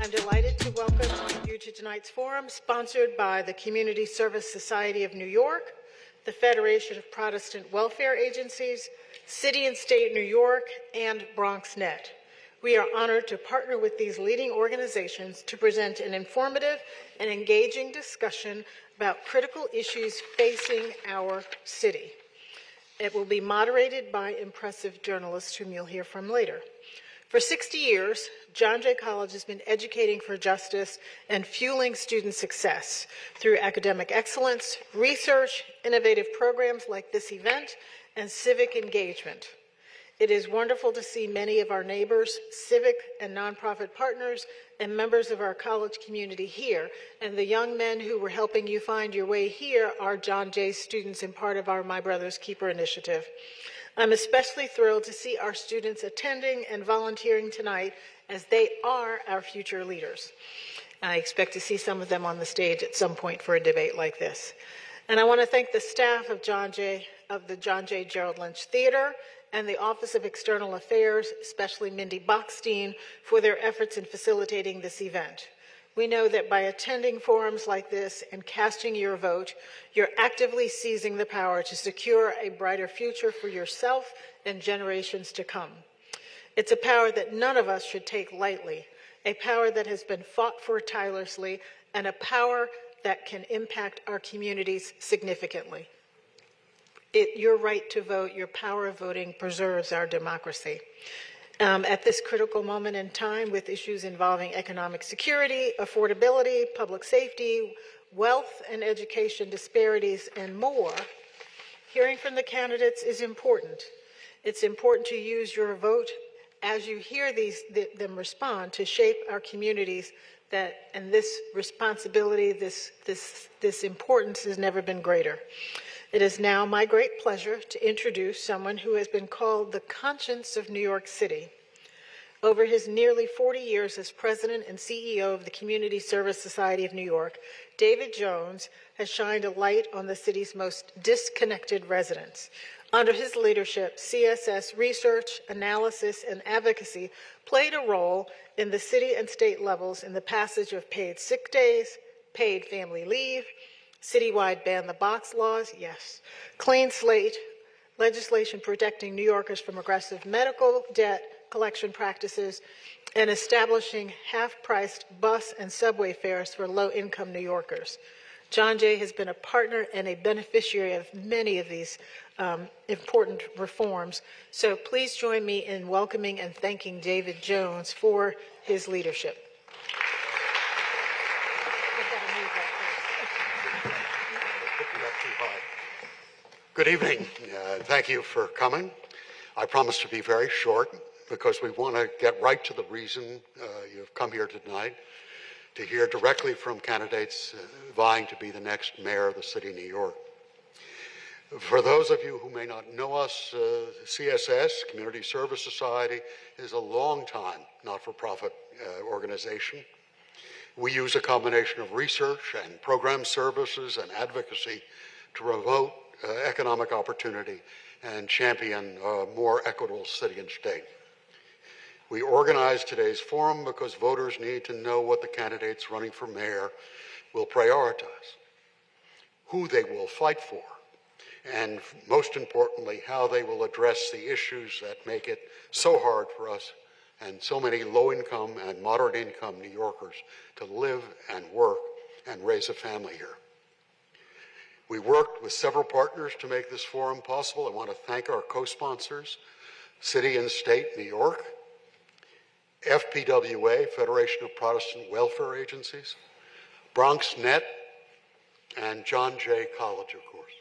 I'm delighted to welcome you to tonight's forum, sponsored by the Community Service Society of New York, the Federation of Protestant Welfare Agencies, City and State New York, and BronxNet. We are honored to partner with these leading organizations to present an informative and engaging discussion about critical issues facing our city. It will be moderated by impressive journalists whom you'll hear from later. For 60 years, John Jay College has been educating for justice and fueling student success through academic excellence, research, innovative programs like this event, and civic engagement. It is wonderful to see many of our neighbors, civic and nonprofit partners, and members of our college community here. And the young men who were helping you find your way here are John Jay students and part of our My Brother's Keeper initiative. I'm especially thrilled to see our students attending and volunteering tonight, as they are our future leaders. I expect to see some of them on the stage at some point for a debate like this. And I want to thank the staff of the John J. Gerald Lynch Theater and the Office of External Affairs, especially Mindy Bockstein, for their efforts in facilitating this event. We know that by attending forums like this and casting your vote, you're actively seizing the power to secure a brighter future for yourself and generations to come. It's a power that none of us should take lightly, a power that has been fought for tirelessly, and a power that can impact our communities significantly. Your right to vote, your power of voting, preserves our democracy. At this critical moment in time, with issues involving economic security, affordability, public safety, wealth and education disparities, and more, hearing from the candidates is important. It's important to use your vote as you hear them respond to shape our communities, and this responsibility, this importance has never been greater. It is now my great pleasure to introduce someone who has been called the conscience of New York City. Over his nearly 40 years as president and CEO of the Community Service Society of New York, David Jones has shined a light on the city's most disconnected residents. Under his leadership, CSS research, analysis, and advocacy played a role in the city and state levels in the passage of paid sick days, paid family leave, citywide ban-the-box laws, yes, clean slate, legislation protecting New Yorkers from aggressive medical debt collection practices, and establishing half-priced bus and subway fares for low-income New Yorkers. John Jay has been a partner and a beneficiary of many of these important reforms. So please join me in welcoming and thanking David Jones for his leadership. Good evening. Thank you for coming. I promise to be very short because we want to get right to the reason you've come here tonight, to hear directly from candidates vying to be the next mayor of the city of New York. For those of you who may not know us, CSS, Community Service Society, is a long-time not-for-profit organization. We use a combination of research and program services and advocacy to promote economic opportunity and champion a more equitable city and state. We organize today's forum because voters need to know what the candidates running for mayor will prioritize, who they will fight for, and most importantly, how they will address the issues that make it so hard for us and so many low-income and moderate-income New Yorkers to live and work and raise a family here. We worked with several partners to make this forum possible. I want to thank our co-sponsors, City and State New York, FPWA, Federation of Protestant Welfare Agencies, BronxNet, and John Jay College, of course.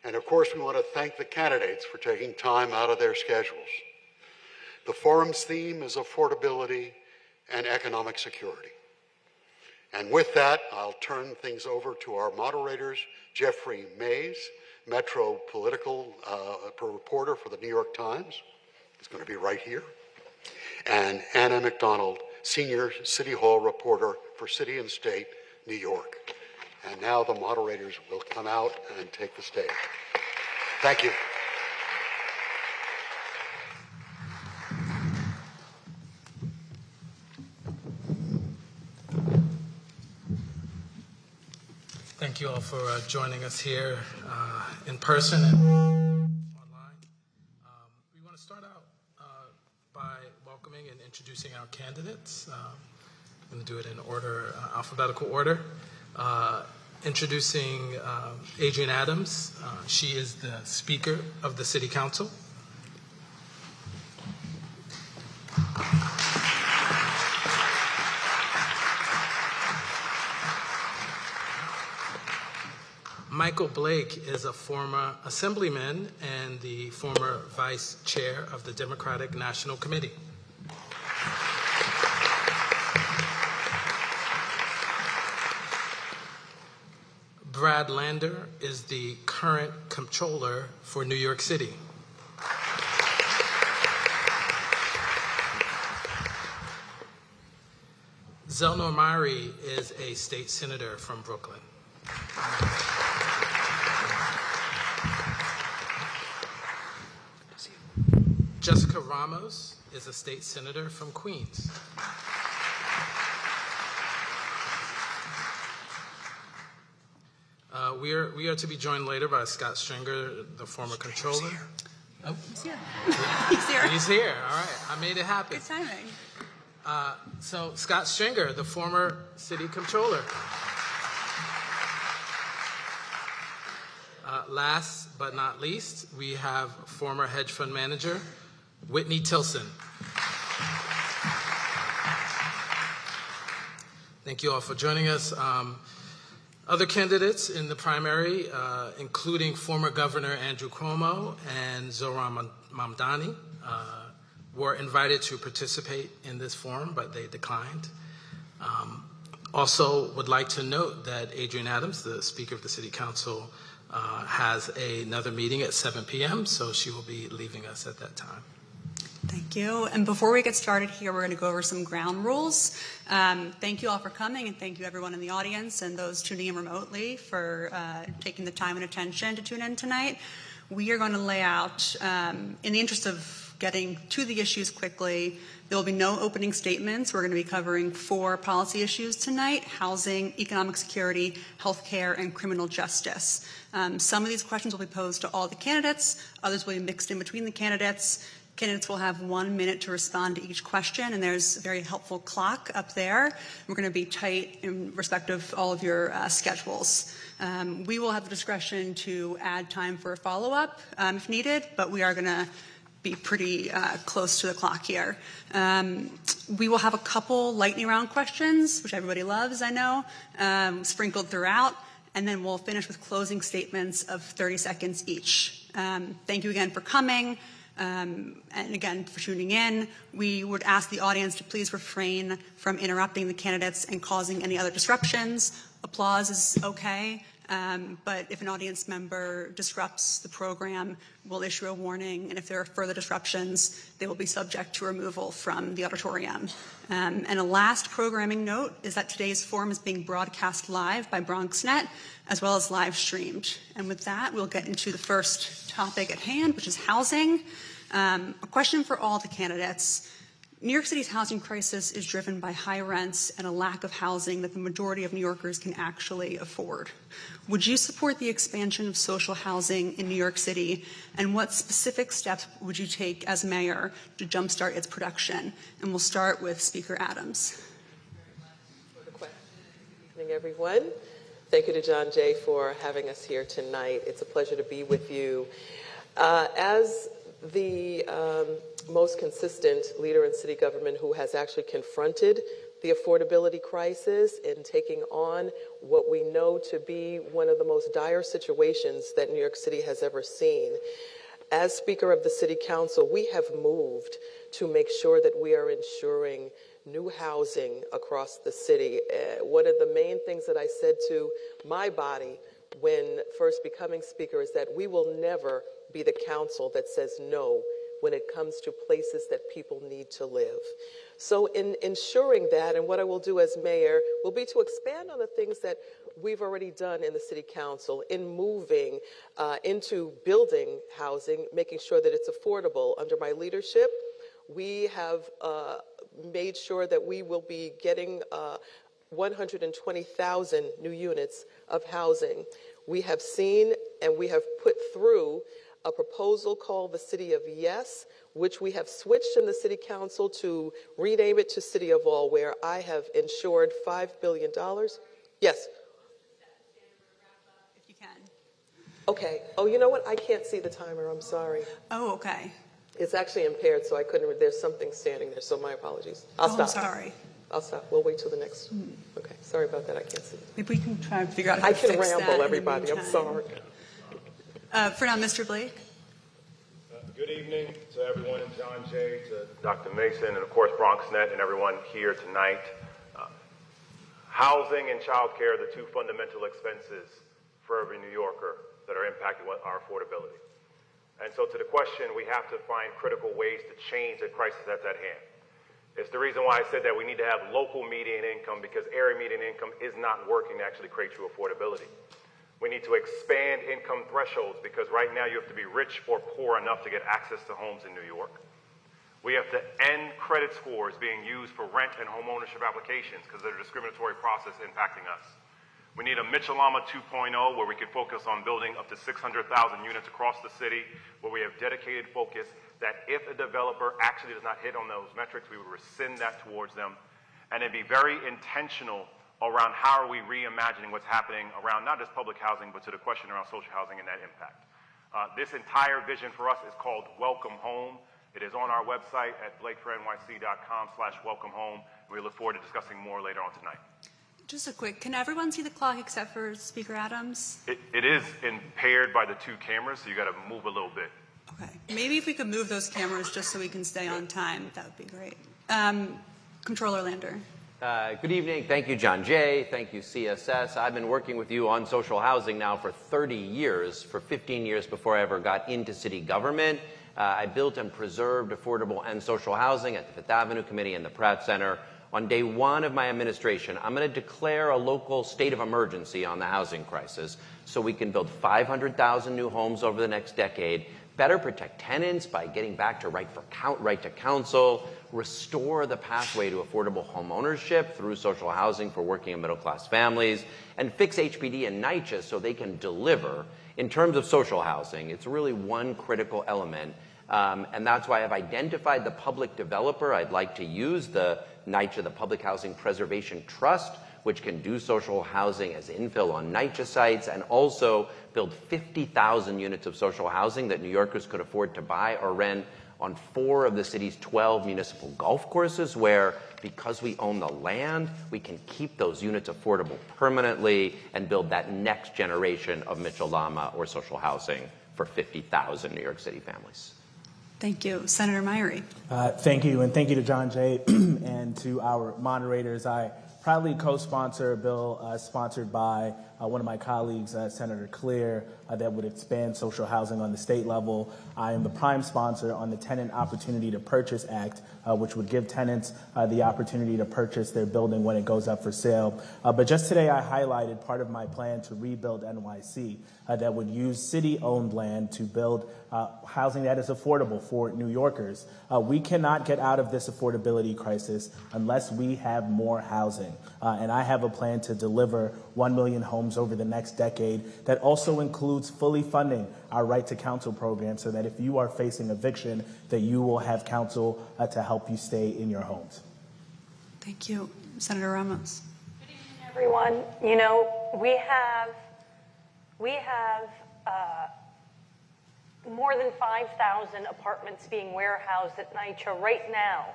And of course, we want to thank the candidates for taking time out of their schedules. The forum's theme is affordability and economic security. And with that, I'll turn things over to our moderators, Jeffrey Mays, Metro political reporter for the New York Times. He's going to be right here. And Anna McDonald, senior City Hall reporter for City and State, New York. And now the moderators will come out and take the stage. Thank you. Thank you all for joining us here in person and online. We want to start out by welcoming and introducing our candidates. I'm going to do it in order, alphabetical order. Introducing Adrienne Adams. She is the Speaker of the City Council. Michael Blake is a former assemblyman and the former vice chair of the Democratic National Committee. Brad Lander is the current comptroller for New York City. Zelnor Myrie is a state senator from Brooklyn. Jessica Ramos is a state senator from Queens. We are to be joined later by Scott Stringer, the former controller. Oh, he's here. He's here. He's here. All right, I made it happen. Good timing. So Scott Stringer, the former city controller. Last but not least, we have former hedge fund manager Whitney Tilson. Thank you all for joining us. Other candidates in the primary, including former Governor Andrew Cuomo and Zohran Mamdani, were invited to participate in this forum, but they declined. Also would like to note that Adrienne Adams, the Speaker of the City Council, has another meeting at 7 p.m., so she will be leaving us at that time. Thank you. And before we get started here, we're going to go over some ground rules. Thank you all for coming, and thank you everyone in the audience and those tuning in remotely for taking the time and attention to tune in tonight. We are going to lay out, in the interest of getting to the issues quickly, there will be no opening statements. We're going to be covering 4 policy issues tonight: housing, economic security, healthcare, and criminal justice. Some of these questions will be posed to all the candidates. Others will be mixed in between the candidates. Candidates will have 1 minute to respond to each question, and there's a very helpful clock up there. We're going to be tight in respect of all of your schedules. We will have the discretion to add time for a follow-up if needed, but we are going to be pretty close to the clock here. We will have a couple lightning round questions, which everybody loves, I know, sprinkled throughout, and then we'll finish with closing statements of 30 seconds each. Thank you again for coming. And again, for tuning in. We would ask the audience to please refrain from interrupting the candidates and causing any other disruptions. Applause is okay, but if an audience member disrupts the program, we'll issue a warning, and if there are further disruptions, they will be subject to removal from the auditorium. And a last programming note is that today's forum is being broadcast live by BronxNet, as well as live streamed. And with that, we'll get into the first topic at hand, which is housing. A question for all the candidates. New York City's housing crisis is driven by high rents and a lack of housing that the majority of New Yorkers can actually afford. Would you support the expansion of social housing in New York City, and what specific steps would you take as mayor to jumpstart its production? And we'll start with Speaker Adams. Good evening, everyone. Thank you to John Jay for having us here tonight. It's a pleasure to be with you. As the most consistent leader in city government who has actually confronted the affordability crisis in taking on what we know to be one of the most dire situations that New York City has ever seen. As Speaker of the City Council, we have moved to make sure that we are ensuring new housing across the city. One of the main things that I said to my body when first becoming Speaker is that we will never be the council that says no when it comes to places that people need to live. So in ensuring that, and what I will do as mayor will be to expand on the things that we've already done in the City Council in moving into building housing, making sure that it's affordable. Under my leadership, we have made sure that we will be getting 120,000 new units of housing. We have seen and we have put through a proposal called the City of Yes, which we have switched in the City Council to rename it to City of All, where I have ensured $5 billion. Yes. If you can. Okay. Oh, you know what? I can't see the timer. I'm sorry. Oh, okay. It's actually impaired, so I couldn't. There's something standing there, so my apologies. I'll stop. I'm sorry. I'll stop. We'll wait till the next. Okay. Sorry about that. I can't see. Maybe we can try and figure out how I to can fix that in ramble, the everybody. I'm meantime. sorry. For now, Mr. Blake. Good evening to everyone, and John Jay, to Dr. Mason, and of course BronxNet, and everyone here tonight. Housing and childcare are the two fundamental expenses for every New Yorker that are impacting our affordability. And so to the question, we have to find critical ways to change the crisis that's at hand. It's the reason why I said that we need to have local median income, because area median income is not working to actually create true affordability. We need to expand income thresholds, because right now you have to be rich or poor enough to get access to homes in New York. We have to end credit scores being used for rent and home ownership applications, because they're a discriminatory process impacting us. We need a Mitchell-Lama 2.0 where we can focus on building up to 600,000 units across the city, where we have dedicated focus that if a developer actually does not hit on those metrics, we would rescind that towards them, and then be very intentional around how are we reimagining what's happening around not just public housing, but to the question around social housing and that impact. This entire vision for us is called Welcome Home. It is on our website at blakefornyc.com/welcome home. We look forward to discussing more later on tonight. Just a quick, can everyone see the clock except for Speaker Adams? It is impaired by the two cameras, so you got to move a little bit. Okay. Maybe if we could move those cameras just so we can stay on time, that would be great. Controller Lander. Good evening. Thank you, John Jay. Thank you, CSS. I've been working with you on social housing now for 30 years, for 15 years before I ever got into city government. I built and preserved affordable and social housing at the Fifth Avenue Committee and the Pratt Center. On day one of my administration, I'm going to declare a local state of emergency on the housing crisis so we can build 500,000 new homes over the next decade, better protect tenants by getting back to right to counsel, restore the pathway to affordable home ownership through social housing for working and middle-class families, and fix HPD and NYCHA so they can deliver. In terms of social housing, it's really one critical element, and that's why I've identified the public developer. I'd like to use the NYCHA, the Public Housing Preservation Trust, which can do social housing as infill on NYCHA sites and also build 50,000 units of social housing that New Yorkers could afford to buy or rent on 4 of the city's 12 municipal golf courses, where, because we own the land, we can keep those units affordable permanently and build that next generation of Mitchell-Lama or social housing for 50,000 New York City families. Thank you. Senator Myrie. Thank you, and thank you to John Jay and to our moderators. I proudly co-sponsor a bill sponsored by one of my colleagues, Senator Clear, that would expand social housing on the state level. I am the prime sponsor on the Tenant Opportunity to Purchase Act, which would give tenants the opportunity to purchase their building when it goes up for sale. But just today I highlighted part of my plan to rebuild NYC that would use city-owned land to build housing that is affordable for New Yorkers. We cannot get out of this affordability crisis unless we have more housing. And I have a plan to deliver 1 million homes over the next decade that also includes fully funding our right to counsel program so that if you are facing eviction, that you will have counsel to help you stay in your homes. Thank you. Senator Ramos. Good evening, everyone. You know, we have more than 5,000 apartments being warehoused at NYCHA right now.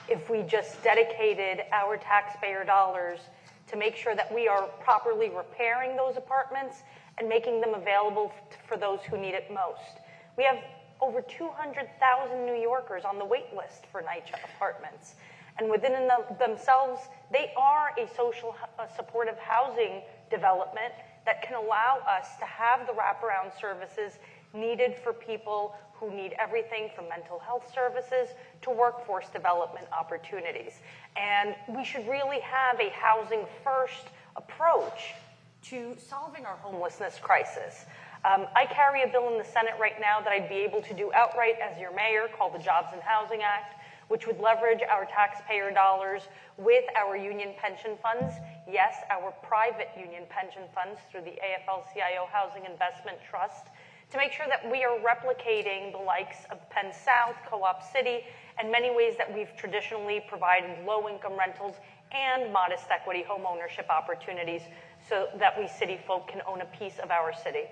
If we just dedicated our taxpayer dollars to make sure that we are properly repairing those apartments and making them available for those who need it most. We have over 200,000 New Yorkers on the wait list for NYCHA apartments. And within themselves, they are a social supportive housing development that can allow us to have the wraparound services needed for people who need everything from mental health services to workforce development opportunities. And we should really have a housing first approach to solving our homelessness crisis. I carry a bill in the Senate right now that I'd be able to do outright as your mayor called the Jobs and Housing Act, which would leverage our taxpayer dollars with our union pension funds, yes, our private union pension funds through the AFL-CIO Housing Investment Trust, to make sure that we are replicating the likes of Penn South, Co-op City, and many ways that we've traditionally provided low-income rentals and modest equity home ownership opportunities so that we city folk can own a piece of our city.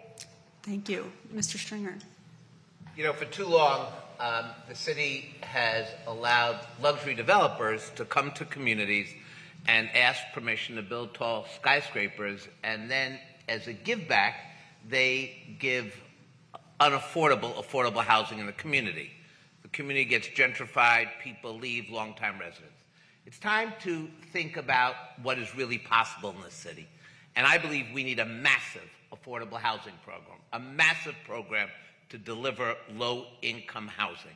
Thank you. Mr. Stringer. You know, for too long, the city has allowed luxury developers to come to communities and ask permission to build tall skyscrapers, and then as a give back, they give affordable housing in the community. The community gets gentrified, people leave, longtime residents. It's time to think about what is really possible in this city. And I believe we need a massive affordable housing program, a massive program to deliver low-income housing.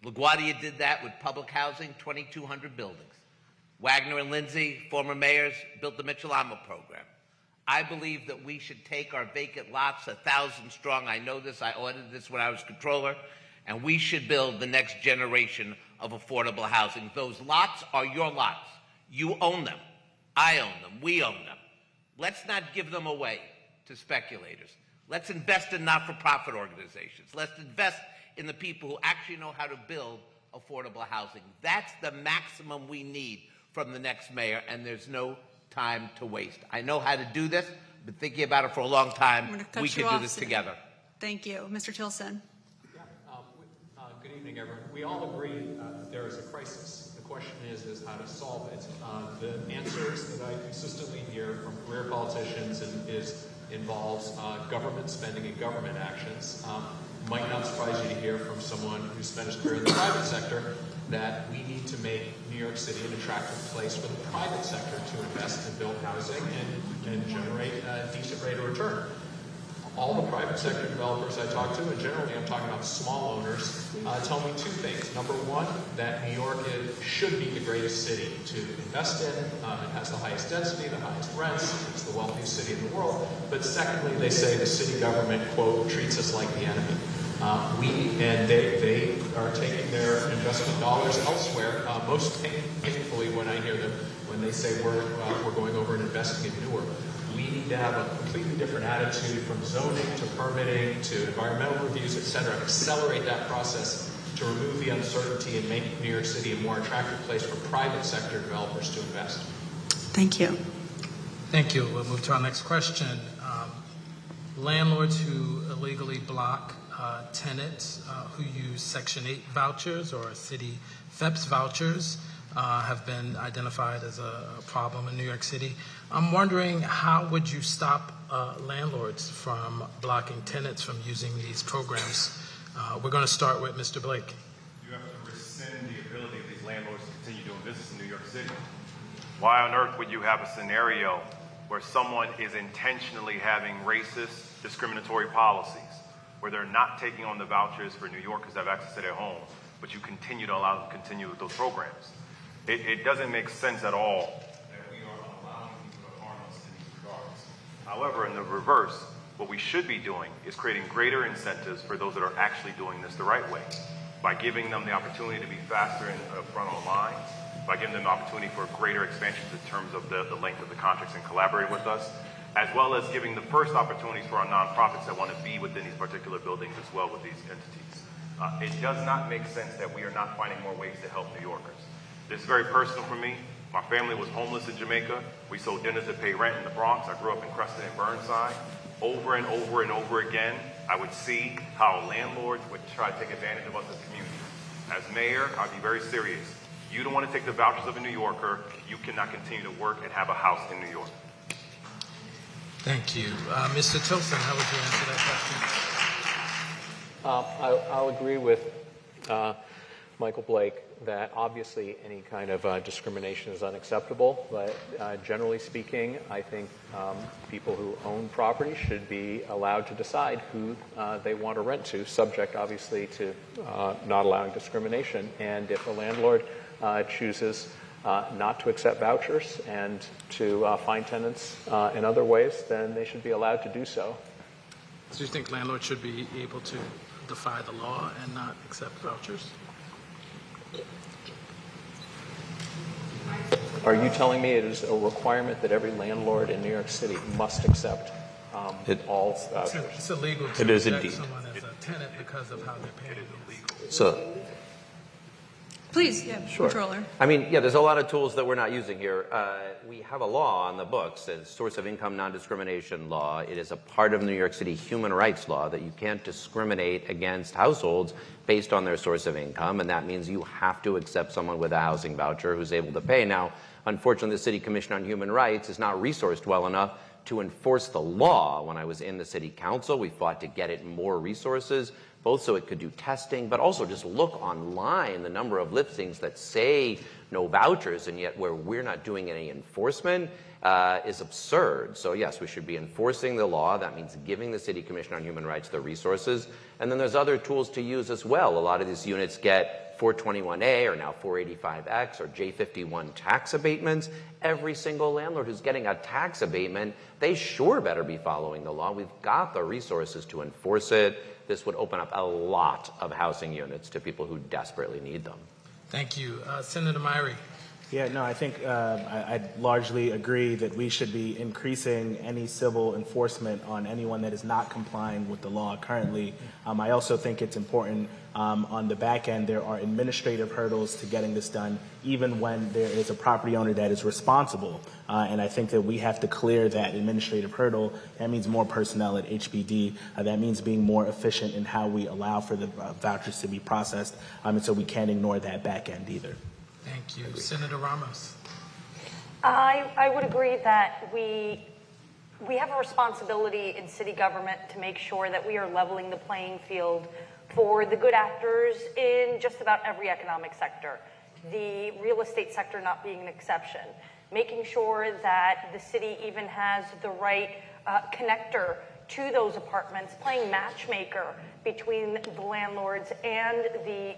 LaGuardia did that with public housing, 2,200 buildings. Wagner and Lindsay, former mayors, built the Mitchell-Amo program. I believe that we should take our vacant lots, 1,000 strong. I know this, I audited this when I was controller, and we should build the next generation of affordable housing. Those lots are your lots. You own them. I own them. We own them. Let's not give them away to speculators. Let's invest in not-for-profit organizations. Let's invest in the people who actually know how to build affordable housing. That's the maximum we need from the next mayor, and there's no time to waste. I know how to do this. I've been thinking about it for a long time. We can do this together. Thank you. Mr. Tilson. Good evening, everyone. We all agree there is a crisis. The question is how to solve it. The answers that I consistently hear from career politicians involves government spending and government actions. Might not surprise you to hear from someone who spent his career in the private sector that we need to make New York City an attractive place for the private sector to invest and build housing and generate a decent rate of return. All the private sector developers I talk to, and generally I'm talking about small owners, tell me two things. Number one, that New York should be the greatest city to invest in. It has the highest density, the highest rents. It's the wealthiest city in the world. But secondly, they say the city government, quote, treats us like the enemy. They are taking their investment dollars elsewhere. Most painfully when I hear them, when they say we're going over and investing in Newark. We need to have a completely different attitude from zoning to permitting to environmental reviews, et cetera. Accelerate that process to remove the uncertainty and make New York City a more attractive place for private sector developers to invest. Thank you. Thank you. We'll move to our next question. Landlords who illegally block tenants who use Section 8 vouchers or city FEPS vouchers have been identified as a problem in New York City. I'm wondering, how would you stop landlords from blocking tenants from using these programs? We're going to start with Mr. Blake. You have to rescind the ability of these landlords to continue doing business in New York City. Why on earth would you have a scenario where someone is intentionally having racist, discriminatory policies, where they're not taking on the vouchers for New Yorkers that have access to their home, but you continue to allow them to continue with those programs? It doesn't make sense at all that we are allowing people to harm us in these regards. However, in the reverse, what we should be doing is creating greater incentives for those that are actually doing this the right way, by giving them the opportunity to be faster and upfront online, by giving them the opportunity for greater expansions in terms of the length of the contracts and collaborating with us, as well as giving the first opportunities for our nonprofits that want to be within these particular buildings as well with these entities. It does not make sense that we are not finding more ways to help New Yorkers. This is very personal for me. My family was homeless in Jamaica. We sold dinners to pay rent in the Bronx. I grew up in Creston and Burnside. Over and over and over again, I would see how landlords would try to take advantage of us as a community. As mayor, I'd be very serious. You don't want to take the vouchers of a New Yorker. You cannot continue to work and have a house in New York. Thank you. Mr. Tilson, how would you answer that question? I'll agree with Michael Blake that obviously any kind of discrimination is unacceptable, but generally speaking, I think people who own property should be allowed to decide who they want to rent to, subject obviously to not allowing discrimination. And if a landlord chooses not to accept vouchers and to find tenants in other ways, then they should be allowed to do so. So you think landlords should be able to defy the law and not accept vouchers? Are you telling me it is a requirement that every landlord in New York City must accept all vouchers? It's illegal to It is reject indeed. someone as a tenant because of how they're paying. So, Please, yeah, Sure. Controller. I mean, yeah, there's a lot of tools that we're not using here. We have a law on the books, a source of income non-discrimination law. It is a part of New York City human rights law that you can't discriminate against households based on their source of income, and that means you have to accept someone with a housing voucher who's able to pay. Now, unfortunately, the City Commission on Human Rights is not resourced well enough to enforce the law. When I was in the City Council, we fought to get it more resources, both so it could do testing, but also just look online, the number of listings that say no vouchers, and yet where we're not doing any enforcement is absurd. So yes, we should be enforcing the law. That means giving the City Commission on Human Rights the resources. And then there's other tools to use as well. A lot of these units get 421A or now 485X or J51 tax abatements. Every single landlord who's getting a tax abatement, they sure better be following the law. We've got the resources to enforce it. This would open up a lot of housing units to people who desperately need them. Thank you. Senator Myrie. Yeah, no, I think I largely agree that we should be increasing any civil enforcement on anyone that is not complying with the law currently. I also think it's important on the back end, there are administrative hurdles to getting this done, even when there is a property owner that is responsible. And I think that we have to clear that administrative hurdle. That means more personnel at HPD. That means being more efficient in how we allow for the vouchers to be processed. And so we can't ignore that back end either. Thank you. Senator Ramos. I would agree that we have a responsibility in city government to make sure that we are leveling the playing field for the good actors in just about every economic sector, the real estate sector not being an exception, making sure that the city even has the right connector to those apartments, playing matchmaker between the landlords and the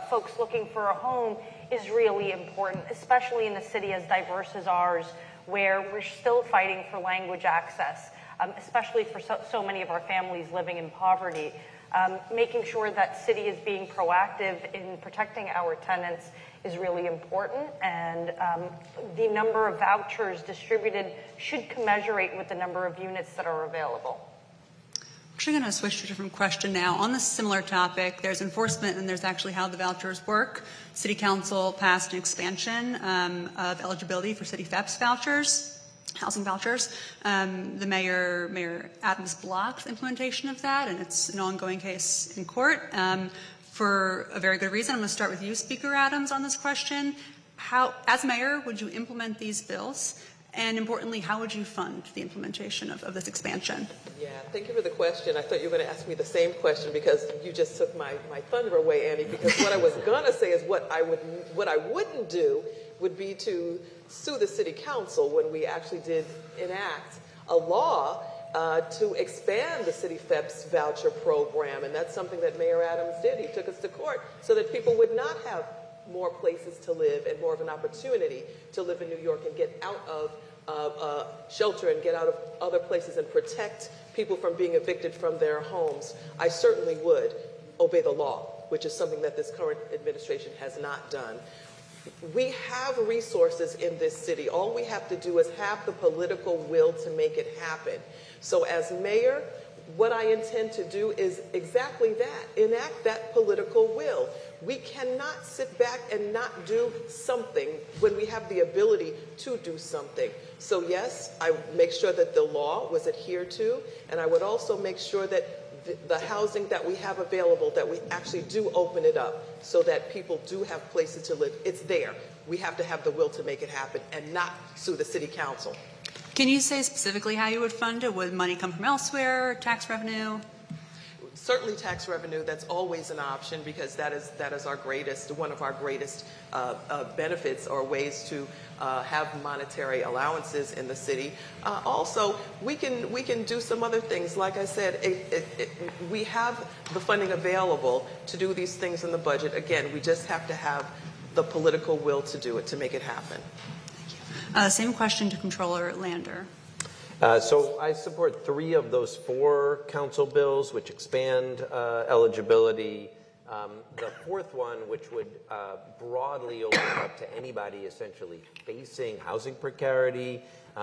folks looking for a home is really important, especially in a city as diverse as ours, where we're still fighting for language access, especially for so many of our families living in poverty. Making sure that city is being proactive in protecting our tenants is really important, and the number of vouchers distributed should commensurate with the number of units that are available. I'm actually going to switch to a different question now. On this similar topic, there's enforcement and there's actually how the vouchers work. City Council passed an expansion of eligibility for City FEPS vouchers, housing vouchers. The Mayor Adams blocked implementation of that, and it's an ongoing case in court for a very good reason. I'm going to start with you, Speaker Adams, on this question. How, as mayor, would you implement these bills? And importantly, how would you fund the implementation of this expansion? Yeah, thank you for the question. I thought you were going to ask me the same question because you just took my thunder away, Annie, because what I was going to say is what I wouldn't do would be to sue the City Council when we actually did enact a law to expand the City FEPS voucher program, and that's something that Mayor Adams did. He took us to court so that people would not have more places to live and more of an opportunity to live in New York and get out of shelter and get out of other places and protect people from being evicted from their homes. I certainly would obey the law, which is something that this current administration has not done. We have resources in this city. All we have to do is have the political will to make it happen. So as mayor, what I intend to do is exactly that, enact that political will. We cannot sit back and not do something when we have the ability to do something. So yes, I make sure that the law was adhered to, and I would also make sure that the housing that we have available, that we actually do open it up so that people do have places to live. It's there. We have to have the will to make it happen and not sue the City Council. Can you say specifically how you would fund it? Would money come from elsewhere, tax revenue? Certainly tax revenue, that's always an option because that is our greatest, one of our greatest benefits or ways to have monetary allowances in the city. Also, we can do some other things. Like I said, we have the funding available to do these things in the budget. Again, we just have to have the political will to do it, to make it happen. Same question to Controller Lander. So I support 3 of those 4 council bills, which expand eligibility, The fourth one, which would broadly open up to anybody essentially facing housing precarity,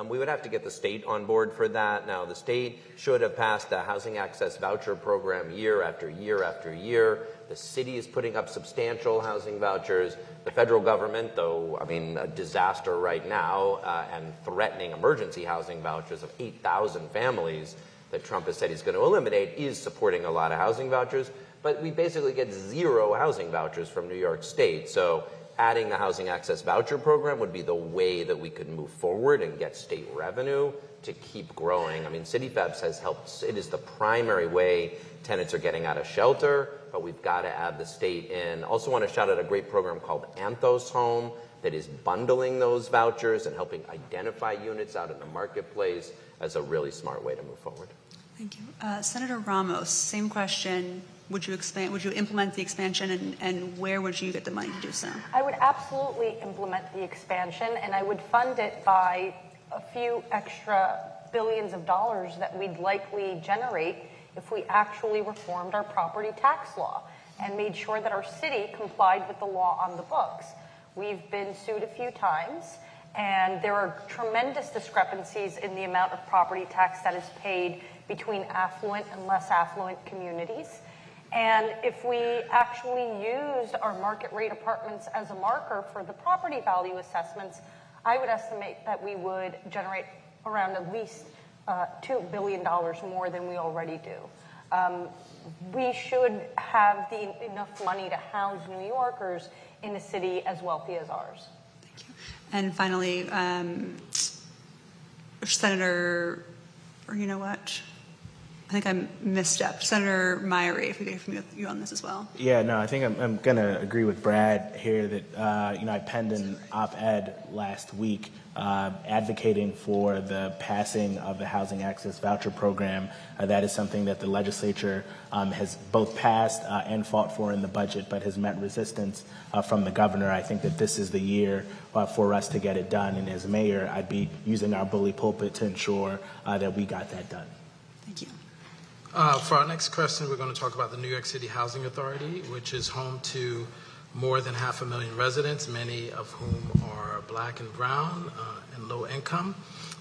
we would have to get the state on board for that. Now, the state should have passed the housing access voucher program year after year after year. The city is putting up substantial housing vouchers. The federal government, though, I mean, a disaster right now and threatening emergency housing vouchers of 8,000 families that Trump has said he's going to eliminate, is supporting a lot of housing vouchers. But we basically get 0 housing vouchers from New York State. So adding the housing access voucher program would be the way that we could move forward and get state revenue to keep growing. I mean, CityFabs has helped. It is the primary way tenants are getting out of shelter, but we've got to add the state in. Also want to shout out a great program called Anthos Home that is bundling those vouchers and helping identify units out in the marketplace as a really smart way to move forward. Thank you. Senator Ramos, same question. Would you implement the expansion, and where would you get the money to do so? I would absolutely implement the expansion, and I would fund it by a few extra billions of dollars that we'd likely generate if we actually reformed our property tax law and made sure that our city complied with the law on the books. We've been sued a few times, and there are tremendous discrepancies in the amount of property tax that is paid between affluent and less affluent communities. And if we actually used our market rate apartments as a marker for the property value assessments, I would estimate that we would generate around at least $2 billion more than we already do. We should have enough money to house New Yorkers in a city as wealthy as ours. Thank you. And finally, Senator, or you know what? I think I misstepped. Senator Mayoral, if we could hear from you on this as well. Yeah, no, I think I'm going to agree with Brad here that, I penned an op-ed last week advocating for the passing of the Housing Access Voucher Program. That is something that the legislature has both passed and fought for in the budget, but has met resistance from the governor. I think that this is the year for us to get it done, and as mayor, I'd be using our bully pulpit to ensure that we got that done. Thank you. For our next question, we're going to talk about the New York City Housing Authority, which is home to more than 500,000 residents, many of whom are black and brown and low income.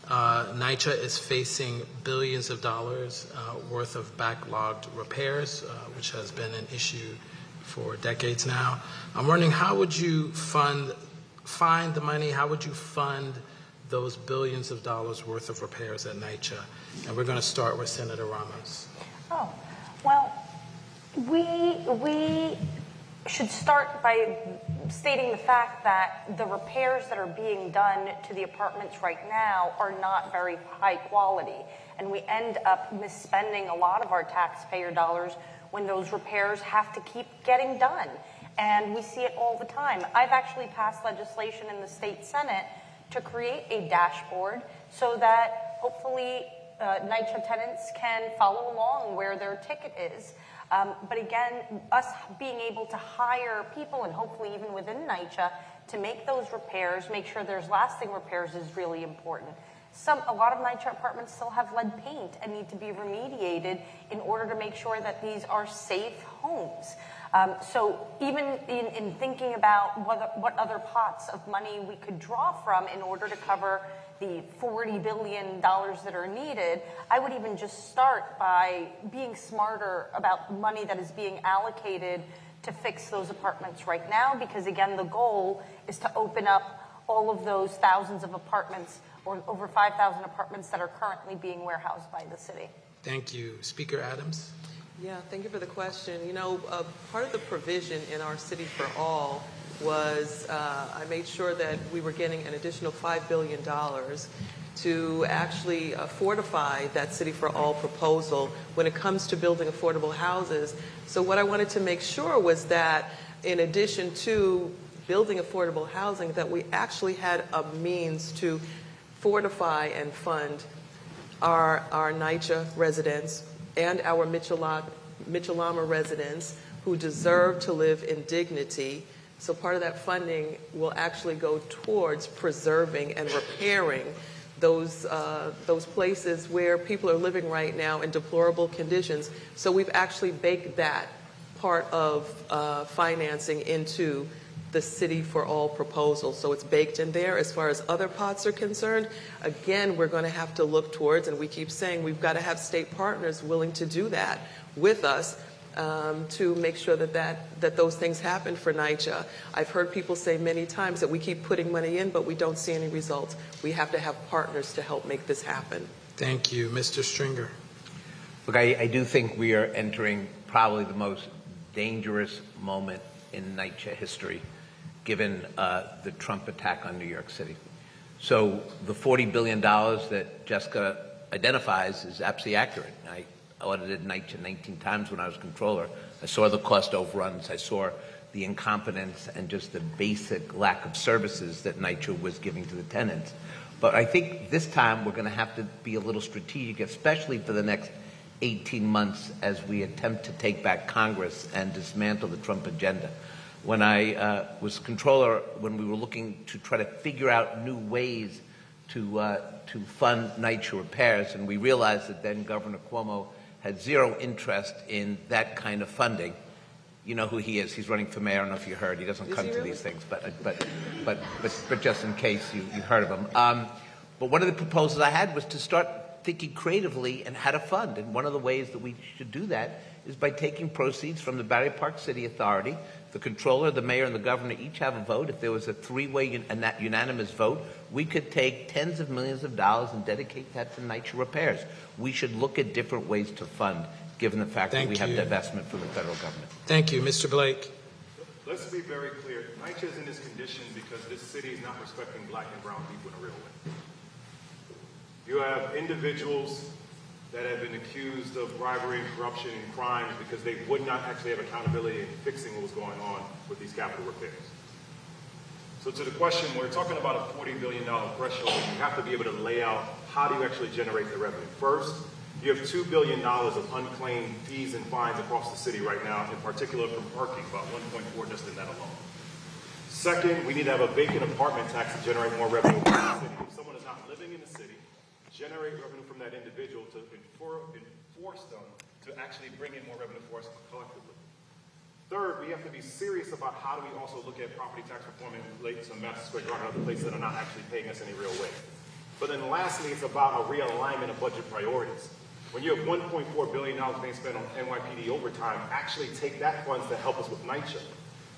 NYCHA is facing billions of dollars worth of backlogged repairs, which has been an issue for decades now. I'm wondering, how would you find the money? How would you fund those billions of dollars worth of repairs at NYCHA? And we're going to start with Senator Ramos. Oh, well, we should start by stating the fact that the repairs that are being done to the apartments right now are not very high quality, and we end up misspending a lot of our taxpayer dollars when those repairs have to keep getting done, and we see it all the time. I've actually passed legislation in the state Senate to create a dashboard so that hopefully NYCHA tenants can follow along where their ticket is. But again, us being able to hire people, and hopefully even within NYCHA, to make those repairs, make sure there's lasting repairs, is really important. A lot of NYCHA apartments still have lead paint and need to be remediated in order to make sure that these are safe homes. So even in thinking about what other pots of money we could draw from in order to cover the $40 billion that are needed, I would even just start by being smarter about money that is being allocated to fix those apartments right now, because again, the goal is to open up all of those thousands of apartments, or over 5,000 apartments that are currently being warehoused by the city. Thank you. Speaker Adams. Yeah, thank you for the question. You know, part of the provision in our City for All was I made sure that we were getting an additional $5 billion to actually fortify that City for All proposal when it comes to building affordable houses. So what I wanted to make sure was that in addition to building affordable housing, that we actually had a means to fortify and fund our NYCHA residents and our Mitchell-Lama residents who deserve to live in dignity. So part of that funding will actually go towards preserving and repairing those places where people are living right now in deplorable conditions. So we've actually baked that part of financing into the City for All proposal. So it's baked in there. As far as other pots are concerned, again, we're going to have to look towards, and we keep saying we've got to have state partners willing to do that with us to make sure that those things happen for NYCHA. I've heard people say many times that we keep putting money in, but we don't see any results. We have to have partners to help make this happen. Thank you. Mr. Stringer. Look, I do think we are entering probably the most dangerous moment in NYCHA history, given the Trump attack on New York City. So the $40 billion that Jessica identifies is absolutely accurate. I audited NYCHA 19 times when I was controller. I saw the cost overruns. I saw the incompetence and just the basic lack of services that NYCHA was giving to the tenants. But I think this time we're going to have to be a little strategic, especially for the next 18 months as we attempt to take back Congress and dismantle the Trump agenda. When I was controller, when we were looking to try to figure out new ways to fund NYCHA repairs, and we realized that then Governor Cuomo had zero interest in that kind of funding. You know who he is. He's running for mayor. I don't know if you heard. He doesn't come to these things, but just in case you heard of him. But one of the proposals I had was to start thinking creatively and how to fund. And one of the ways that we should do that is by taking proceeds from the Battery Park City Authority. The controller, the mayor, and the governor each have a vote. If there was a three-way unanimous vote, we could take tens of millions of dollars and dedicate that to NYCHA repairs. We should look at different ways to fund, given the fact that we have divestment from the federal government. Thank you. Mr. Blake. Let's be very clear. NYCHA is in this condition because this city is not respecting black and brown people in a real way. You have individuals that have been accused of bribery, corruption, and crimes because they would not actually have accountability in fixing what was going on with these capital repairs. So to the question, we're talking about a $40 billion threshold. You have to be able to lay out how do you actually generate the revenue. First, you have $2 billion of unclaimed fees and fines across the city right now, in particular from parking, about 1.4 just in that alone. Second, we need to have a vacant apartment tax to generate more revenue in the city. If someone is not living in the city, generate revenue from that individual to enforce them to actually bring in more revenue for us collectively. Third, we have to be serious about how do we also look at property tax reform and relate to Madison Square Garden and other places that are not actually paying us any real way. But then lastly, it's about a realignment of budget priorities. When you have $1.4 billion being spent on NYPD overtime, actually take that funds to help us with NYCHA.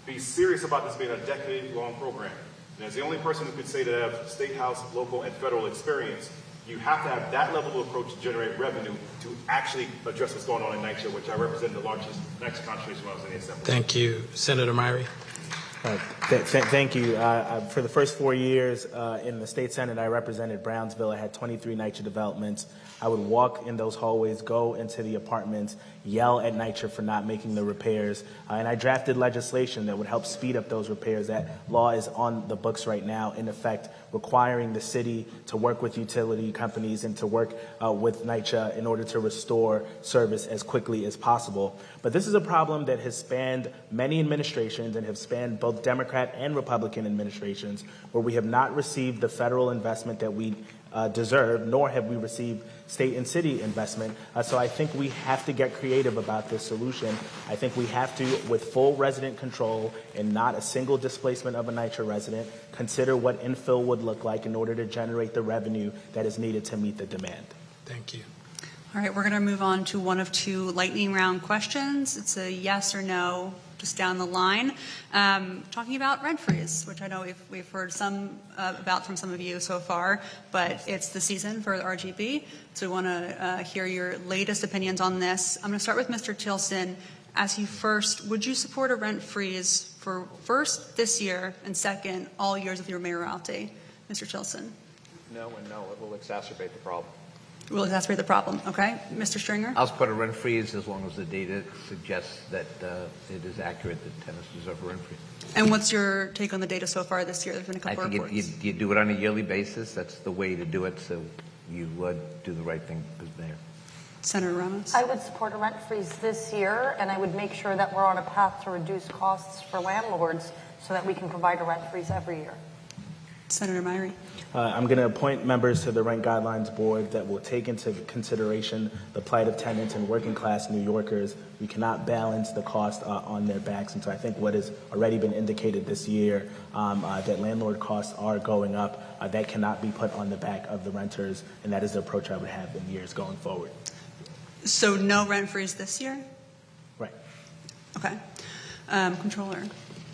Be serious about this being a decade-long program. And as the only person who could say that I have state house, local, and federal experience, you have to have that level of approach to generate revenue to actually address what's going on in NYCHA, which I represent the largest NYCHA concentration when I was in the Assembly. Thank you. Senator Myrie. Thank you. For the first 4 years in the state Senate, I represented Brownsville. I had 23 NYCHA developments. I would walk in those hallways, go into the apartments, yell at NYCHA for not making the repairs, and I drafted legislation that would help speed up those repairs. That law is on the books right now, in effect, requiring the city to work with utility companies and to work with NYCHA in order to restore service as quickly as possible. But this is a problem that has spanned many administrations and have spanned both Democrat and Republican administrations, where we have not received the federal investment that we deserve, nor have we received state and city investment. So I think we have to get creative about this solution. I think we have to, with full resident control and not a single displacement of a NYCHA resident, consider what infill would look like in order to generate the revenue that is needed to meet the demand. Thank you. All right, we're going to move on to one of two lightning round questions. It's a yes or no, just down the line. Talking about rent freeze, which I know we've heard some about from some of you so far, but it's the season for the RGB, so we want to hear your latest opinions on this. I'm going to start with Mr. Tilson. Ask you first, would you support a rent freeze for first this year and second all years of your mayoralty? Mr. Tilson. No and no. It will exacerbate the problem. Will exacerbate the problem. Okay. Mr. Stringer? I'll support a rent freeze as long as the data suggests that it is accurate that tenants deserve a rent freeze. And what's your take on the data so far this year? There's been a couple I think reports. you do it on a yearly basis. That's the way to do it, so you would do the right thing as mayor. Senator Ramos? I would support a rent freeze this year, and I would make sure that we're on a path to reduce costs for landlords so that we can provide a rent freeze every year. Senator Myrie. I'm going to appoint members to the Rent Guidelines Board that will take into consideration the plight of tenants and working class New Yorkers. We cannot balance the cost on their backs. And so I think what has already been indicated this year, that landlord costs are going up, that cannot be put on the back of the renters. And that is the approach I would have in years going forward. So no rent freeze this year? Right. Okay. Controller.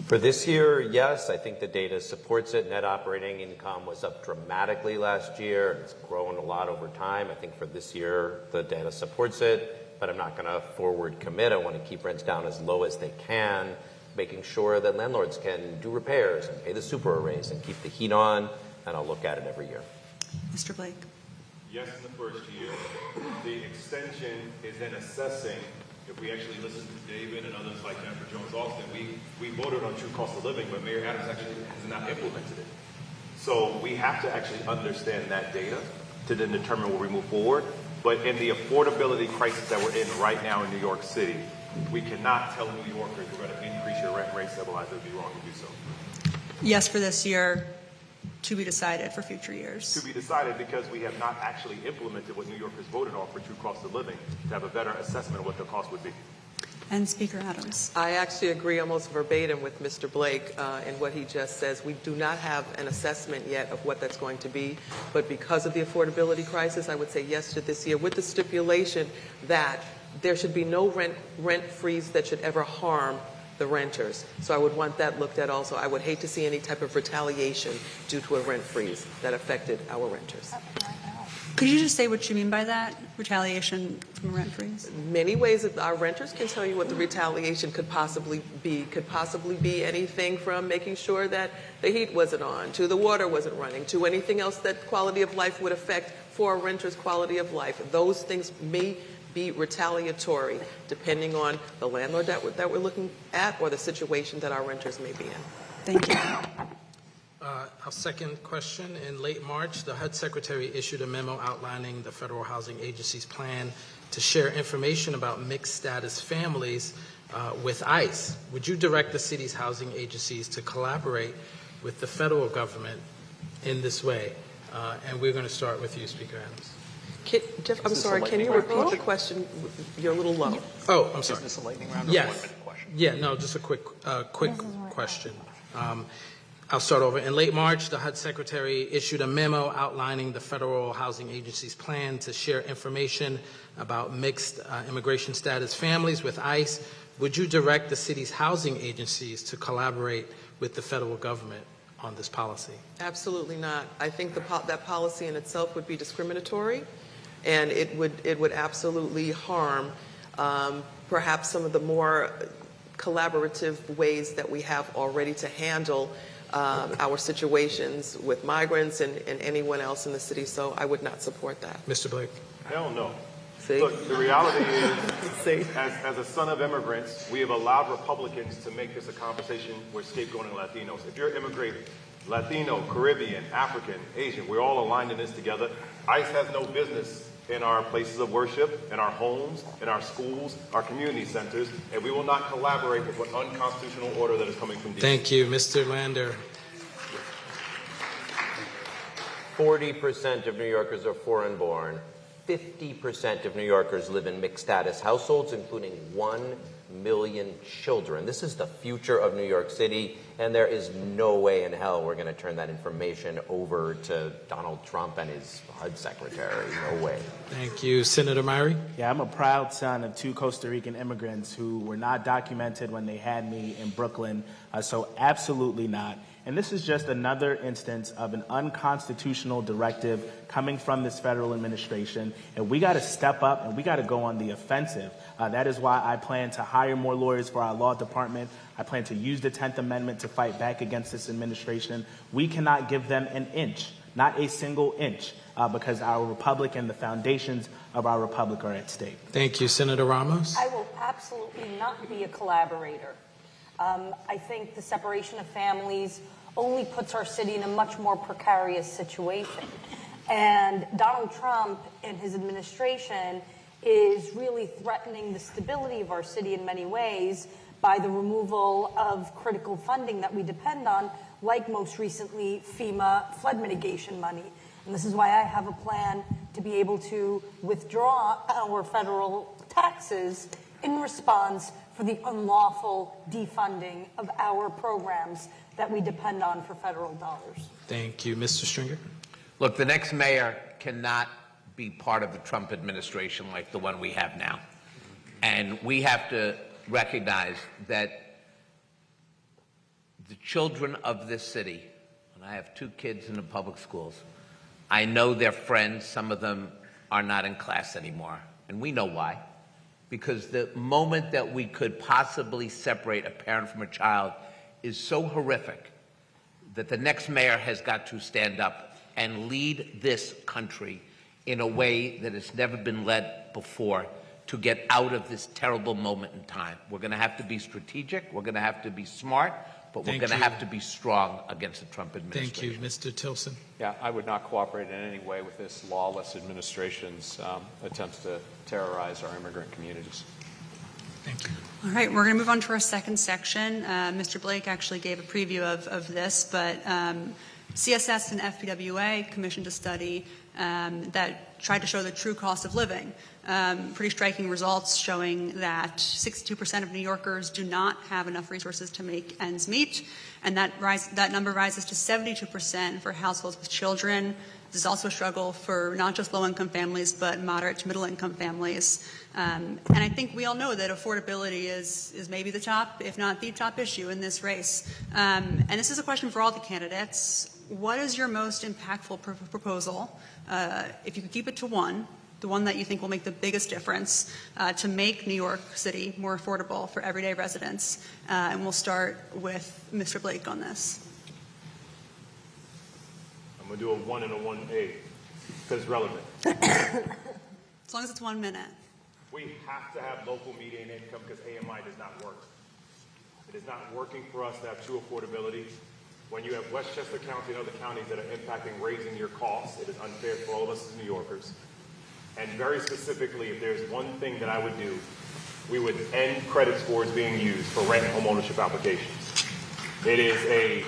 For this year, yes, I think the data supports it. Net operating income was up dramatically last year. It's grown a lot over time. I think for this year, the data supports it, but I'm not going to forward commit. I want to keep rents down as low as they can, making sure that landlords can do repairs and pay the super arrays and keep the heat on, and I'll look at it every year. Mr. Blake. Yes, in the first year. The extension is in assessing. If we actually listen to David and others like Jennifer Jones-Austin, we voted on true cost of living, but Mayor Adams actually has not implemented it. So we have to actually understand that data to then determine where we move forward. But in the affordability crisis that we're in right now in New York City, we cannot tell New Yorkers we're going to increase your rent rate stabilize. It would be wrong to do so. Yes for this year, to be decided for future years. To be decided because we have not actually implemented what New Yorkers voted on for true cost of living to have a better assessment of what the cost would be. And Speaker Adams. I actually agree almost verbatim with Mr. Blake in what he just says. We do not have an assessment yet of what that's going to be, but because of the affordability crisis, I would say yes to this year with the stipulation that there should be no rent freeze that should ever harm the renters. So I would want that looked at also. I would hate to see any type of retaliation due to a rent freeze that affected our renters. Could you just say what you mean by that? Retaliation from a rent freeze? Many ways that our renters can tell you what the retaliation could possibly be. Could possibly be anything from making sure that the heat wasn't on, to the water wasn't running, to anything else that quality of life would affect for a renter's quality of life. Those things may be retaliatory depending on the landlord that we're looking at or the situation that our renters may be in. Thank you. Our second question. In late March, the HUD Secretary issued a memo outlining the Federal Housing Agency's plan to share information about mixed status families with ICE. Would you direct the city's housing agencies to collaborate with the federal government in this way? And we're going to start with you, Speaker Adams. Jeff, I'm sorry, can you repeat the question? You're a little low. Oh, I'm sorry. Is this a lightning round or Yes. 1 minute question? Yeah, no, just a quick question. I'll start over. In late March, the HUD Secretary issued a memo outlining the Federal Housing Agency's plan to share information about mixed immigration status families with ICE. Would you direct the city's housing agencies to collaborate with the federal government on this policy? Absolutely not. I think that policy in itself would be discriminatory, and it would absolutely harm perhaps some of the more collaborative ways that we have already to handle our situations with migrants and anyone else in the city. So I would not support that. Mr. Blake. Hell no. See? Look, the reality is, as a son of immigrants, we have allowed Republicans to make this a conversation with scapegoating Latinos. If you're immigrating, Latino, Caribbean, African, Asian, we're all aligned in this together. ICE has no business in our places of worship, in our homes, in our schools, our community centers, and we will not collaborate with an unconstitutional order that is coming from D.C. Thank you. Mr. Lander. 40% of New Yorkers are foreign-born. 50% of New Yorkers live in mixed-status households, including 1 million children. This is the future of New York City, and there is no way in hell we're going to turn that information over to Donald Trump and his HUD secretary. No way. Thank you. Senator Myrie? Yeah, I'm a proud son of 2 Costa Rican immigrants who were not documented when they had me in Brooklyn, so absolutely not. And this is just another instance of an unconstitutional directive coming from this federal administration. And we got to step up and we got to go on the offensive. That is why I plan to hire more lawyers for our law department. I plan to use the 10th Amendment to fight back against this administration. We cannot give them an inch, not a single inch, because our republic and the foundations of our republic are at stake. Thank you. Senator Ramos? I will absolutely not be a collaborator. I think the separation of families only puts our city in a much more precarious situation. And Donald Trump and his administration is really threatening the stability of our city in many ways by the removal of critical funding that we depend on, like most recently FEMA flood mitigation money. And this is why I have a plan to be able to withdraw our federal taxes in response for the unlawful defunding of our programs that we depend on for federal dollars. Thank you. Mr. Stringer? Look, the next mayor cannot be part of the Trump administration like the one we have now. And we have to recognize that the children of this city, and I have 2 kids in the public schools, I know their friends, some of them are not in class anymore. And we know why. Because the moment that we could possibly separate a parent from a child is so horrific that the next mayor has got to stand up and lead this country in a way that has never been led before to get out of this terrible moment in time. We're going to have to be strategic, we're going to have to be smart, but we're going to have to be strong against the Trump administration. Thank you. Mr. Tilson? Yeah, I would not cooperate in any way with this lawless administration's attempts to terrorize our immigrant communities. Thank you. All right, we're going to move on to our second section. Mr. Blake actually gave a preview of this, but CSS and FPWA commissioned a study that tried to show the true cost of living. Pretty striking results showing that 62% of New Yorkers do not have enough resources to make ends meet, and that number rises to 72% for households with children. This is also a struggle for not just low-income families, but moderate to middle-income families. And I think we all know that affordability is maybe the top, if not the top issue in this race. And this is a question for all the candidates. What is your most impactful proposal, if you could keep it to one, the one that you think will make the biggest difference to make New York City more affordable for everyday residents? And we'll start with Mr. Blake on this. I'm going to do a 1 and a 1A because it's relevant. As long as it's 1 minute. We have to have local median income because AMI does not work. It is not working for us to have true affordability. When you have Westchester County and other counties that are impacting raising your costs, it is unfair for all of us as New Yorkers. And very specifically, if there's one thing that I would do, we would end credit scores being used for rent and homeownership applications. It is a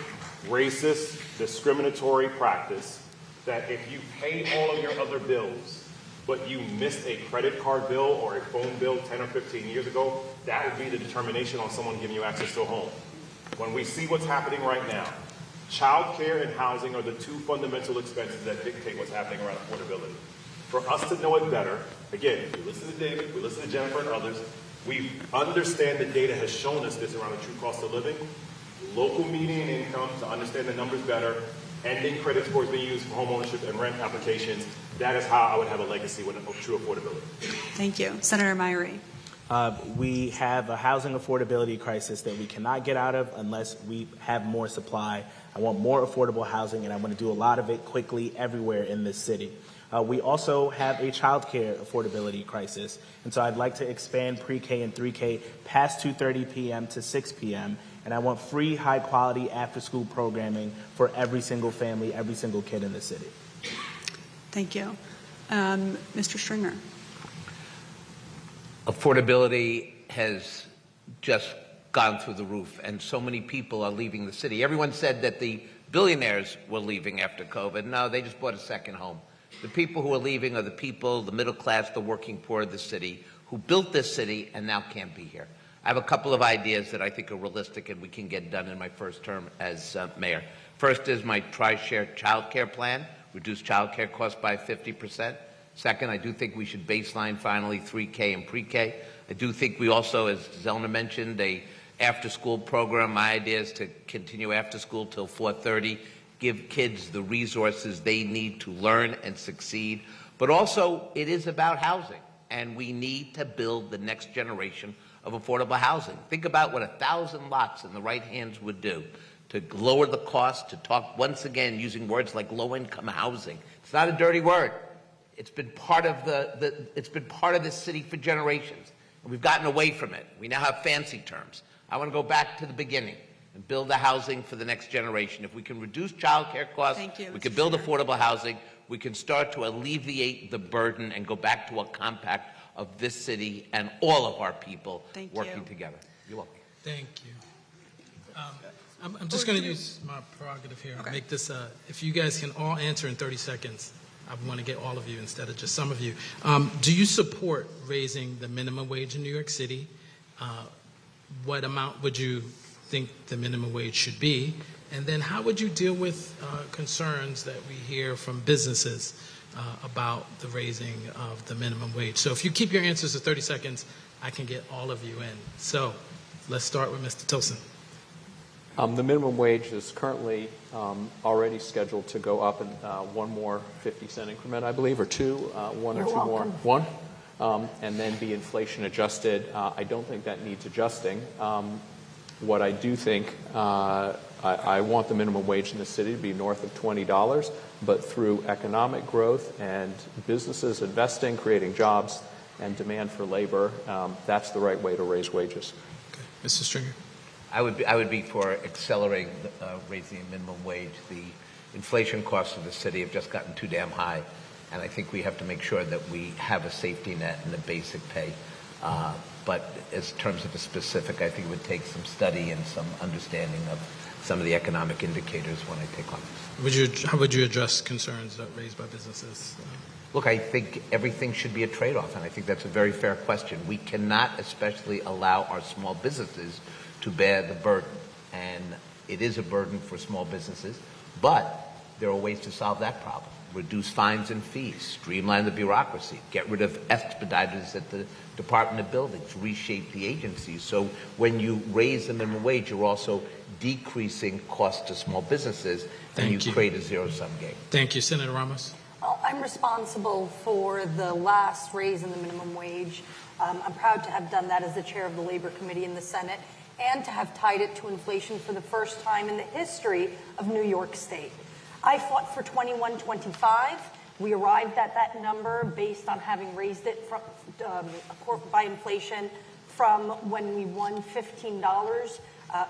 racist, discriminatory practice that if you pay all of your other bills, but you missed a credit card bill or a phone bill 10 or 15 years ago, that would be the determination on someone giving you access to a home. When we see what's happening right now, child care and housing are the 2 fundamental expenses that dictate what's happening around affordability. For us to know it better, again, we listen to David, we listen to Jennifer and others, we understand the data has shown us this around the true cost of living, local median income to understand the numbers better, ending credit scores being used for homeownership and rent applications. That is how I would have a legacy with true affordability. Thank you. Senator Myrie. We have a housing affordability crisis that we cannot get out of unless we have more supply. I want more affordable housing, and I want to do a lot of it quickly everywhere in this city. We also have a child care affordability crisis, and so I'd like to expand pre-K and 3K past 2:30 p.m. to 6 p.m., and I want free, high-quality after-school programming for every single family, every single kid in the city. Thank you. Mr. Stringer. Affordability has just gone through the roof, and so many people are leaving the city. Everyone said that the billionaires were leaving after COVID. No, they just bought a second home. The people who are leaving are the people, the middle class, the working poor of the city, who built this city and now can't be here. I have a couple of ideas that I think are realistic and we can get done in my first term as mayor. First is my tri-share child care plan, reduce child care costs by 50%. Second, I do think we should baseline finally 3K and pre-K. I do think we also, as Zelna mentioned, a after-school program. My idea is to continue after school till 4:30, give kids the resources they need to learn and succeed. But also, it is about housing, and we need to build the next generation of affordable housing. Think about what 1,000 lots in the right hands would do to lower the cost, to talk once again using words like low-income housing. It's not a dirty word. It's been part of it's been part of this city for generations, and we've gotten away from it. We now have fancy terms. I want to go back to the beginning and build the housing for the next generation. If we can reduce child care costs, we can build affordable housing, we can start to alleviate the burden and go back to a compact of this city and all of our people working together. You're welcome. Thank you. I'm just going to use my prerogative here. Okay. Make this, if you guys can all answer in 30 seconds, I want to get all of you instead of just some of you. Do you support raising the minimum wage in New York City? What amount would you think the minimum wage should be? And then how would you deal with concerns that we hear from businesses about the raising of the minimum wage? So if you keep your answers to 30 seconds, I can get all of you in. So let's start with Mr. Tilson. The minimum wage is currently already scheduled to go up in one more 50-cent increment, I believe, or two, one or two more. One? And then be inflation adjusted. I don't think that needs adjusting. What I do think, I want the minimum wage in the city to be north of $20, but through economic growth and businesses investing, creating jobs, and demand for labor, that's the right way to raise wages. Okay. Mr. Stringer. I would be for accelerating raising the minimum wage. The inflation costs of the city have just gotten too damn high, and I think we have to make sure that we have a safety net and a basic pay. But in terms of the specific, I think it would take some study and some understanding of some of the economic indicators when I take office. How would you address concerns raised by businesses? Look, I think everything should be a trade-off, and I think that's a very fair question. We cannot especially allow our small businesses to bear the burden, and it is a burden for small businesses, but there are ways to solve that problem. Reduce fines and fees, streamline the bureaucracy, get rid of expediters at the Department of Buildings, reshape the agencies. So when you raise the minimum wage, you're also decreasing costs to small businesses, and you create a zero-sum game. Thank you. Senator Ramos. Well, I'm responsible for the last raise in the minimum wage. I'm proud to have done that as the chair of the Labor Committee in the Senate, and to have tied it to inflation for the first time in the history of New York State. I fought for 21.25. We arrived at that number based on having raised it from, by inflation from when we won $15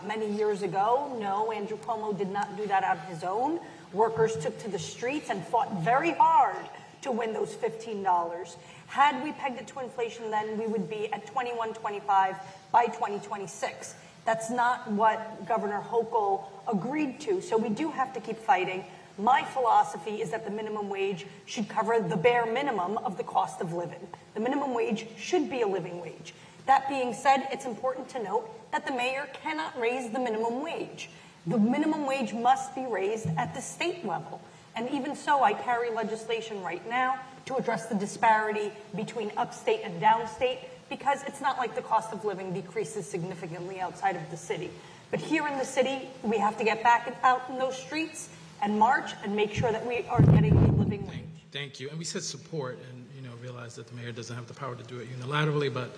many years ago. No, Andrew Cuomo did not do that on his own. Workers took to the streets and fought very hard to win those $15. Had we pegged it to inflation then, we would be at 21.25 by 2026. That's not what Governor Hochul agreed to, so we do have to keep fighting. My philosophy is that the minimum wage should cover the bare minimum of the cost of living. The minimum wage should be a living wage. That being said, it's important to note that the mayor cannot raise the minimum wage. The minimum wage must be raised at the state level. And even so, I carry legislation right now to address the disparity between upstate and downstate, because it's not like the cost of living decreases significantly outside of the city. But here in the city, we have to get back out in those streets and march and make sure that we are getting a living wage. Thank you. And we said support, and realize that the mayor doesn't have the power to do it unilaterally, but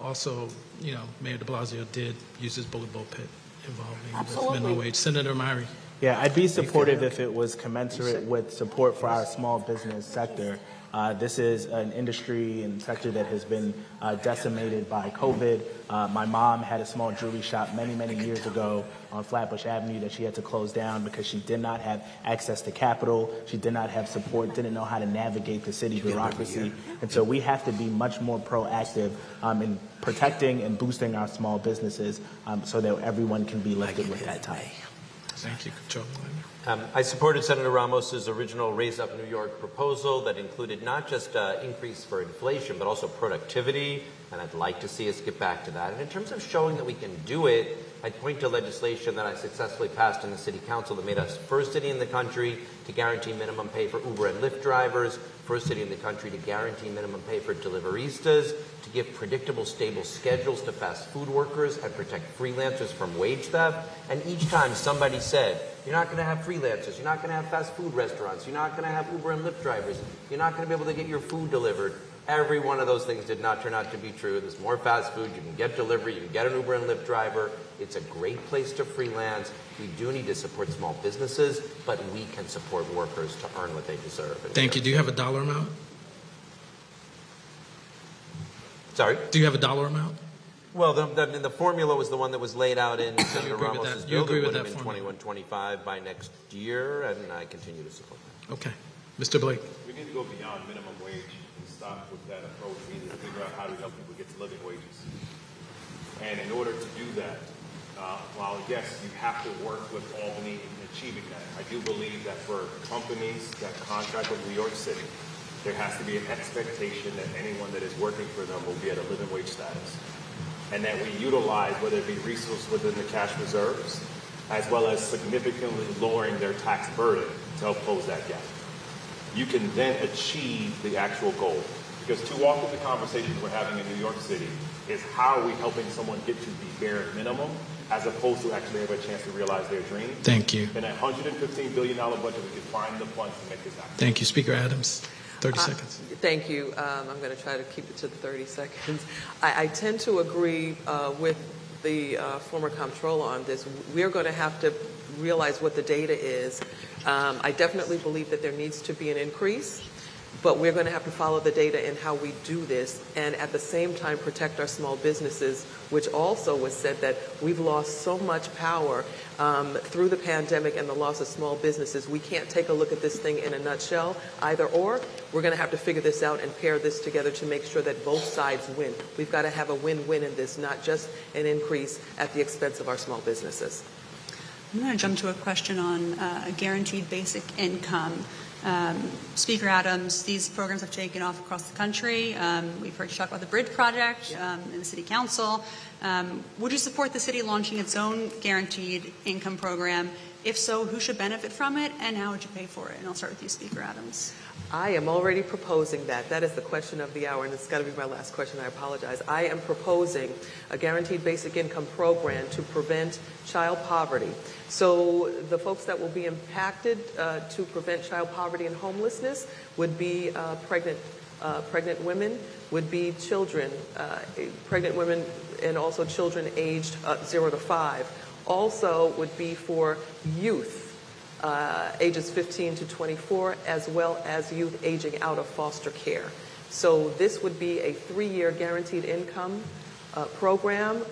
also, Mayor de Blasio did use his bullet bill pit involving the minimum wage. Senator Myrie. Yeah, I'd be supportive if it was commensurate with support for our small business sector. This is an industry and sector that has been decimated by COVID. My mom had a small jewelry shop many, many years ago on Flatbush Avenue that she had to close down because she did not have access to capital. She did not have support, didn't know how to navigate the city bureaucracy. And so we have to be much more proactive in protecting and boosting our small businesses so that everyone can be lifted with that tie. Thank you, Comptroller. I supported Senator Ramos's original Raise Up New York proposal that included not just increase for inflation, but also productivity, and I'd like to see us get back to that. And in terms of showing that we can do it, I'd point to legislation that I successfully passed in the City Council that made us first city in the country to guarantee minimum pay for Uber and Lyft drivers, first city in the country to guarantee minimum pay for deliveristas, to give predictable, stable schedules to fast food workers and protect freelancers from wage theft. And each time somebody said, you're not going to have freelancers, you're not going to have fast food restaurants, you're not going to have Uber and Lyft drivers, you're not going to be able to get your food delivered. Every one of those things did not turn out to be true. There's more fast food, you can get delivery, you can get an Uber and Lyft driver. It's a great place to freelance. We do need to support small businesses, but we can support workers to earn what they deserve. Thank you. Do you have a dollar amount? Sorry? Do you have a dollar amount? Well, the formula was the one that was laid out in Senator Ramos's bill. You agree with that that would have been 21.25 by next year, and I continue to support that. Okay. Mr. Blake. We need to go beyond minimum wage and stop with that approach. We need to figure out how to help people get to living wages. And in order to do that, while yes, you have to work with Albany in achieving that, I do believe that for companies that contract with New York City, there has to be an expectation that anyone that is working for them will be at a living wage status. And that we utilize, whether it be resources within the cash reserves, as well as significantly lowering their tax burden to help close that gap. You can then achieve the actual goal. Because too often the conversations we're having in New York City is how are we helping someone get to the bare minimum as opposed to actually have a chance to realize their dream. Thank you. In a $115 billion budget, we can find the funds to make this happen. Thank you. Speaker Adams, 30 seconds. Thank you. I'm going to try to keep it to the 30 seconds. I tend to agree with the former comptroller on this. We're going to have to realize what the data is. I definitely believe that there needs to be an increase, but we're going to have to follow the data in how we do this and at the same time protect our small businesses, which also was said that we've lost so much power through the pandemic and the loss of small businesses. We can't take a look at this thing in a nutshell, either or. We're going to have to figure this out and pair this together to make sure that both sides win. We've got to have a win-win in this, not just an increase at the expense of our small businesses. I'm going to jump to a question on guaranteed basic income. Speaker Adams, these programs have taken off across the country. We've heard you talk about the Bridge Project in the City Council. Would you support the city launching its own guaranteed income program? If so, who should benefit from it, and how would you pay for it? And I'll start with you, Speaker Adams. I am already proposing that. That is the question of the hour, and it's got to be my last question. I apologize. I am proposing a guaranteed basic income program to prevent child poverty. So the folks that will be impacted to prevent child poverty and homelessness would be pregnant women, would be children, pregnant women, and also children aged 0 to 5. Also would be for youth. Ages 15 to 24, as well as youth aging out of foster care. So this would be a 3-year guaranteed income program.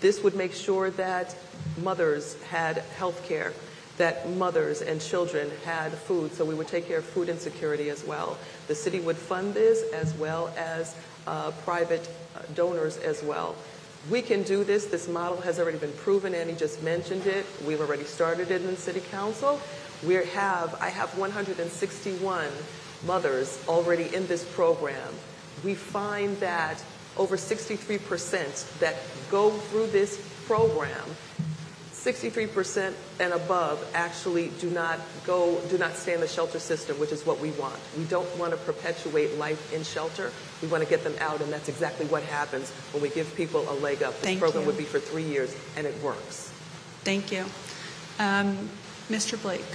This would make sure that mothers had health care, that mothers and children had food, so we would take care of food insecurity as well. The city would fund this as well as private donors as well. We can do this. This model has already been proven. Annie just mentioned it. We've already started it in the City Council. I have 161 mothers already in this program. We find that over 63% that go through this program, 63% and above actually do not stay in the shelter system, which is what we want. We don't want to perpetuate life in shelter. We want to get them out, and that's exactly what happens when we give people a leg up. This program would be for 3 years, and it works. Thank you. Mr. Blake,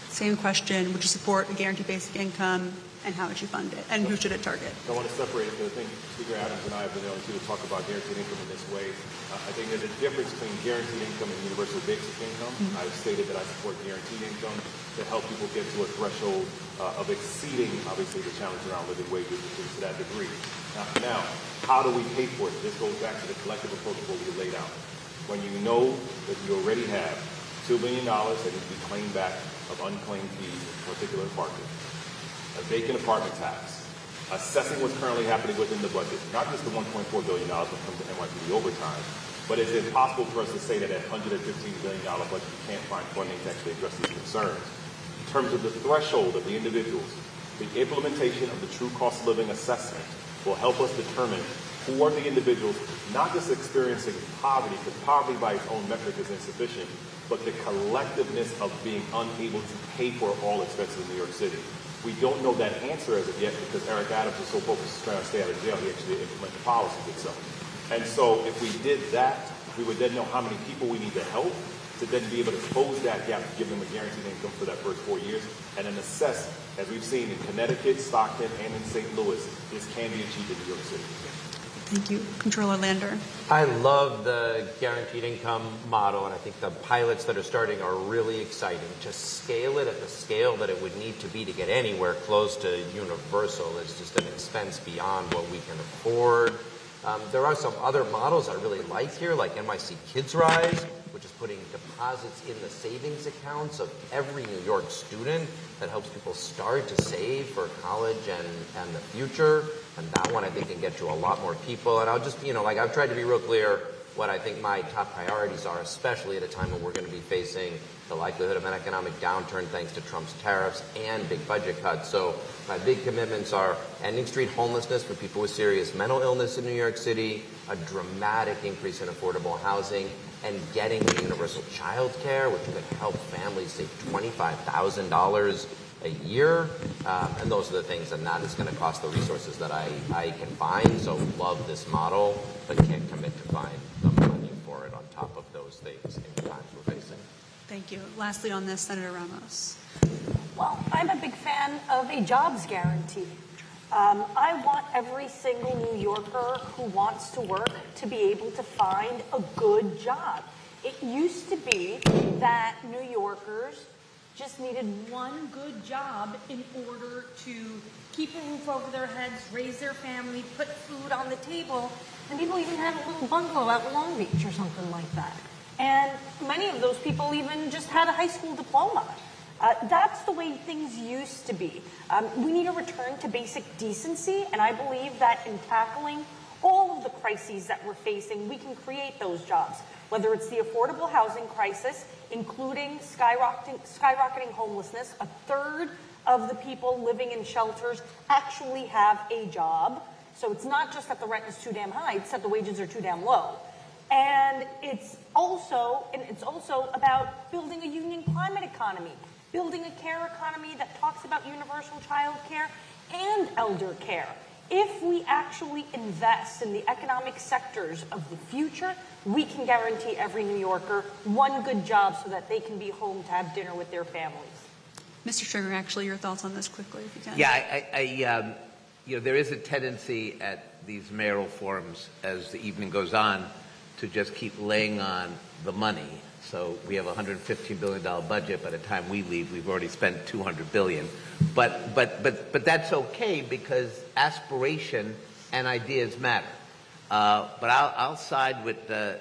same question. Would you support a guaranteed basic income, and how would you fund it, and who should it target? I want to separate it because I think Speaker Adams and I have been able to talk about guaranteed income in this way. I think there's a difference between guaranteed income and universal basic income. I've stated that I support guaranteed income to help people get to a threshold of exceeding, obviously, the challenge around living wages to that degree. Now, how do we pay for it? This goes back to the collective approach of what we laid out. When you know that you already have $2 billion that needs to be claimed back of unclaimed fees in particular apartments, a vacant apartment tax, assessing what's currently happening within the budget, not just the $1.4 billion when it comes to NYCHA overtime, but is it possible for us to say that at $115 billion budget you can't find funding to actually address these concerns? In terms of the threshold of the individuals, the implementation of the true cost of living assessment will help us determine who are the individuals not just experiencing poverty, because poverty by its own metric is insufficient, but the collectiveness of being unable to pay for all expenses in New York City. We don't know that answer as of yet because Eric Adams is so focused on trying to stay out of jail, he actually didn't implement the policies itself. And so if we did that, we would then know how many people we need to help to then be able to close that gap, give them a guaranteed income for that first 4 years, and then assess, as we've seen in Connecticut, Stockton, and in St. Louis, this can be achieved in New York City. Thank you. Controller Lander. I love the guaranteed income model, and I think the pilots that are starting are really exciting. To scale it at the scale that it would need to be to get anywhere close to universal is just an expense beyond what we can afford. There are some other models I really like here, like NYC Kids Rise, which is putting deposits in the savings accounts of every New York student. That helps people start to save for college and the future. And that one I think can get to a lot more people. And I'll just, I've tried to be real clear. what I think my top priorities are, especially at a time when we're going to be facing the likelihood of an economic downturn thanks to Trump's tariffs and big budget cuts. So my big commitments are ending street homelessness for people with serious mental illness in New York City, a dramatic increase in affordable housing, and getting universal child care, which would help families save $25,000 a year. And those are the things, and that is going to cost the resources that I can find. So love this model, but can't commit to find the money for it on top of those things in the times we're facing. Thank you. Lastly on this, Senator Ramos. Well, I'm a big fan of a jobs guarantee. I want every single New Yorker who wants to work to be able to find a good job. It used to be that New Yorkers just needed one good job in order to keep a roof over their heads, raise their family, put food on the table, and people even had a little bungalow out in Long Beach or something like that. And many of those people even just had a high school diploma. That's the way things used to be. We need a return to basic decency, and I believe that in tackling all of the crises that we're facing, we can create those jobs, whether it's the affordable housing crisis, including skyrocketing homelessness. A third of the people living in shelters actually have a job. So it's not just that the rent is too damn high, it's that the wages are too damn low. And it's also about building a union climate economy, building a care economy that talks about universal child care and elder care. If we actually invest in the economic sectors of the future, we can guarantee every New Yorker one good job so that they can be home to have dinner with their families. Mr. Stringer, actually, your thoughts on this quickly, if you can. Yeah, there is a tendency at these mayoral forums as the evening goes on to just keep laying on the money. So we have a $115 billion budget. By the time we leave, we've already spent $200 billion. But that's okay because aspiration and ideas matter. But I'll side with the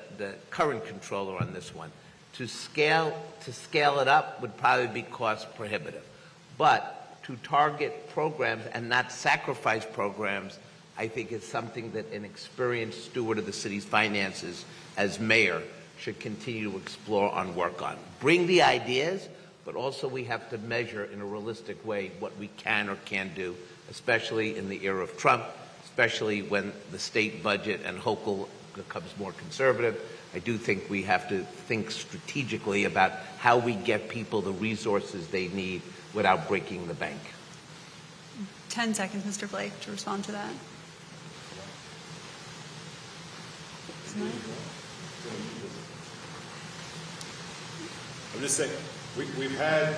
current controller on this one. To scale it up would probably be cost prohibitive. But to target programs and not sacrifice programs, I think is something that an experienced steward of the city's finances as mayor should continue to explore and work on. Bring the ideas, but also we have to measure in a realistic way what we can or can't do, especially in the era of Trump, especially when the state budget and Hochul becomes more conservative. I do think we have to think strategically about how we get people the resources they need without breaking the bank. 10 seconds, Mr. Blake, to respond to that. I'm just saying, we've had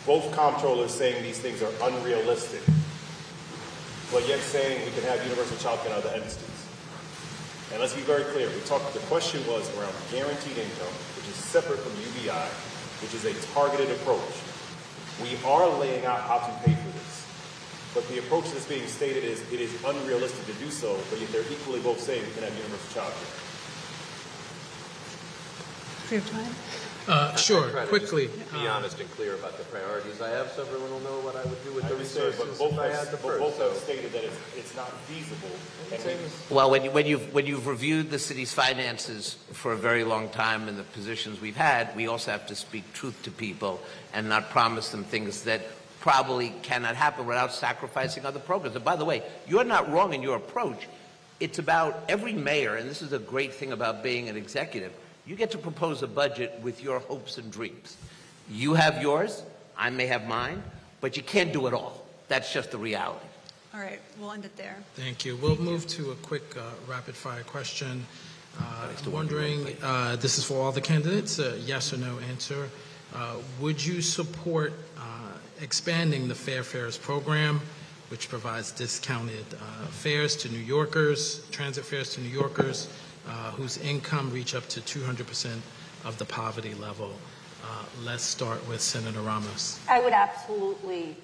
both comptrollers saying these things are unrealistic, but yet saying we can have universal child care in other entities. And let's be very clear, the question was around guaranteed income, which is separate from UBI, which is a targeted approach. We are laying out how to pay for this, but the approach that's being stated is it is unrealistic to do so, but yet they're equally both saying we can have universal child care. Do we have time? Sure, quickly. Be honest and clear about the priorities I have so everyone will know what I would do with I the understand, resources but if I had the first. both have stated that it's not feasible. Well, when you've reviewed the city's finances for a very long time and the positions we've had, we also have to speak truth to people and not promise them things that probably cannot happen without sacrificing other programs. And by the way, you're not wrong in your approach. It's about every mayor, and this is a great thing about being an executive, you get to propose a budget with your hopes and dreams. You have yours, I may have mine, but you can't do it all. That's just the reality. All right, we'll end it there. Thank you. We'll move to a quick rapid-fire question. I'm wondering, this is for all the candidates, a yes or no answer. Would you support expanding the Fair Fares program, which provides discounted fares to New Yorkers, transit fares to New Yorkers, whose income reach up to 200% of the poverty level? Let's start with Senator Ramos. I would absolutely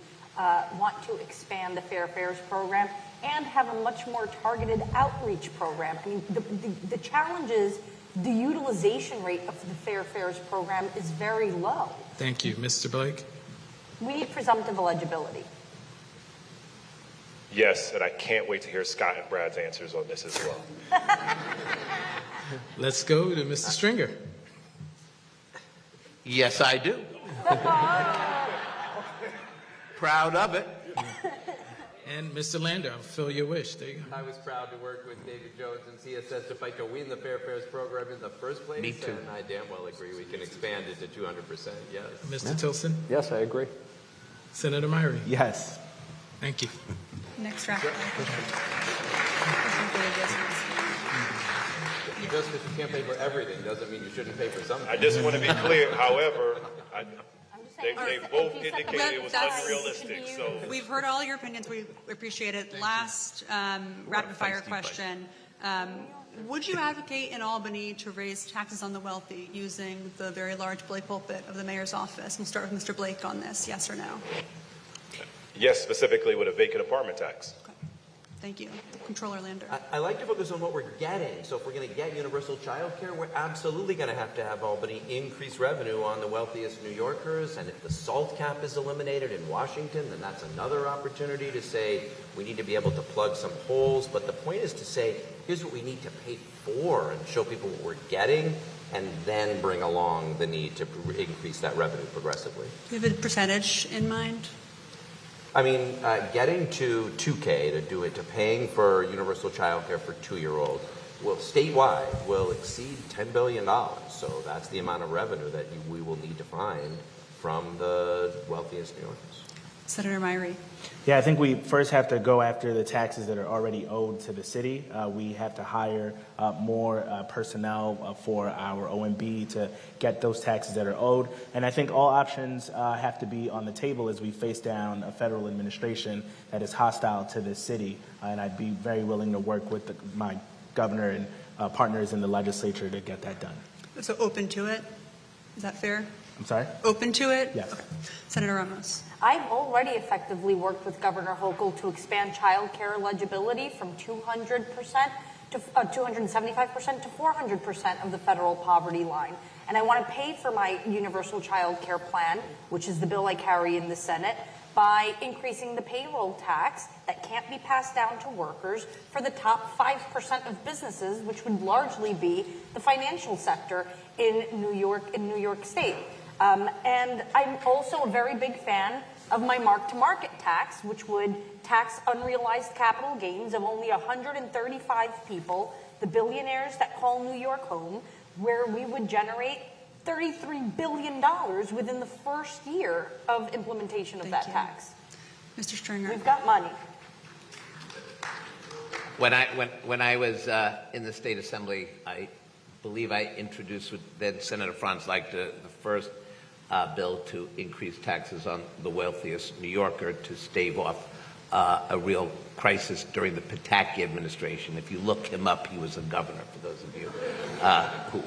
want to expand the Fair Fares program and have a much more targeted outreach program. I mean, the challenge is the utilization rate of the Fair Fares program is very low. Thank you. Mr. Blake? We need presumptive eligibility. Yes, and I can't wait to hear Scott and Brad's answers on this as well. Let's go to Mr. Stringer. Yes, I do. Proud of it. And Mr. Lander, I'll fulfill your wish. There you go. I was proud to work with David Jones and CSS to fight to win the Fair Fares program in the first place. Me too. And I damn well agree we can expand it to 200%. Yes. Mr. Tilson? Yes, I agree. Senator Myrie? Yes. Thank you. Next round. Just because you can't pay for everything doesn't mean you shouldn't pay for something. I just want to be clear, however, they both indicated it was That's- unrealistic, so. We've heard all your opinions. We appreciate it. Last rapid fire question. Would you advocate in Albany to raise taxes on the wealthy using the very large Blake pulpit of the mayor's office? We'll start with Mr. Blake on this. Yes or no? Yes, specifically with a vacant apartment tax. Okay. Thank you. Controller Lander. I like to focus on what we're getting. So if we're going to get universal child care, we're absolutely going to have Albany increase revenue on the wealthiest New Yorkers. And if the SALT cap is eliminated in Washington, then that's another opportunity to say we need to be able to plug some holes. But the point is to say, here's what we need to pay for and show people what we're getting, and then bring along the need to increase that revenue progressively. Do you have a percentage in mind? I mean, getting to 2K to do it, to paying for universal child care for 2-year-olds, will statewide will exceed $10 billion. So that's the amount of revenue that we will need to find from the wealthiest New Yorkers. Senator Myrie. Yeah, I think we first have to go after the taxes that are already owed to the city. We have to hire more personnel for our OMB to get those taxes that are owed. And I think all options have to be on the table as we face down a federal administration that is hostile to this city. And I'd be very willing to work with my governor and partners in the legislature to get that done. So open to it? Is that fair? I'm sorry? Open to it? Yes. Okay. Senator Ramos. I've already effectively worked with Governor Hochul to expand child care eligibility from 200% to 275% to 400% of the federal poverty line. And I want to pay for my universal child care plan, which is the bill I carry in the Senate, by increasing the payroll tax that can't be passed down to workers for the top 5% of businesses, which would largely be the financial sector in New York State. And I'm also a very big fan of my mark-to-market tax, which would tax unrealized capital gains of only 135 people, the billionaires that call New York home, where we would generate $33 billion within the first year of implementation of that tax. Mr. Stringer. We've got money. When I was in the State Assembly, I believe I introduced with then Senator Franz like the first bill to increase taxes on the wealthiest New Yorker to stave off a real crisis during the Pataki administration. If you look him up, he was a governor, for those of you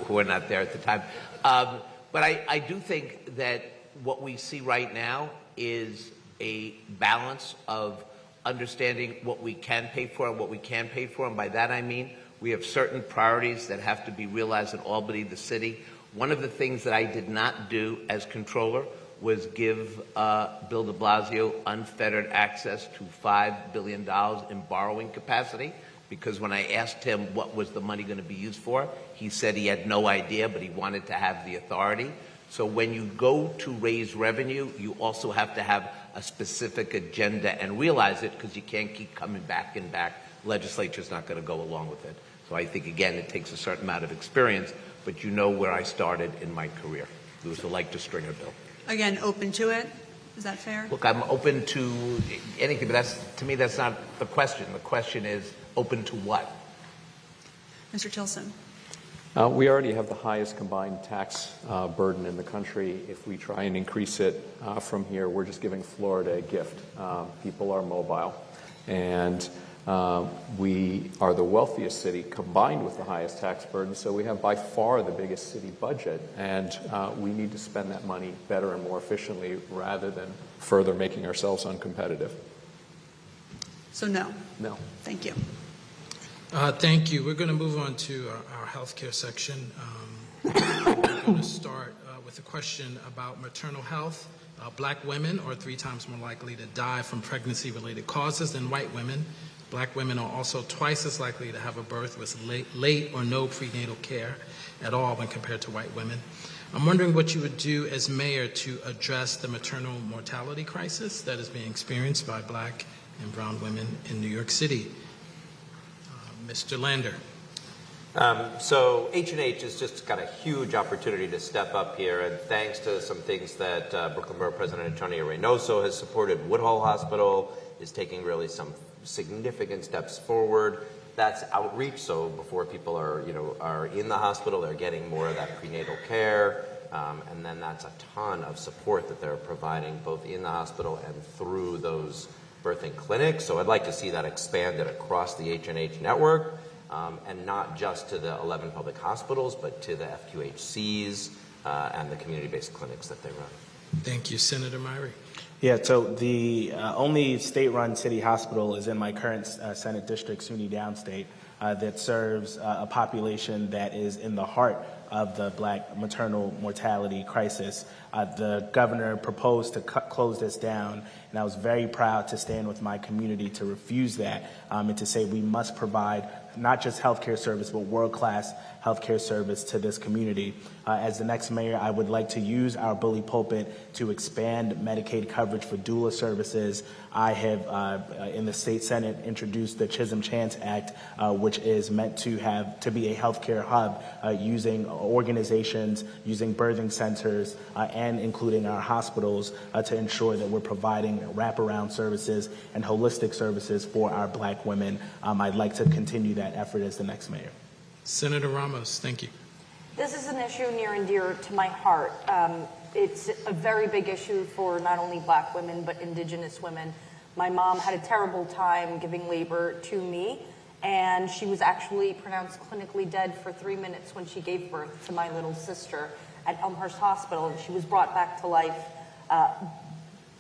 who were not there at the time. But I do think that what we see right now is a balance of understanding what we can pay for and what we can't pay for. And by that I mean we have certain priorities that have to be realized in Albany, the city. One of the things that I did not do as controller was give Bill de Blasio unfettered access to $5 billion in borrowing capacity, because when I asked him what was the money going to be used for, he said he had no idea, but he wanted to have the authority. So when you go to raise revenue, you also have to have a specific agenda and realize it, because you can't keep coming back and back. Legislature's not going to go along with it. So I think, again, it takes a certain amount of experience, but you know where I started in my career. It was the Like to Stringer bill. Again, open to it. Is that fair? Look, I'm open to anything, but to me, that's not the question. The question is open to what? Mr. Tilson. We already have the highest combined tax burden in the country. If we try and increase it from here, we're just giving Florida a gift. People are mobile. And we are the wealthiest city combined with the highest tax burden, so we have by far the biggest city budget, and we need to spend that money better and more efficiently rather than further making ourselves uncompetitive. So no. No. Thank you. Thank you. We're going to move on to our healthcare section. We're going to start with a question about maternal health. Black women are 3 times more likely to die from pregnancy-related causes than white women. Black women are also twice as likely to have a birth with late or no prenatal care at all when compared to white women. I'm wondering what you would do as mayor to address the maternal mortality crisis that is being experienced by Black and brown women in New York City. Mr. Lander. So H&H has just got a huge opportunity to step up here, and thanks to some things that Brooklyn Borough President Antonio Reynoso has supported, Woodhull Hospital is taking really some significant steps forward. That's outreach, so before people are in the hospital, they're getting more of that prenatal care, and then that's a ton of support that they're providing both in the hospital and through those birthing clinics. So I'd like to see that expanded across the H&H network, and not just to the 11 public hospitals, but to the FQHCs and the community-based clinics that they run. Thank you. Senator Myrie. Yeah, so the only state-run city hospital is in my current Senate district, SUNY Downstate, that serves a population that is in the heart of the Black maternal mortality crisis. The governor proposed to close this down, and I was very proud to stand with my community to refuse that and to say we must provide not just healthcare service, but world-class healthcare service to this community. As the next mayor, I would like to use our bully pulpit to expand Medicaid coverage for doula services. I have, in the state Senate, introduced the Chisholm Chance Act, which is meant to be a healthcare hub using organizations, using birthing centers, and including our hospitals to ensure that we're providing wraparound services and holistic services for our Black women. I'd like to continue that effort as the next mayor. Senator Ramos, thank you. This is an issue near and dear to my heart. It's a very big issue for not only Black women, but Indigenous women. My mom had a terrible time giving labor to me, and she was actually pronounced clinically dead for 3 minutes when she gave birth to my little sister at Elmhurst Hospital, and she was brought back to life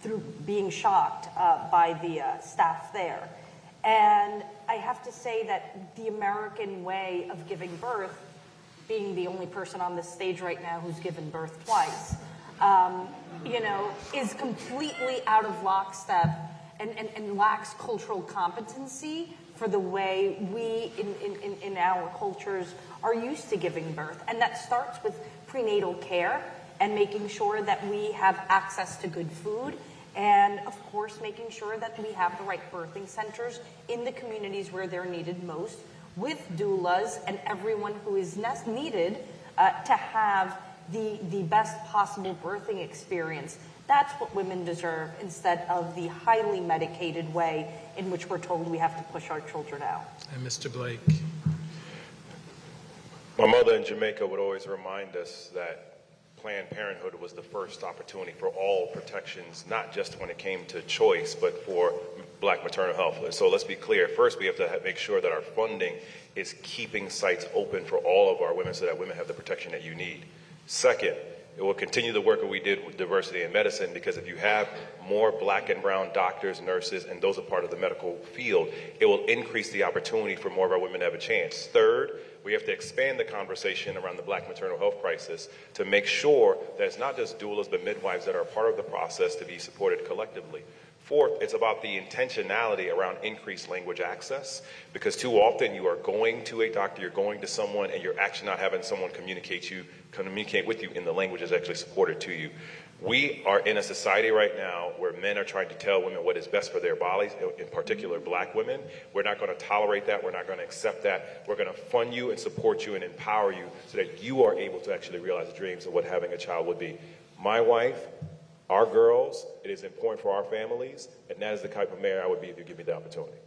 through being shocked by the staff there. And I have to say that the American way of giving birth, being the only person on this stage right now who's given birth twice, is completely out of lockstep and lacks cultural competency for the way we in our cultures are used to giving birth. And that starts with prenatal care and making sure that we have access to good food, and of course making sure that we have the right birthing centers in the communities where they're needed most, with doulas and everyone who is needed to have the best possible birthing experience. That's what women deserve, instead of the highly medicated way in which we're told we have to push our children out. And Mr. Blake. My mother in Jamaica would always remind us that Planned Parenthood was the first opportunity for all protections, not just when it came to choice, but for Black maternal health. So let's be clear. First, we have to make sure that our funding is keeping sites open for all of our women so that women have the protection that you need. Second, it will continue the work that we did with diversity in medicine, because if you have more Black and brown doctors, nurses, and those are part of the medical field, it will increase the opportunity for more of our women to have a chance. Third, we have to expand the conversation around the Black maternal health crisis to make sure that it's not just doulas but midwives that are part of the process to be supported collectively. Fourth, it's about the intentionality around increased language access, because too often you are going to a doctor, you're going to someone, and you're actually not having someone communicate with you in the language that's actually supported to you. We are in a society right now where men are trying to tell women what is best for their bodies, in particular Black women. We're not going to tolerate that. We're not going to accept that. We're going to fund you and support you and empower you so that you are able to actually realize the dreams of what having a child would be. My wife, our girls, it is important for our families, and that is the type of mayor I would be if you give me the opportunity.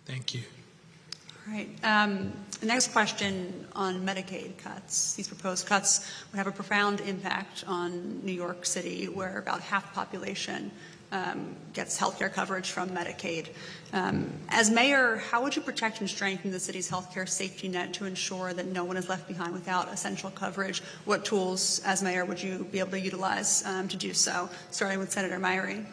Thank you. All right. The next question on Medicaid cuts. These proposed cuts would have a profound impact on New York City, where about half the population gets health care coverage from Medicaid. As mayor, how would you protect and strengthen the city's healthcare safety net to ensure that no one is left behind without essential coverage? What tools, as mayor, would you be able to utilize to do so? Starting with Senator Myrie.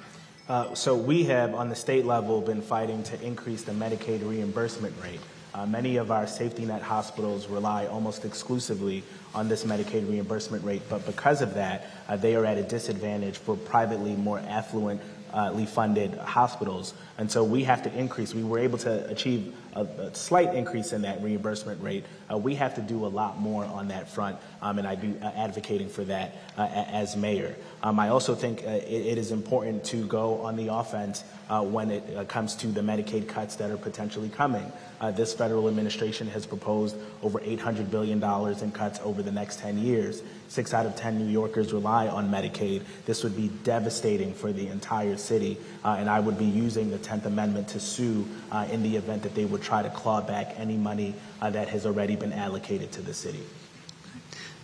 So we have, on the state level, been fighting to increase the Medicaid reimbursement rate. Many of our safety net hospitals rely almost exclusively on this Medicaid reimbursement rate, but because of that, they are at a disadvantage for privately more affluently funded hospitals. And so we have to increase. We were able to achieve a slight increase in that reimbursement rate. We have to do a lot more on that front, and I'd be advocating for that as mayor. I also think it is important to go on the offense when it comes to the Medicaid cuts that are potentially coming. This federal administration has proposed over $800 billion in cuts over the next 10 years. 6 out of 10 New Yorkers rely on Medicaid. This would be devastating for the entire city, and I would be using the 10th Amendment to sue in the event that they would try to claw back any money that has already been allocated to the city.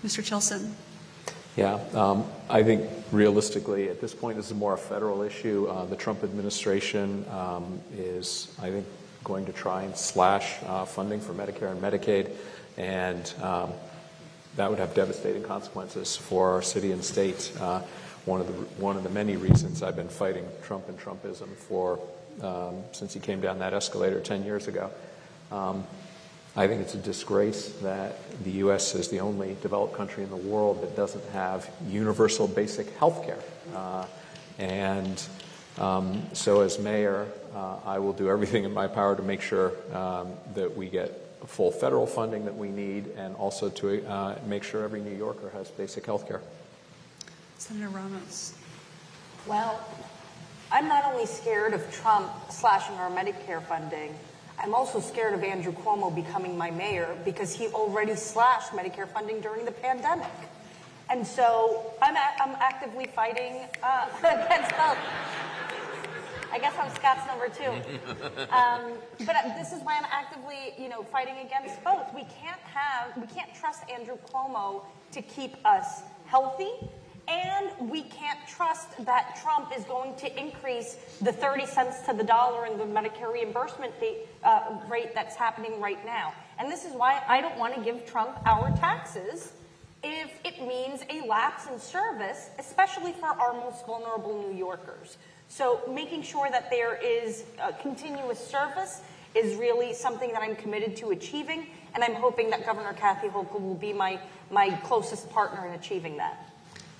Mr. Chilson. Yeah, I think realistically at this point this is more a federal issue. The Trump administration is, I think, going to try and slash funding for Medicare and Medicaid, and that would have devastating consequences for our city and state. One of the many reasons I've been fighting Trump and Trumpism for since he came down that escalator 10 years ago. I think it's a disgrace that the U.S. is the only developed country in the world that doesn't have universal basic health care. So as mayor, I will do everything in my power to make sure that we get full federal funding that we need, and also to make sure every New Yorker has basic health care. Senator Ramos. Well, I'm not only scared of Trump slashing our Medicare funding, I'm also scared of Andrew Cuomo becoming my mayor, because he already slashed Medicare funding during the pandemic. And so I'm actively fighting against both. I guess I'm Scott's number 2. But this is why I'm actively, fighting against both. We can't trust Andrew Cuomo to keep us healthy, and we can't trust that Trump is going to increase the 30 cents to the dollar in the Medicare reimbursement rate that's happening right now. And this is why I don't want to give Trump our taxes if it means a lapse in service, especially for our most vulnerable New Yorkers. So making sure that there is continuous service is really something that I'm committed to achieving, and I'm hoping that Governor Kathy Hochul will be my closest partner in achieving that.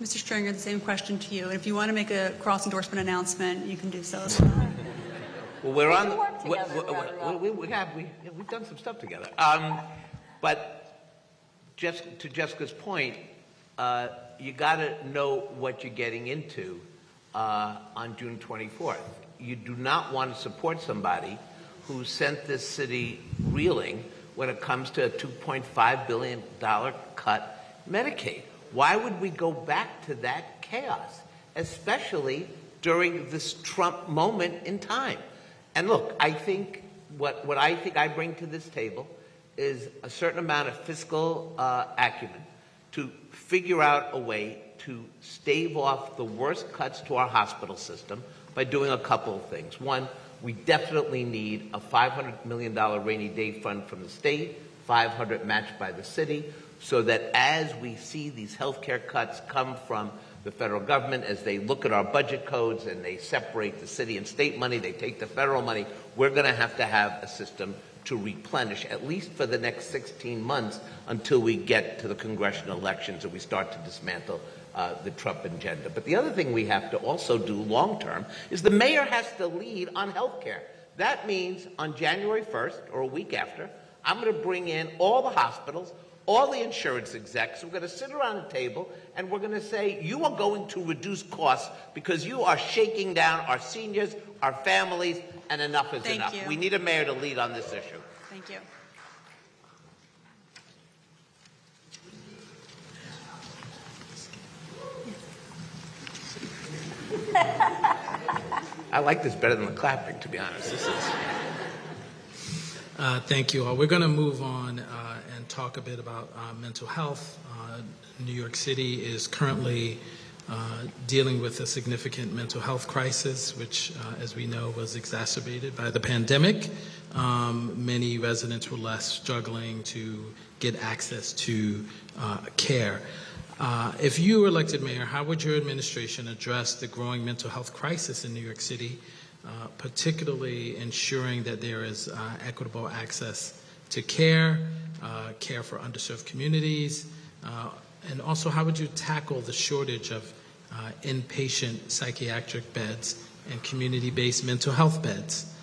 Mr. Stringer, the same question to you. And if you want to make a cross-endorsement announcement, you can do so. Well, we're on. We've done some stuff together. But just to Jessica's point, you got to know what you're getting into on June 24th. You do not want to support somebody who sent this city reeling when it comes to a $2.5 billion cut Medicaid. Why would we go back to that chaos, especially during this Trump moment in time? And look, I think what I think I bring to this table is a certain amount of fiscal acumen to figure out a way to stave off the worst cuts to our hospital system by doing a couple of things. One, we definitely need a $500 million rainy day fund from the state, $500 matched by the city, so that as we see these healthcare cuts come from the federal government, as they look at our budget codes and they separate the city and state money, they take the federal money, we're going to have a system to replenish, at least for the next 16 months until we get to the congressional elections and we start to dismantle the Trump agenda. But the other thing we have to also do long-term is the mayor has to lead on health care. That means on January 1st or a week after, I'm going to bring in all the hospitals, all the insurance execs. We're going to sit around the table and we're going to say, you are going to reduce costs because you are shaking down our seniors, our families, and enough is enough. We need a mayor to lead on this issue. Thank you. I like this better than the clapping, to be honest. This is... Thank you all. We're going to move on and talk a bit about mental health. New York City is currently dealing with a significant mental health crisis, which, as we know, was exacerbated by the pandemic. Many residents were left struggling to get access to care. If you were elected mayor, how would your administration address the growing mental health crisis in New York City, particularly ensuring that there is equitable access to care, care for underserved communities, and also how would you tackle the shortage of inpatient psychiatric beds and community-based mental health beds?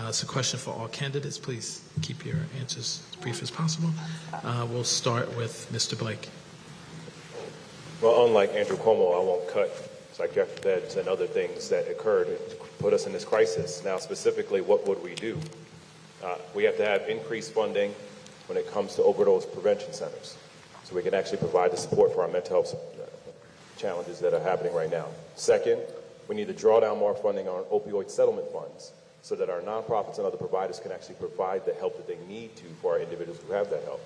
It's a question for all candidates. Please keep your answers as brief as possible. We'll start with Mr. Blake. Well, unlike Andrew Cuomo, I won't cut psychiatric beds and other things that occurred to put us in this crisis. Now, specifically, what would we do? We have to have increased funding when it comes to overdose prevention centers, so we can actually provide the support for our mental health challenges that are happening right now. Second, we need to draw down more funding on opioid settlement funds so that our nonprofits and other providers can actually provide the help that they need to for our individuals who have that help.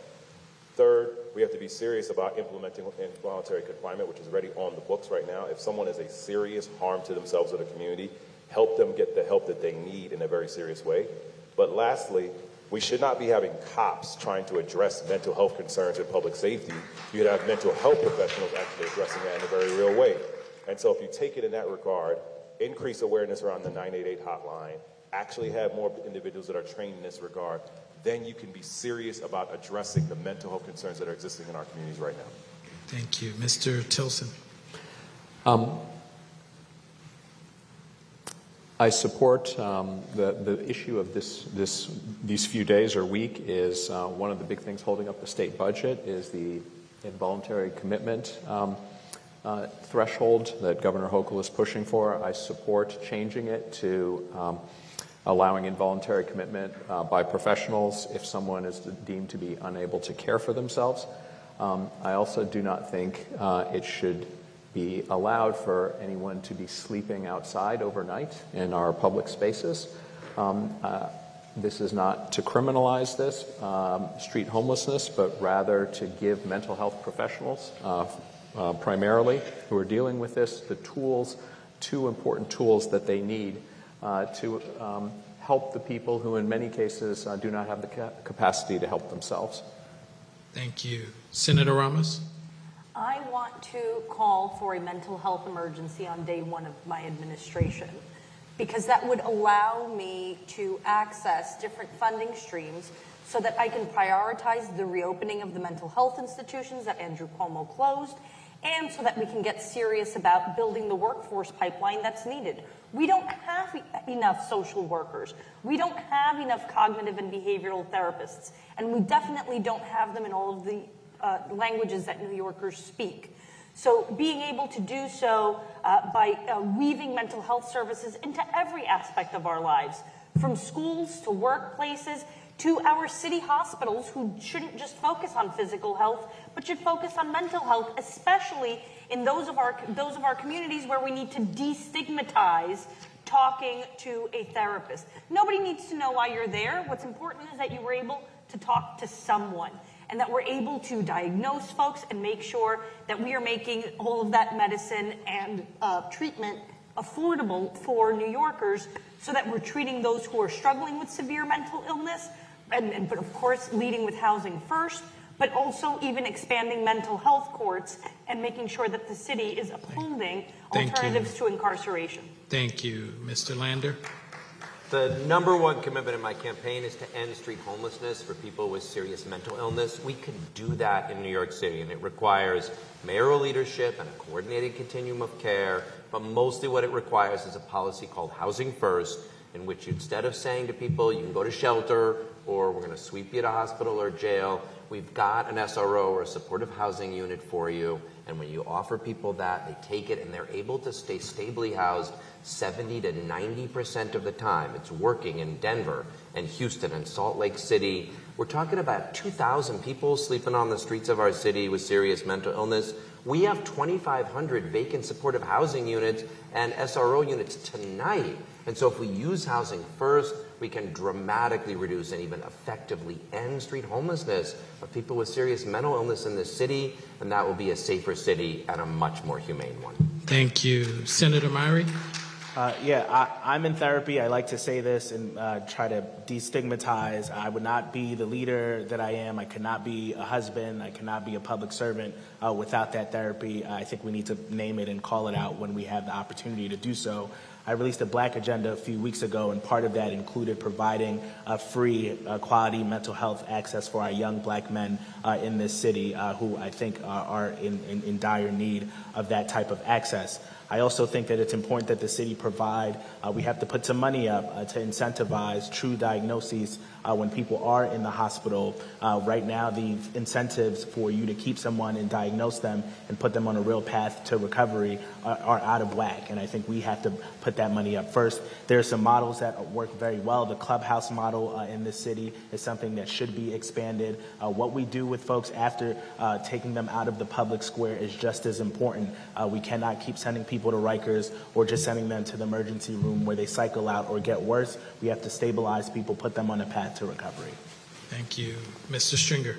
Third, we have to be serious about implementing involuntary confinement, which is already on the books right now. If someone is a serious harm to themselves or the community, help them get the help that they need in a very serious way. But lastly, we should not be having cops trying to address mental health concerns in public safety. You'd have mental health professionals actually addressing that in a very real way. And so if you take it in that regard, increase awareness around the 988 hotline, actually have more individuals that are trained in this regard, then you can be serious about addressing the mental health concerns that are existing in our communities right now. Thank you. Mr. Tilson. I support the issue of these few days or week is one of the big things holding up the state budget is the involuntary commitment threshold that Governor Hochul is pushing for. I support changing it to allowing involuntary commitment by professionals if someone is deemed to be unable to care for themselves. I also do not think it should be allowed for anyone to be sleeping outside overnight in our public spaces. This is not to criminalize this, street homelessness, but rather to give mental health professionals, primarily, who are dealing with this, the tools, two important tools that they need to help the people who in many cases do not have the capacity to help themselves. Thank you. Senator Ramos? I want to call for a mental health emergency on day one of my administration, because that would allow me to access different funding streams so that I can prioritize the reopening of the mental health institutions that Andrew Cuomo closed, and so that we can get serious about building the workforce pipeline that's needed. We don't have enough social workers. We don't have enough cognitive and behavioral therapists, and we definitely don't have them in all of the languages that New Yorkers speak. So being able to do so by weaving mental health services into every aspect of our lives, from schools to workplaces to our city hospitals, who shouldn't just focus on physical health, but should focus on mental health, especially in those of our communities where we need to destigmatize talking to a therapist. Nobody needs to know why you're there. What's important is that you were able to talk to someone, and that we're able to diagnose folks and make sure that we are making all of that medicine and treatment affordable for New Yorkers, so that we're treating those who are struggling with severe mental illness, but of course leading with housing first, but also even expanding mental health courts and making sure that the city is upholding alternatives to incarceration. Thank you. Mr. Lander? The number one commitment in my campaign is to end street homelessness for people with serious mental illness. We can do that in New York City, and it requires mayoral leadership and a coordinated continuum of care, but mostly what it requires is a policy called Housing First, in which instead of saying to people, you can go to shelter, or we're going to sweep you to hospital or jail, we've got an SRO or a supportive housing unit for you, and when you offer people that, they take it and they're able to stay stably housed 70 to 90% of the time. It's working in Denver and Houston and Salt Lake City. We're talking about 2,000 people sleeping on the streets of our city with serious mental illness. We have 2,500 vacant supportive housing units and SRO units tonight. And so if we use Housing First, we can dramatically reduce and even effectively end street homelessness of people with serious mental illness in this city, and that will be a safer city and a much more humane one. Thank you. Senator Myrie? I'm in therapy. I like to say this and try to destigmatize. I would not be the leader that I am. I could not be a husband. I cannot be a public servant without that therapy. I think we need to name it and call it out when we have the opportunity to do so. I released a Black agenda a few weeks ago, and part of that included providing free quality mental health access for our young Black men in this city who I think are in dire need of that type of access. I also think that it's important that the city provide, we have to put some money up to incentivize true diagnoses when people are in the hospital. Right now, the incentives for you to keep someone and diagnose them and put them on a real path to recovery are out of whack, and I think we have to put that money up first. There are some models that work very well. The clubhouse model in this city is something that should be expanded. What we do with folks after taking them out of the public square is just as important. We cannot keep sending people to Rikers or just sending them to the emergency room where they cycle out or get worse. We have to stabilize people, put them on a path to recovery. Thank you. Mr. Stringer.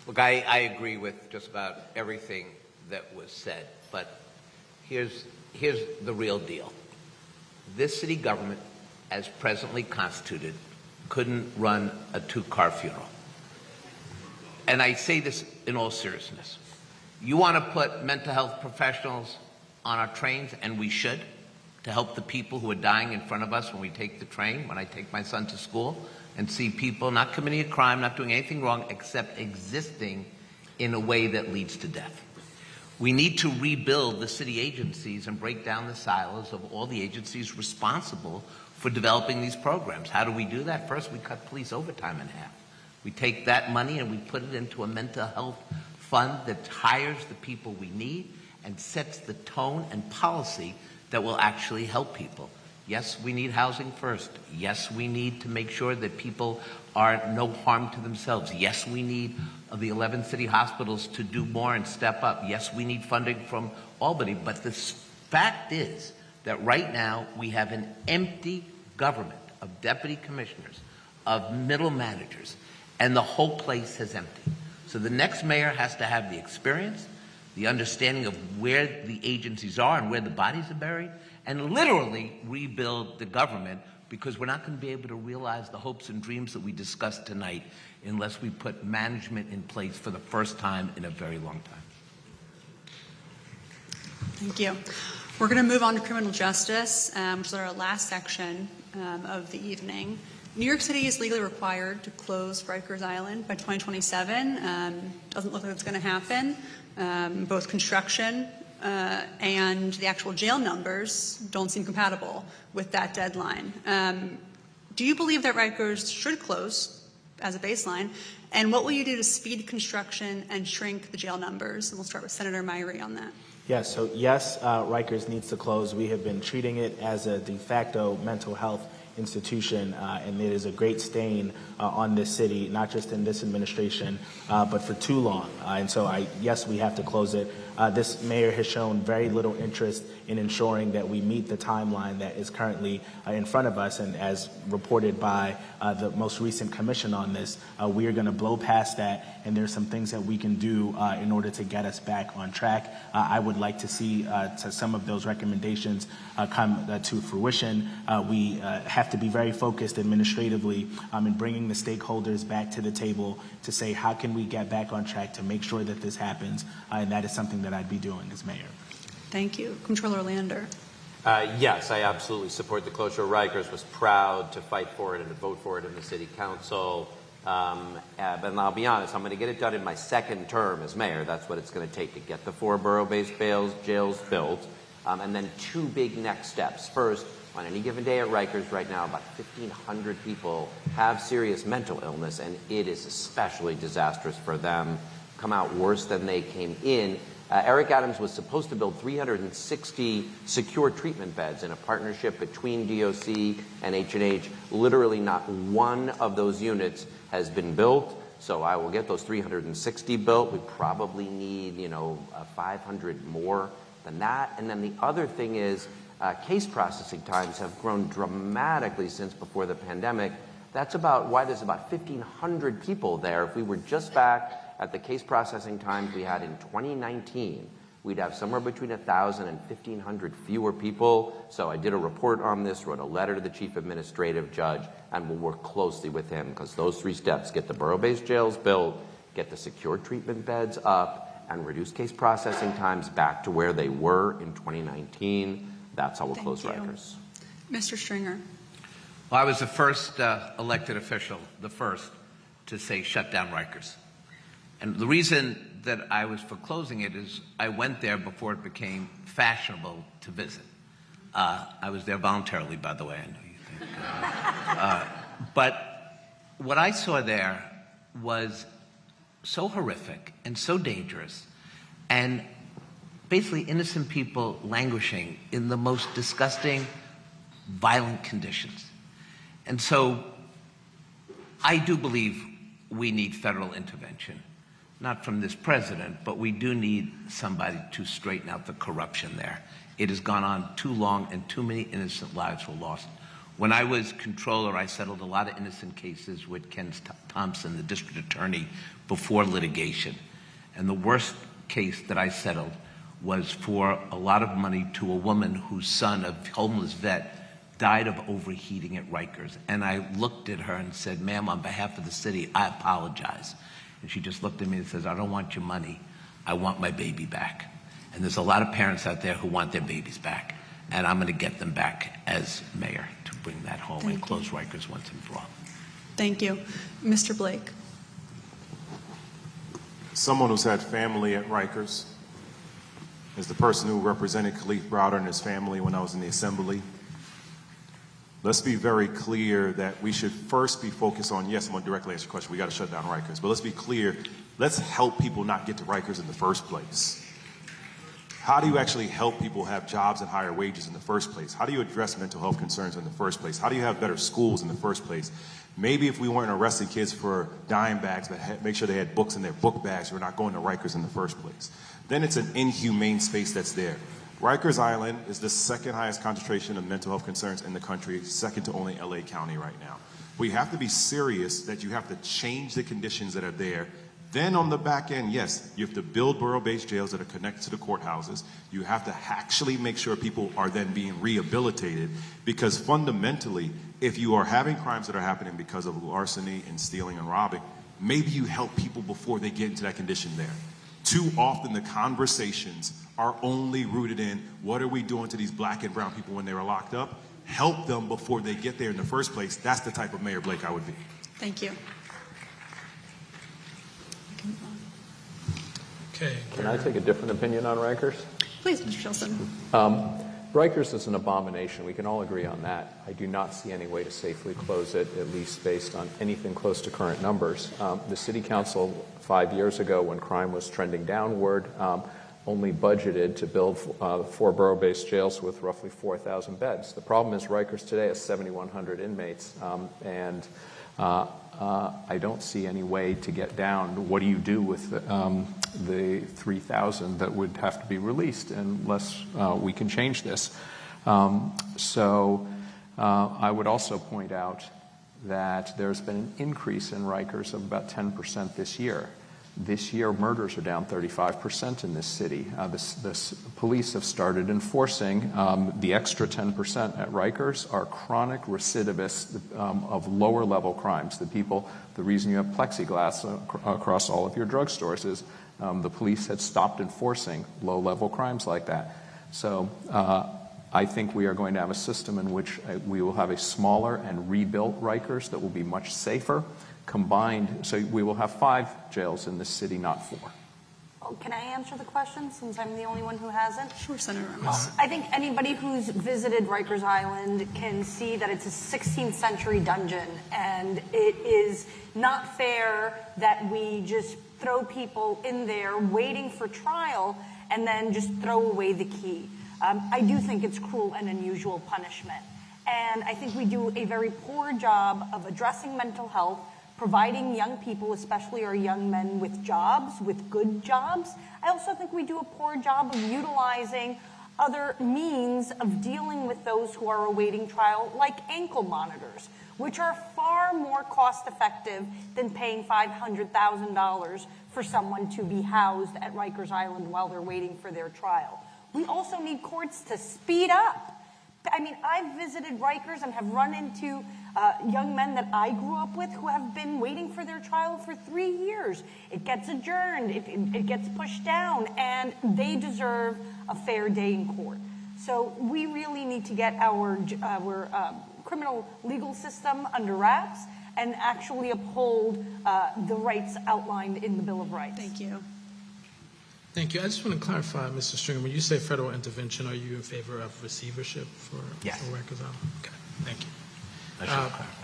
Look, I agree with just about everything that was said, but here's the real deal. This city government, as presently constituted, couldn't run a two-car funeral. And I say this in all seriousness. You want to put mental health professionals on our trains, and we should, to help the people who are dying in front of us when we take the train, when I take my son to school, and see people not committing a crime, not doing anything wrong, except existing in a way that leads to death. We need to rebuild the city agencies and break down the silos of all the agencies responsible for developing these programs. How do we do that? First, we cut police overtime in half. We take that money and we put it into a mental health fund that hires the people we need and sets the tone and policy that will actually help people. Yes, we need housing first. Yes, we need to make sure that people are no harm to themselves. Yes, we need the 11 city hospitals to do more and step up. Yes, we need funding from Albany. But the fact is that right now we have an empty government of deputy commissioners, of middle managers, and the whole place is empty. So the next mayor has to have the experience, the understanding of where the agencies are and where the bodies are buried, and literally rebuild the government, because we're not going to be able to realize the hopes and dreams that we discussed tonight unless we put management in place for the first time in a very long time. Thank you. We're going to move on to criminal justice, which is our last section of the evening. New York City is legally required to close Rikers Island by 2027. Doesn't look like it's going to happen. Both construction and the actual jail numbers don't seem compatible with that deadline. Do you believe that Rikers should close as a baseline? And what will you do to speed construction and shrink the jail numbers? And we'll start with Senator Myrie on that. Yes, so yes, Rikers needs to close. We have been treating it as a de facto mental health institution, and it is a great stain on this city, not just in this administration, but for too long. And so, yes, we have to close it. This mayor has shown very little interest in ensuring that we meet the timeline that is currently in front of us. And as reported by the most recent commission on this, we are going to blow past that, and there's some things that we can do in order to get us back on track. I would like to see some of those recommendations come to fruition. We have to be very focused administratively in bringing the stakeholders back to the table to say, how can we get back on track to make sure that this happens? And that is something that I'd be doing as mayor. Thank you. Comptroller Lander. Yes, I absolutely support the closure of Rikers. Was proud to fight for it and to vote for it in the city council. But I'll be honest, I'm going to get it done in my second term as mayor. That's what it's going to take to get the 4 borough-based jails built. And then 2 big next steps. First, on any given day at Rikers right now, about 1,500 people have serious mental illness, and it is especially disastrous for them. Come out worse than they came in. Eric Adams was supposed to build 360 secure treatment beds in a partnership between DOC and H&H. Literally not one of those units has been built, so I will get those 360 built. We probably need, 500 more than that. And then the other thing is case processing times have grown dramatically since before the pandemic. That's about why there's about 1,500 people there. If we were just back at the case processing times we had in 2019, we'd have somewhere between 1,000 and 1,500 fewer people. So I did a report on this, wrote a letter to the chief administrative judge, and we'll work closely with him, because those 3 steps: get the borough-based jails built, get the secure treatment beds up, and reduce case processing times back to where they were in 2019. that's how we'll Thank close you. Rikers. Mr. Stringer. Well, I was the first elected official, the first, to say shut down Rikers. And the reason that I was for closing it is I went there before it became fashionable to visit. I was there voluntarily, by the way. I know you think. But what I saw there was so horrific and so dangerous, and basically innocent people languishing in the most disgusting, violent conditions. And so I do believe we need federal intervention, not from this president, but we do need somebody to straighten out the corruption there. It has gone on too long and too many innocent lives were lost. When I was controller, I settled a lot of innocent cases with Ken Thompson, the district attorney, before litigation. And the worst case that I settled was for a lot of money to a woman whose son, a homeless vet, died of overheating at Rikers. And I looked at her and said, ma'am, on behalf of the city, I apologize. And she just looked at me and says, I don't want your money. I want my baby back. And there's a lot of parents out there who want their babies back. And I'm going to get them back as mayor to bring that home and close Rikers once and for all. Thank you. Mr. Blake. Someone who's had family at Rikers, as the person who represented Khalif Browder and his family when I was in the assembly, let's be very clear that we should first be focused on, yes, I'm going to directly answer your question, we got to shut down Rikers, but let's be clear, let's help people not get to Rikers in the first place. How do you actually help people have jobs and higher wages in the first place? How do you address mental health concerns in the first place? How do you have better schools in the first place? Maybe if we weren't arresting kids for dime bags, but make sure they had books in their book bags, we're not going to Rikers in the first place. Then it's an inhumane space that's there. Rikers Island is the second highest concentration of mental health concerns in the country, second to only LA County right now. We have to be serious that you have to change the conditions that are there. Then on the back end, yes, you have to build borough-based jails that are connected to the courthouses. You have to actually make sure people are then being rehabilitated, because fundamentally, if you are having crimes that are happening because of larceny and stealing and robbing, maybe you help people before they get into that condition there. Too often the conversations are only rooted in what are we doing to these black and brown people when they were locked up? Help them before they get there in the first place. That's the type of Mayor Blake I would be. Thank you. Okay. Can I take a different opinion on Rikers? Please, Mr. Chilson. Rikers is an abomination. We can all agree on that. I do not see any way to safely close it, at least based on anything close to current numbers. The City Council 5 years ago, when crime was trending downward, only budgeted to build 4 borough-based jails with roughly 4,000 beds. The problem is Rikers today has 7,100 inmates, and I don't see any way to get down. What do you do with the 3,000 that would have to be released unless we can change this? So I would also point out that there's been an increase in Rikers of about 10% this year. This year, murders are down 35% in this city. The police have started enforcing the extra 10% at Rikers are chronic recidivists of lower level crimes. The reason you have plexiglass across all of your drugstores is the police had stopped enforcing low level crimes like that. So I think we are going to have a system in which we will have a smaller and rebuilt Rikers that will be much safer. Combined, so we will have 5 jails in this city, not 4. Oh, can I answer the question since I'm the only one who hasn't? Sure, Senator Ramos. I think anybody who's visited Rikers Island can see that it's a 16th century dungeon, and it is not fair that we just throw people in there waiting for trial and then just throw away the key. I do think it's cruel and unusual punishment. And I think we do a very poor job of addressing mental health, providing young people, especially our young men, with jobs, with good jobs. I also think we do a poor job of utilizing other means of dealing with those who are awaiting trial, like ankle monitors, which are far more cost effective than paying $500,000 for someone to be housed at Rikers Island while they're waiting for their trial. We also need courts to speed up. I mean, I've visited Rikers and have run into young men that I grew up with who have been waiting for their trial for 3 years. It gets adjourned, it gets pushed down, and they deserve a fair day in court. So we really need to get our criminal legal system under wraps and actually uphold the rights outlined in the Bill of Rights. Thank you. Thank you. I just want to clarify, Mr. Stringer, when you say federal intervention, are you in favor of receivership for Rikers Island? Okay, thank you.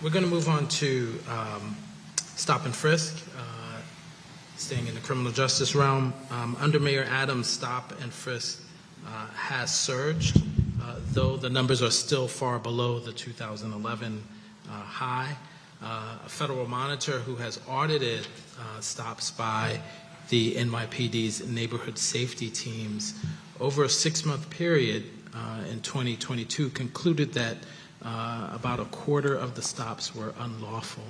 We're going to move on to stop and frisk, staying in the criminal justice realm. Under Mayor Adams, stop and frisk has surged, though the numbers are still far below the 2011 high. A federal monitor who has audited stops by the NYPD's neighborhood safety teams over a 6-month period in 2022 concluded that about a quarter of the stops were unlawful.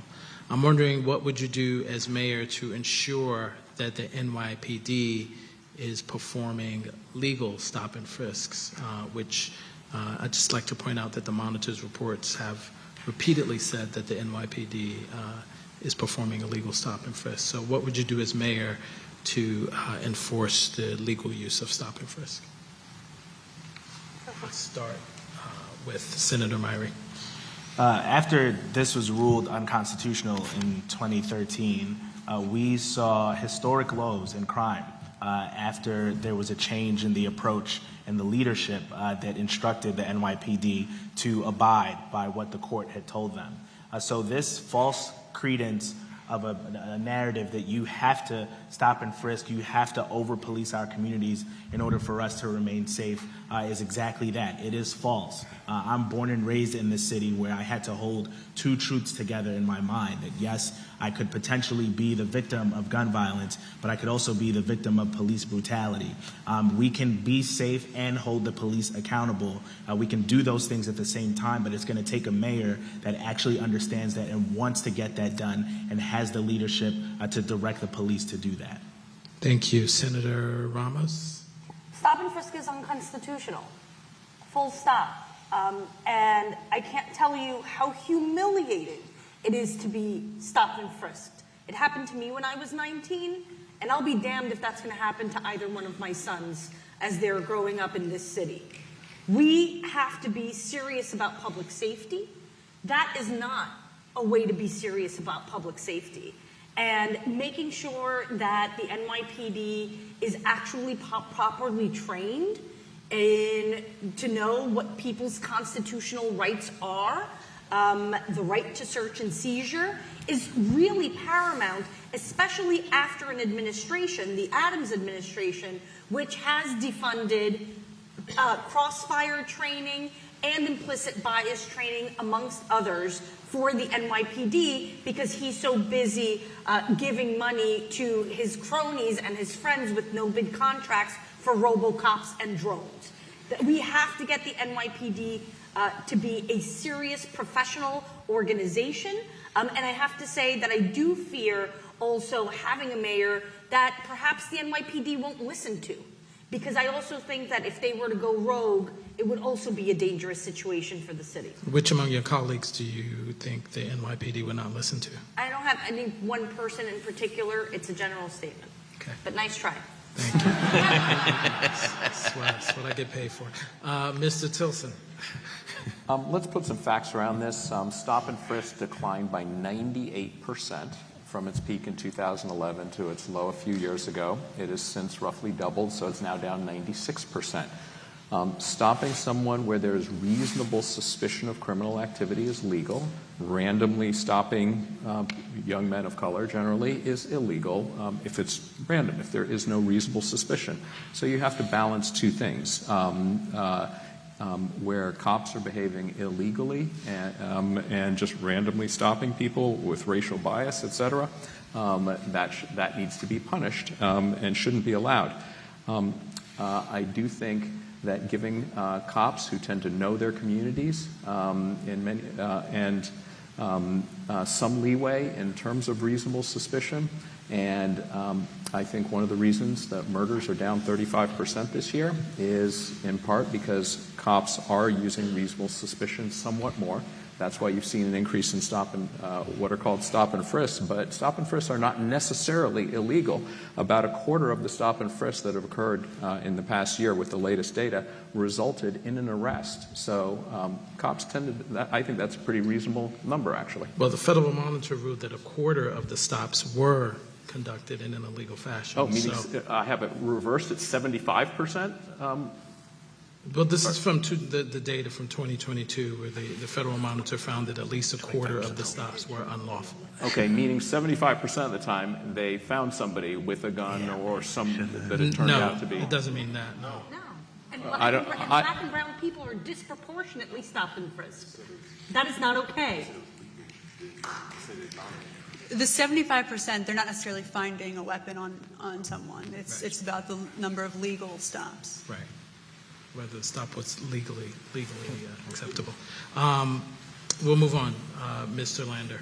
I'm wondering, what would you do as mayor to ensure that the NYPD is performing legal stop and frisks, which I'd just like to point out that the monitor's reports have repeatedly said that the NYPD is performing a legal stop and frisk. So what would you do as mayor to enforce the legal use of stop and frisk? Let's start with Senator Myrie. After this was ruled unconstitutional in 2013, we saw historic lows in crime after there was a change in the approach and the leadership that instructed the NYPD to abide by what the court had told them. So this false credence of a narrative that you have to stop and frisk, you have to over-police our communities in order for us to remain safe is exactly that. It is false. I'm born and raised in this city where I had to hold two truths together in my mind, that yes, I could potentially be the victim of gun violence, but I could also be the victim of police brutality. We can be safe and hold the police accountable. We can do those things at the same time, but it's going to take a mayor that actually understands that and wants to get that done and has the leadership to direct the police to do that. Thank you. Senator Ramos? Stop and frisk is unconstitutional. Full stop. And I can't tell you how humiliating it is to be stopped and frisked. It happened to me when I was 19, and I'll be damned if that's going to happen to either one of my sons as they're growing up in this city. We have to be serious about public safety. That is not a way to be serious about public safety. And making sure that the NYPD is actually properly trained to know what people's constitutional rights are, the right to search and seizure, is really paramount, especially after an administration, the Adams administration, which has defunded crossfire training and implicit bias training, amongst others, for the NYPD because he's so busy giving money to his cronies and his friends with no-bid contracts for robocops and drones. That we have to get the NYPD to be a serious professional organization. And I have to say that I do fear also having a mayor that perhaps the NYPD won't listen to. Because I also think that if they were to go rogue, it would also be a dangerous situation for the city. Which among your colleagues do you think the NYPD would not listen to? I don't have any one person in particular. It's a general statement. Okay. But nice try. Thank you. That's what I get paid for. Mr. Tilson. Let's put some facts around this. Stop and frisk declined by 98% from its peak in 2011 to its low a few years ago. It has since roughly doubled, so it's now down 96%. Stopping someone where there is reasonable suspicion of criminal activity is legal. Randomly stopping young men of color generally is illegal if it's random, if there is no reasonable suspicion. So you have to balance two things. Where cops are behaving illegally and just randomly stopping people with racial bias, et cetera, that needs to be punished and shouldn't be allowed. I do think that giving cops who tend to know their communities and some leeway in terms of reasonable suspicion, and I think one of the reasons that murders are down 35% this year is in part because cops are using reasonable suspicion somewhat more That's why you've seen an increase in what are called stop and frisk. But stop and frisks are not necessarily illegal. About a quarter of the stop and frisks that have occurred in the past year with the latest data resulted in an arrest. So cops I think that's a pretty reasonable number, actually. Well, the Federal Monitor ruled that a quarter of the stops were conducted in an illegal fashion. Oh, meaning I have it reversed at 75%? Well, this is from the data from 2022, where the Federal Monitor found that at least a quarter of the stops were unlawful. Okay, meaning 75% of the time they found somebody with a gun or some that it turned out to be. No, it doesn't mean that. No. And black and brown people are disproportionately stopped and frisked. That is not okay. The 75%, they're not necessarily finding a weapon on someone. It's about the number of legal stops. Right. Whether the stop was legally acceptable. We'll move on. Mr. Lander.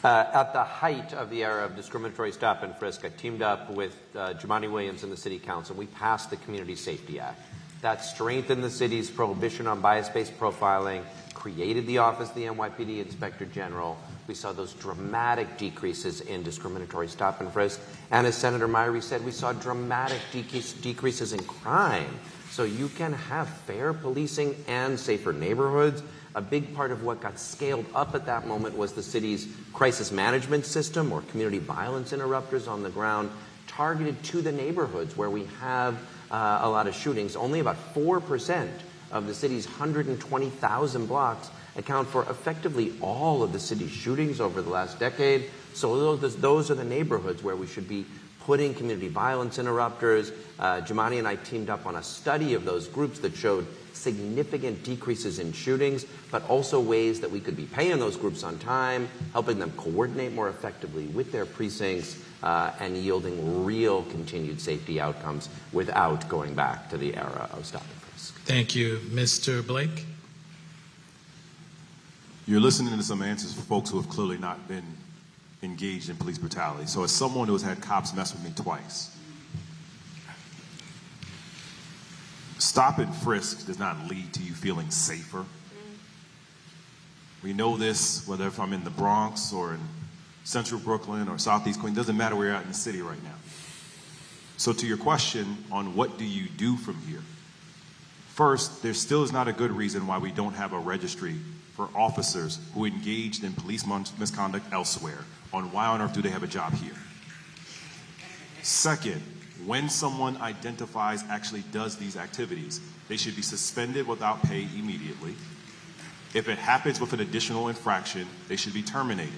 At the height of the era of discriminatory stop and frisk, I teamed up with Jumaane Williams and the City Council. We passed the Community Safety Act. That strengthened the city's prohibition on bias-based profiling, created the Office of the NYPD Inspector General. We saw those dramatic decreases in discriminatory stop and frisk. And as Senator Myrie said, we saw dramatic decreases in crime. So you can have fair policing and safer neighborhoods. A big part of what got scaled up at that moment was the city's crisis management system, or community violence interrupters on the ground, targeted to the neighborhoods where we have a lot of shootings. Only about 4% of the city's 120,000 blocks account for effectively all of the city's shootings over the last decade. So those are the neighborhoods where we should be putting community violence interrupters. Jumaane and I teamed up on a study of those groups that showed significant decreases in shootings, but also ways that we could be paying those groups on time, helping them coordinate more effectively with their precincts, and yielding real continued safety outcomes without going back to the era of stop and frisk. Thank you. Mr. Blake? You're listening to some answers for folks who have clearly not been engaged in police brutality. So as someone who has had cops mess with me twice, stop and frisk does not lead to you feeling safer. We know this, whether if I'm in the Bronx or in Central Brooklyn or Southeast Queens, doesn't matter where you're at in the city right now. So to your question on what do you do from here? First, there still is not a good reason why we don't have a registry for officers who engaged in police misconduct elsewhere on why on earth do they have a job here. Second, when someone identifies actually does these activities, they should be suspended without pay immediately. If it happens with an additional infraction, they should be terminated.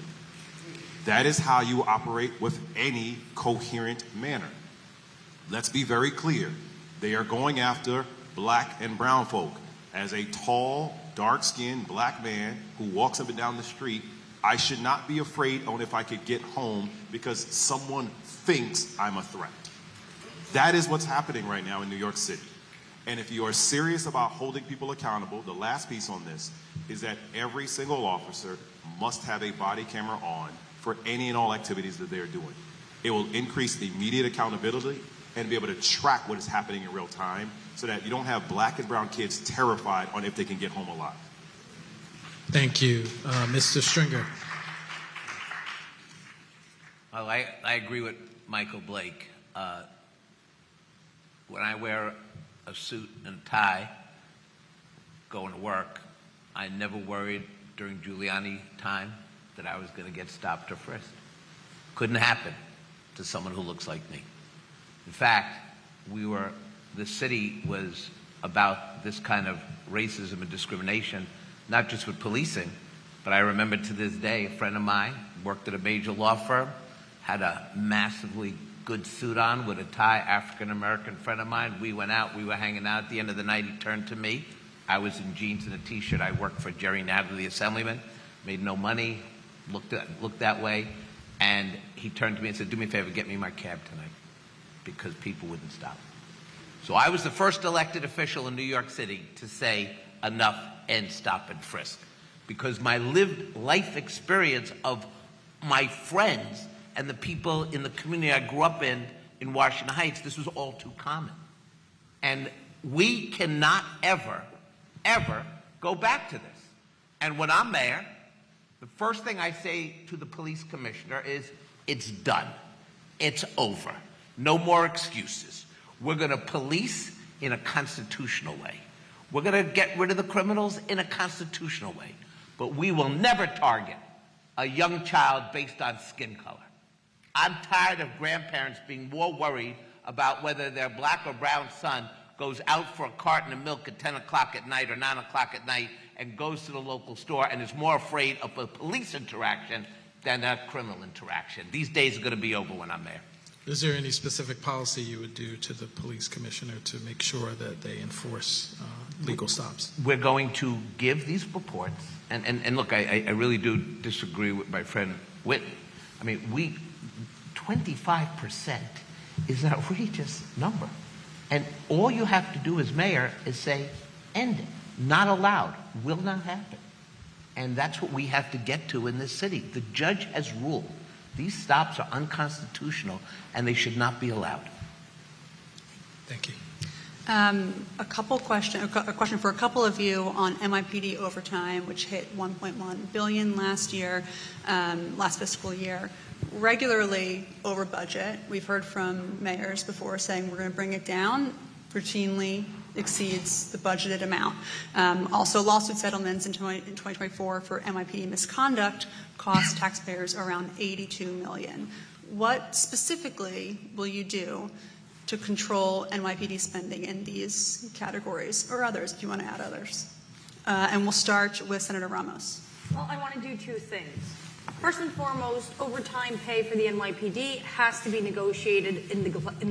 That is how you operate with any coherent manner. Let's be very clear. They are going after black and brown folk. As a tall, dark-skinned black man who walks up and down the street, I should not be afraid on if I could get home because someone thinks I'm a threat. That is what's happening right now in New York City. And if you are serious about holding people accountable, the last piece on this is that every single officer must have a body camera on for any and all activities that they're doing. It will increase the immediate accountability and be able to track what is happening in real time so that you don't have black and brown kids terrified on if they can get home alive. Thank you. Mr. Stringer. Well, I agree with Michael Blake. When I wear a suit and tie going to work, I never worried during Giuliani time that I was going to get stopped or frisked. Couldn't happen to someone who looks like me. In fact, the city was about this kind of racism and discrimination, not just with policing, but I remember to this day, a friend of mine worked at a major law firm, had a massively good suit on with a tie, African-American friend of mine. We went out, we were hanging out. At the end of the night, he turned to me. I was in jeans and a t-shirt. I worked for Jerry Nadler, the assemblyman, made no money, looked that way. And he turned to me and said, do me a favor, get me my cab tonight, because people wouldn't stop. So I was the first elected official in New York City to say enough and stop and frisk, because my lived life experience of my friends and the people in the community I grew up in Washington Heights, this was all too common. And we cannot ever, ever go back to this. And when I'm mayor, the first thing I say to the police commissioner is, it's done. It's over. No more excuses. We're going to police in a constitutional way. We're going to get rid of the criminals in a constitutional way. But we will never target a young child based on skin color. I'm tired of grandparents being more worried about whether their black or brown son goes out for a carton of milk at 10 o'clock at night or 9 o'clock at night and goes to the local store and is more afraid of a police interaction than a criminal interaction. These days are going to be over when I'm mayor. Is there any specific policy you would do to the police commissioner to make sure that they enforce legal stops? We're going to give these reports, and look, I really do disagree with my friend Whit. I mean, 25% is an outrageous number. And all you have to do as mayor is say, end it. Not allowed. Will not happen. And that's what we have to get to in this city. The judge has ruled these stops are unconstitutional and they should not be allowed. Thank you. A question for a couple of you on NYPD overtime, which hit $1.1 billion last year, last fiscal year. Regularly over budget. We've heard from mayors before saying we're going to bring it down. Routinely exceeds the budgeted amount. Also, lawsuit settlements in 2024 for NYPD misconduct cost taxpayers around $82 million. What specifically will you do to control NYPD spending in these categories, or others, if you want to add others? And we'll start with Senator Ramos. Well, I want to do two things. First and foremost, overtime pay for the NYPD has to be negotiated in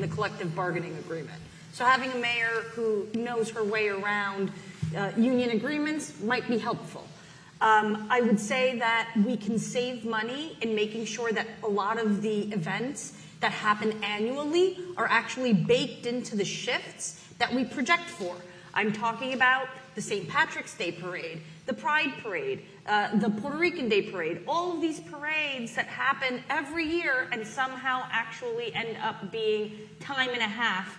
the collective bargaining agreement. So having a mayor who knows her way around union agreements might be helpful. I would say that we can save money in making sure that a lot of the events that happen annually are actually baked into the shifts that we project for. I'm talking about the St. Patrick's Day Parade, the Pride Parade, the Puerto Rican Day Parade, all of these parades that happen every year and somehow actually end up being time and a half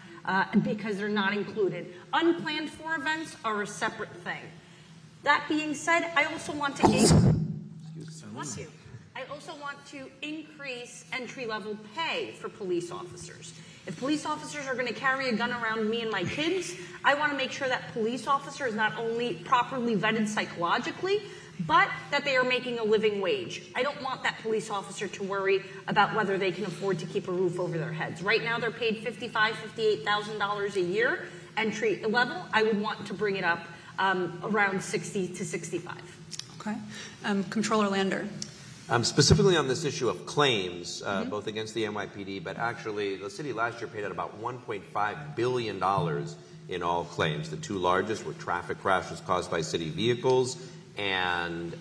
because they're not included. Unplanned for events are a separate thing. That being said, I also want to increase entry-level pay for police officers. If police officers are going to carry a gun around me and my kids, I want to make sure that police officer is not only properly vetted psychologically, but that they are making a living wage. I don't want that police officer to worry about whether they can afford to keep a roof over their heads. Right now, they're paid $55,000, $58,000 a year entry level. I would want to bring it up around 60 to 65. Okay. Comptroller Lander. Specifically on this issue of claims, both against the NYPD, but actually the city last year paid out about $1.5 billion in all claims. The two largest were traffic crashes caused by city vehicles and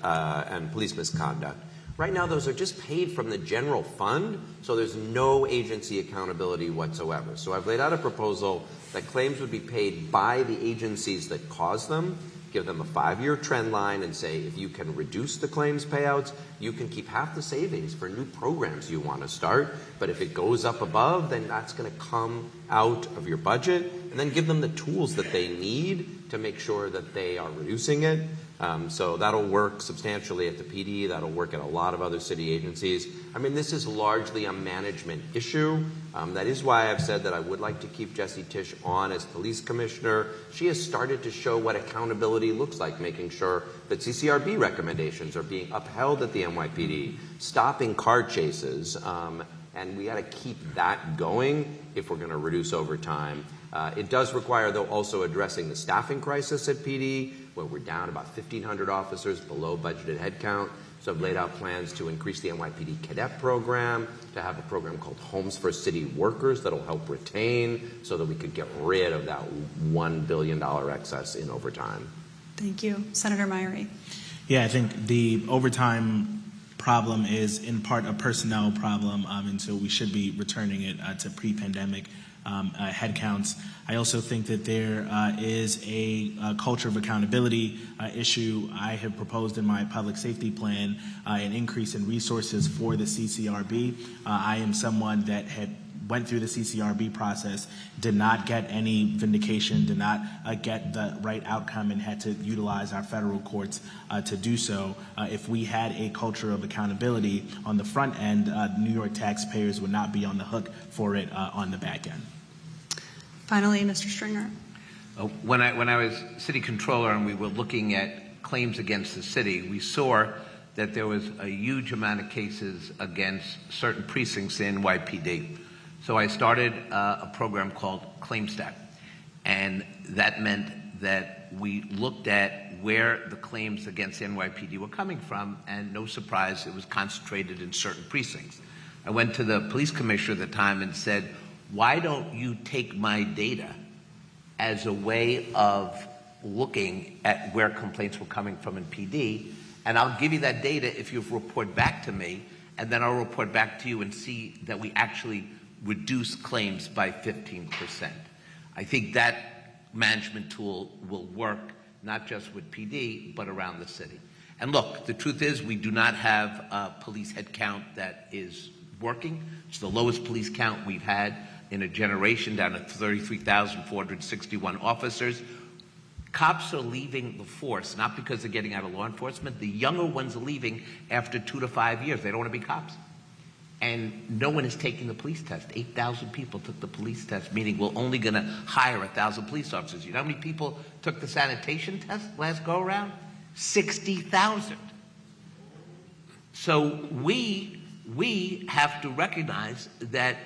police misconduct. Right now, those are just paid from the general fund, so there's no agency accountability whatsoever. So I've laid out a proposal that claims would be paid by the agencies that cause them, give them a 5-year trend line and say, if you can reduce the claims payouts, you can keep half the savings for new programs you want to start. But if it goes up above, then that's going to come out of your budget, and then give them the tools that they need to make sure that they are reducing it. So that'll work substantially at the PD. That'll work at a lot of other city agencies. I mean, this is largely a management issue. That is why I've said that I would like to keep Jessie Tisch on as police commissioner. She has started to show what accountability looks like, making sure that CCRB recommendations are being upheld at the NYPD, stopping car chases, and we got to keep that going if we're going to reduce overtime. It does require, though, also addressing the staffing crisis at PD, where we're down about 1,500 officers below budgeted headcount. So I've laid out plans to increase the NYPD cadet program, to have a program called Homes for City Workers that'll help retain, so that we could get rid of that $1 billion excess in overtime. Thank you. Senator Myrie. Yeah, I think the overtime problem is in part a personnel problem, and so we should be returning it to pre-pandemic headcounts. I also think that there is a culture of accountability issue. I have proposed in my public safety plan an increase in resources for the CCRB. I am someone that had went through the CCRB process, did not get any vindication, did not get the right outcome, and had to utilize our federal courts to do so. If we had a culture of accountability on the front end, New York taxpayers would not be on the hook for it on the back end. Finally, Mr. Stringer. When I was city controller and we were looking at claims against the city, we saw that there was a huge amount of cases against certain precincts in NYPD. So I started a program called ClaimStack, and that meant that we looked at where the claims against NYPD were coming from, and no surprise, it was concentrated in certain precincts. I went to the police commissioner at the time and said, why don't you take my data as a way of looking at where complaints were coming from in PD, and I'll give you that data if you report back to me, and then I'll report back to you and see that we actually reduce claims by 15%. I think that management tool will work not just with PD, but around the city. And look, the truth is we do not have a police head count that is working. It's the lowest police count we've had in a generation, down to 33,461 officers. Cops are leaving the force, not because they're getting out of law enforcement. The younger ones are leaving after 2 to 5 years. They don't want to be cops. And no one is taking the police test. 8,000 people took the police test, meaning we're only going to hire 1,000 police officers. You know how many people took the sanitation test last go around? 60,000. So we have to recognize that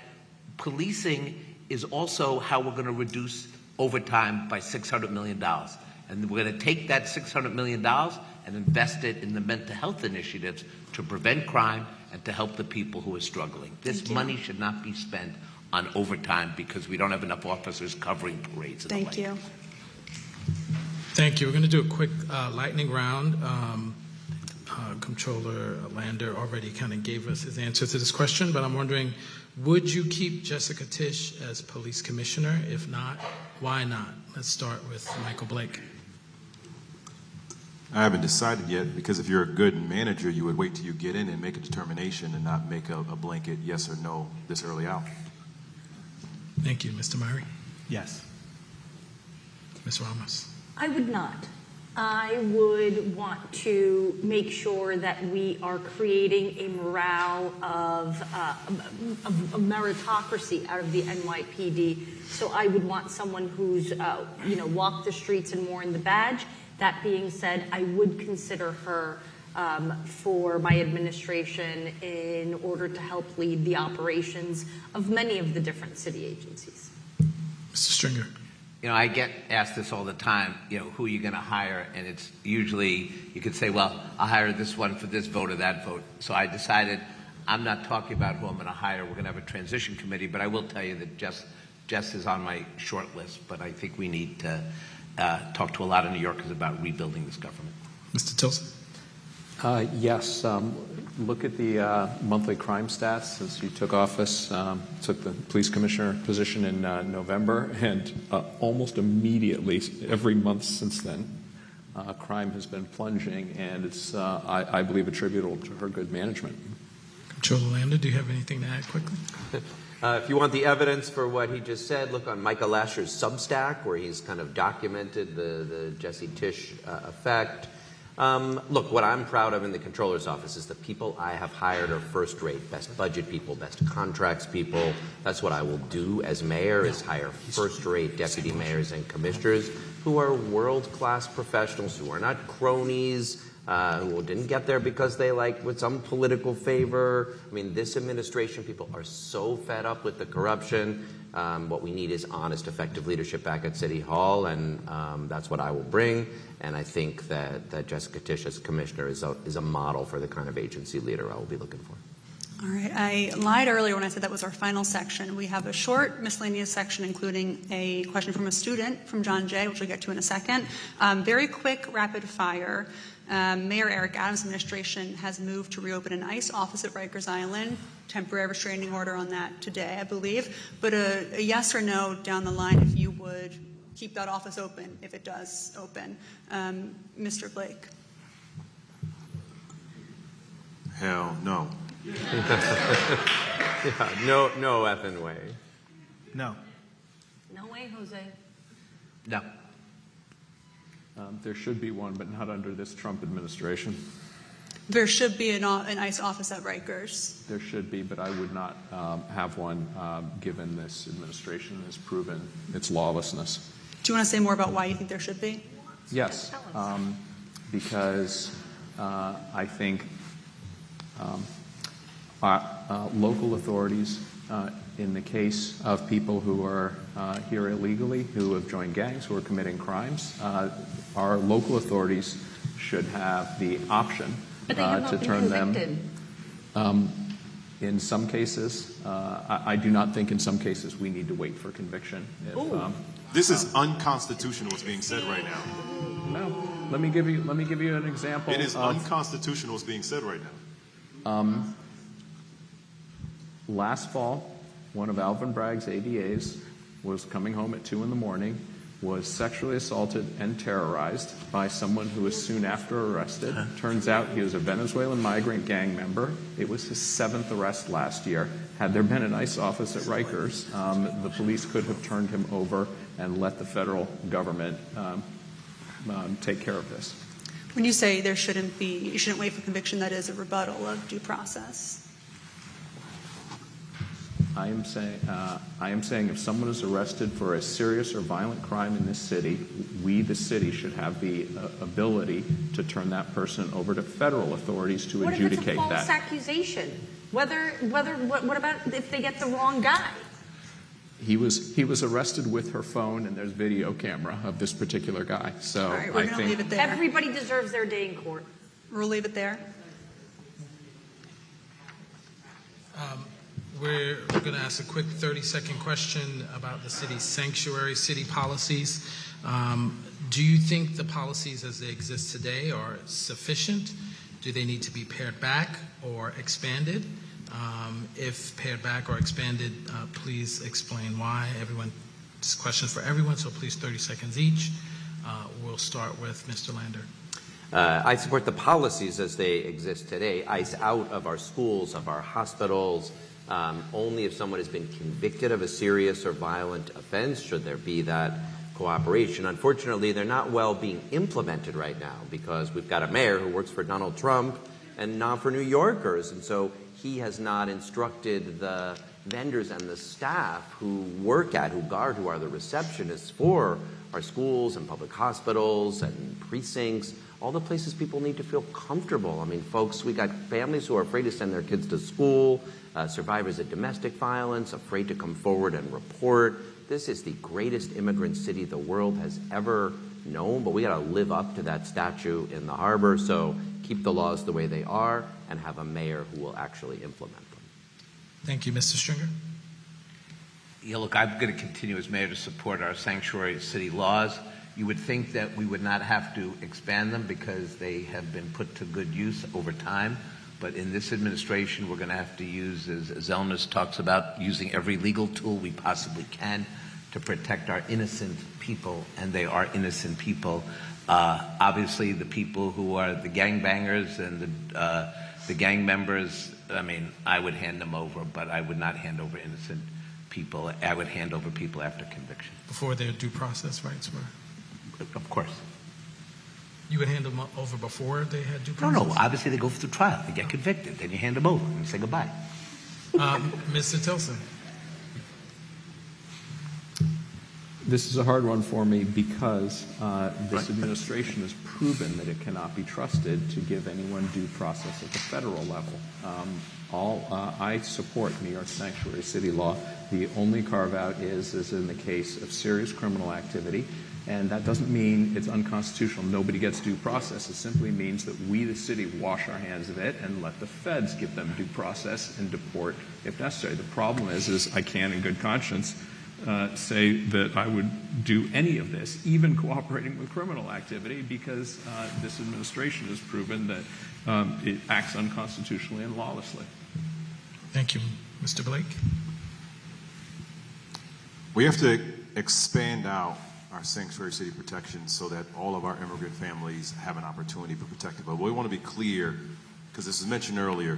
policing is also how we're going to reduce overtime by $600 million. And we're going to take that $600 million and invest it in the mental health initiatives to prevent crime and to help the people who are struggling. This money should not be spent on overtime because we don't have enough officers covering parades and the like. Thank you. Thank you. We're going to do a quick lightning round. Comptroller Lander already kind of gave us his answer to this question, but I'm wondering, would you keep Jessica Tisch as police commissioner? If not, why not? Let's start with Michael Blake. I haven't decided yet, because if you're a good manager, you would wait till you get in and make a determination and not make a blanket yes or no this early out. Thank you. Mr. Murray? Yes. Ms. Ramos? I would not. I would want to make sure that we are creating a morale of a meritocracy out of the NYPD. So I would want someone who's, walked the streets and worn the badge. That being said, I would consider her for my administration in order to help lead the operations of many of the different city agencies. Mr. Stringer? I get asked this all the time, who are you going to hire? And it's usually, you could say, well, I'll hire this one for this vote or that vote. So I decided I'm not talking about who I'm going to hire. We're going to have a transition committee, but I will tell you that Jess is on my short list, but I think we need to talk to a lot of New Yorkers about rebuilding this government. Mr. Tilson? Yes. Look at the monthly crime stats since you took office, took the police commissioner position in November, and almost immediately, every month since then, crime has been plunging, and it's, I believe, attributable to her good management. Comptroller Lander, do you have anything to add quickly? If you want the evidence for what he just said, look on Michael Lasher's Substack, where he's kind of documented the Jesse Tisch effect. Look, what I'm proud of in the Comptroller's office is the people I have hired are first-rate, best budget people, best contracts people. That's what I will do as mayor, is hire first-rate deputy mayors and commissioners who are world-class professionals, who are not cronies, who didn't get there because they with some political favor. I mean, this administration, people are so fed up with the corruption. What we need is honest, effective leadership back at City Hall, and that's what I will bring. And I think that Jessica Tisch as commissioner is a model for the kind of agency leader I will be looking for. All right. I lied earlier when I said that was our final section. We have a short miscellaneous section, including a question from a student from John Jay, which we'll get to in a second. Very quick, rapid fire. Mayor Eric Adams' administration has moved to reopen an ICE office at Rikers Island. Temporary restraining order on that today, I believe. But a yes or no down the line if you would keep that office open, if it does open. Mr. Blake. Hell no. Yeah, no effing way. No. No way, Jose. No. There should be one, but not under this Trump administration. There should be an ICE office at Rikers. There should be, but I would not have one given this administration has proven its lawlessness. Do you want to say more about why you think there should be? Yes, because I think local authorities, in the case of people who are here illegally, who have joined gangs, who are committing crimes, our local authorities should have the option to turn them. In some cases, I do not think in some cases we need to wait for conviction. This is unconstitutional what's being said right now. No. Let me give you an example. It is unconstitutional what's being said right now. Last fall, one of Alvin Bragg's ADAs was coming home at 2 a.m, was sexually assaulted and terrorized by someone who was soon after arrested. Turns out he was a Venezuelan migrant gang member. It was his 7th arrest last year. Had there been an ICE office at Rikers, the police could have turned him over and let the federal government take care of this. When you say you shouldn't wait for conviction, that is a rebuttal of due process. I am saying if someone is arrested for a serious or violent crime in this city, we, the city, should have the ability to turn that person over to federal authorities to adjudicate that. What if it's a false accusation? What about if they get the wrong guy? He was arrested with her phone, and there's video camera of this particular guy. So all right, we're going to leave it there. Everybody deserves their day in court. We'll leave it there. We're going to ask a quick 30-second question about the city's sanctuary city policies. Do you think the policies as they exist today are sufficient? Do they need to be pared back or expanded? If pared back or expanded, please explain why. This question is for everyone, so please 30 seconds each. We'll start with Mr. Lander. I support the policies as they exist today. ICE out of our schools, of our hospitals. Only if someone has been convicted of a serious or violent offense should there be that cooperation. Unfortunately, they're not well being implemented right now because we've got a mayor who works for Donald Trump and not for New Yorkers. And so he has not instructed the vendors and the staff who work at, who are the receptionists for our schools and public hospitals and precincts, all the places people need to feel comfortable. I mean, folks, we got families who are afraid to send their kids to school, survivors of domestic violence, afraid to come forward and report. This is the greatest immigrant city the world has ever known, but we got to live up to that statue in the harbor. So keep the laws the way they are and have a mayor who will actually implement them. Thank you, Mr. Stringer. Yeah, look, I'm going to continue as mayor to support our sanctuary city laws. You would think that we would not have to expand them because they have been put to good use over time. But in this administration, we're going to have to use, as Zelnis talks about, using every legal tool we possibly can to protect our innocent people, and they are innocent people. Obviously, the people who are the gangbangers and the gang members, I mean, I would hand them over, but I would not hand over innocent people. I would hand over people after conviction. Before their due process rights were? Of course. You would hand them over before they had due process? No, obviously they go through trial. They get convicted. Then you hand them over and you say goodbye. Mr. Tilson. This is a hard one for me because this administration has proven that it cannot be trusted to give anyone due process at the federal level. I support New York sanctuary city law. The only carve-out is in the case of serious criminal activity. And that doesn't mean it's unconstitutional. Nobody gets due process. It simply means that we, the city, wash our hands of it and let the feds give them due process and deport if necessary. The problem is I can't, in good conscience, say that I would do any of this, even cooperating with criminal activity, because this administration has proven that it acts unconstitutionally and lawlessly. Thank you. Mr. Blake? We have to expand out our sanctuary city protections so that all of our immigrant families have an opportunity to be protected. But we want to be clear, because this was mentioned earlier,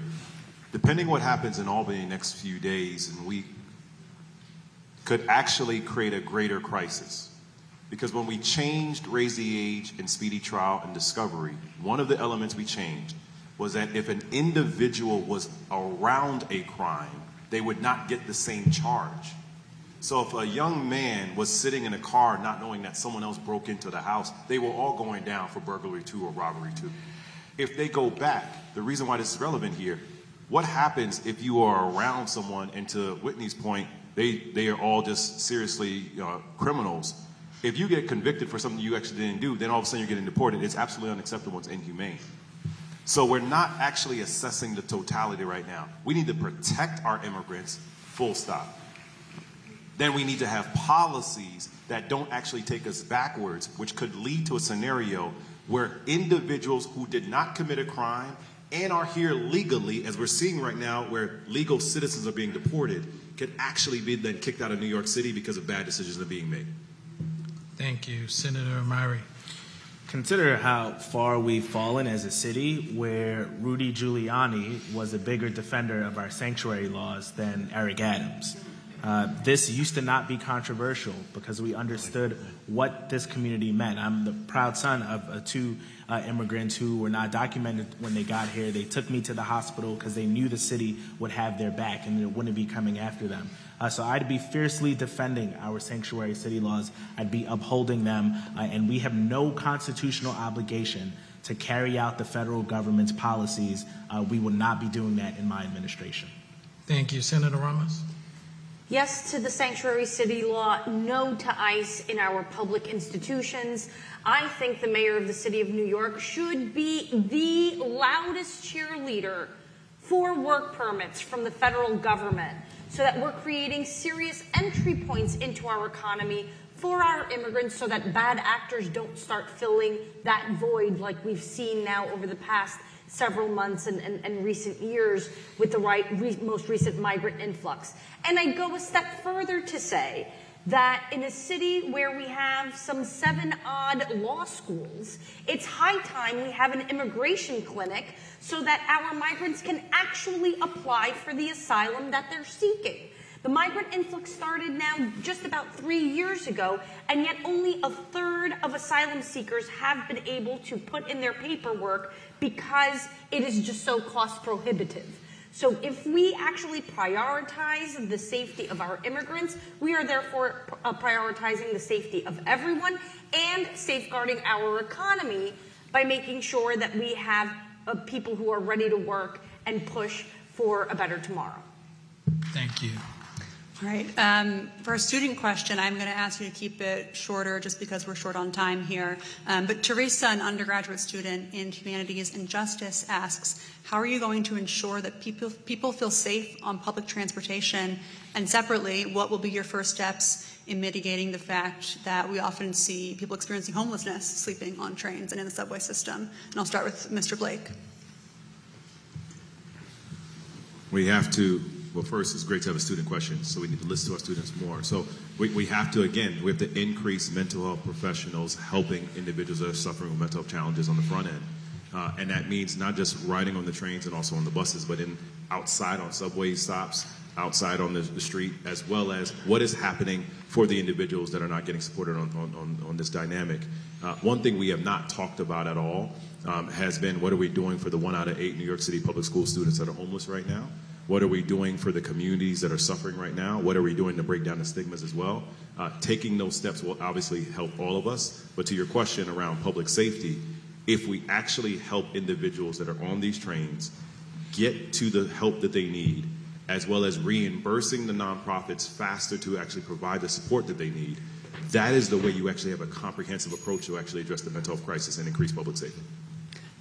Depending what happens in Albany next few days and week could actually create a greater crisis. Because when we changed raise the age in speedy trial and discovery, one of the elements we changed was that if an individual was around a crime, they would not get the same charge. So if a young man was sitting in a car not knowing that someone else broke into the house, they were all going down for burglary 2 or robbery 2. If they go back, the reason why this is relevant here, what happens if you are around someone, and to Whitney's point, they are all just seriously criminals. If you get convicted for something you actually didn't do, then all of a sudden you're getting deported. It's absolutely unacceptable. It's inhumane. So we're not actually assessing the totality right now. We need to protect our immigrants, full stop. Then we need to have policies that don't actually take us backwards, which could lead to a scenario where individuals who did not commit a crime and are here legally, as we're seeing right now, where legal citizens are being deported, could actually be then kicked out of New York City because of bad decisions that are being made. Thank you. Senator Myrie. Consider how far we've fallen as a city, where Rudy Giuliani was a bigger defender of our sanctuary laws than Eric Adams. This used to not be controversial because we understood what this community meant. I'm the proud son of 2 immigrants who were not documented when they got here. They took me to the hospital because they knew the city would have their back and it wouldn't be coming after them. So I'd be fiercely defending our sanctuary city laws. I'd be upholding them, and we have no constitutional obligation to carry out the federal government's policies. We will not be doing that in my administration. Thank you. Senator Ramos. Yes to the sanctuary city law, no to ICE in our public institutions. I think the mayor of the city of New York should be the loudest cheerleader for work permits from the federal government, so that we're creating serious entry points into our economy for our immigrants, so that bad actors don't start filling that void like we've seen now over the past several months and recent years with the most recent migrant influx. And I go a step further to say that in a city where we have some 7-odd law schools, it's high time we have an immigration clinic so that our migrants can actually apply for the asylum that they're seeking. The migrant influx started now just about 3 years ago, and yet only a third of asylum seekers have been able to put in their paperwork because it is just so cost prohibitive. So if we actually prioritize the safety of our immigrants, we are therefore prioritizing the safety of everyone and safeguarding our economy by making sure that we have people who are ready to work and push for a better tomorrow. Thank you. All right. For a student question, I'm going to ask you to keep it shorter just because we're short on time here. But Teresa, an undergraduate student in Humanities and Justice, asks, how are you going to ensure that people feel safe on public transportation? And separately, what will be your first steps in mitigating the fact that we often see people experiencing homelessness sleeping on trains and in the subway system? And I'll start with Mr. Blake. We have to, well, first, it's great to have a student question, so we need to listen to our students more. So we have to, again, we have to increase mental health professionals helping individuals that are suffering with mental health challenges on the front end. And that means not just riding on the trains and also on the buses, but outside on subway stops, outside on the street, as well as what is happening for the individuals that are not getting supported on this dynamic. One thing we have not talked about at all has been, what are we doing for the 1 out of 8 New York City public school students that are homeless right now? What are we doing for the communities that are suffering right now? What are we doing to break down the stigmas as well? Taking those steps will obviously help all of us. But to your question around public safety, if we actually help individuals that are on these trains get to the help that they need, as well as reimbursing the nonprofits faster to actually provide the support that they need, that is the way you actually have a comprehensive approach to actually address the mental health crisis and increase public safety.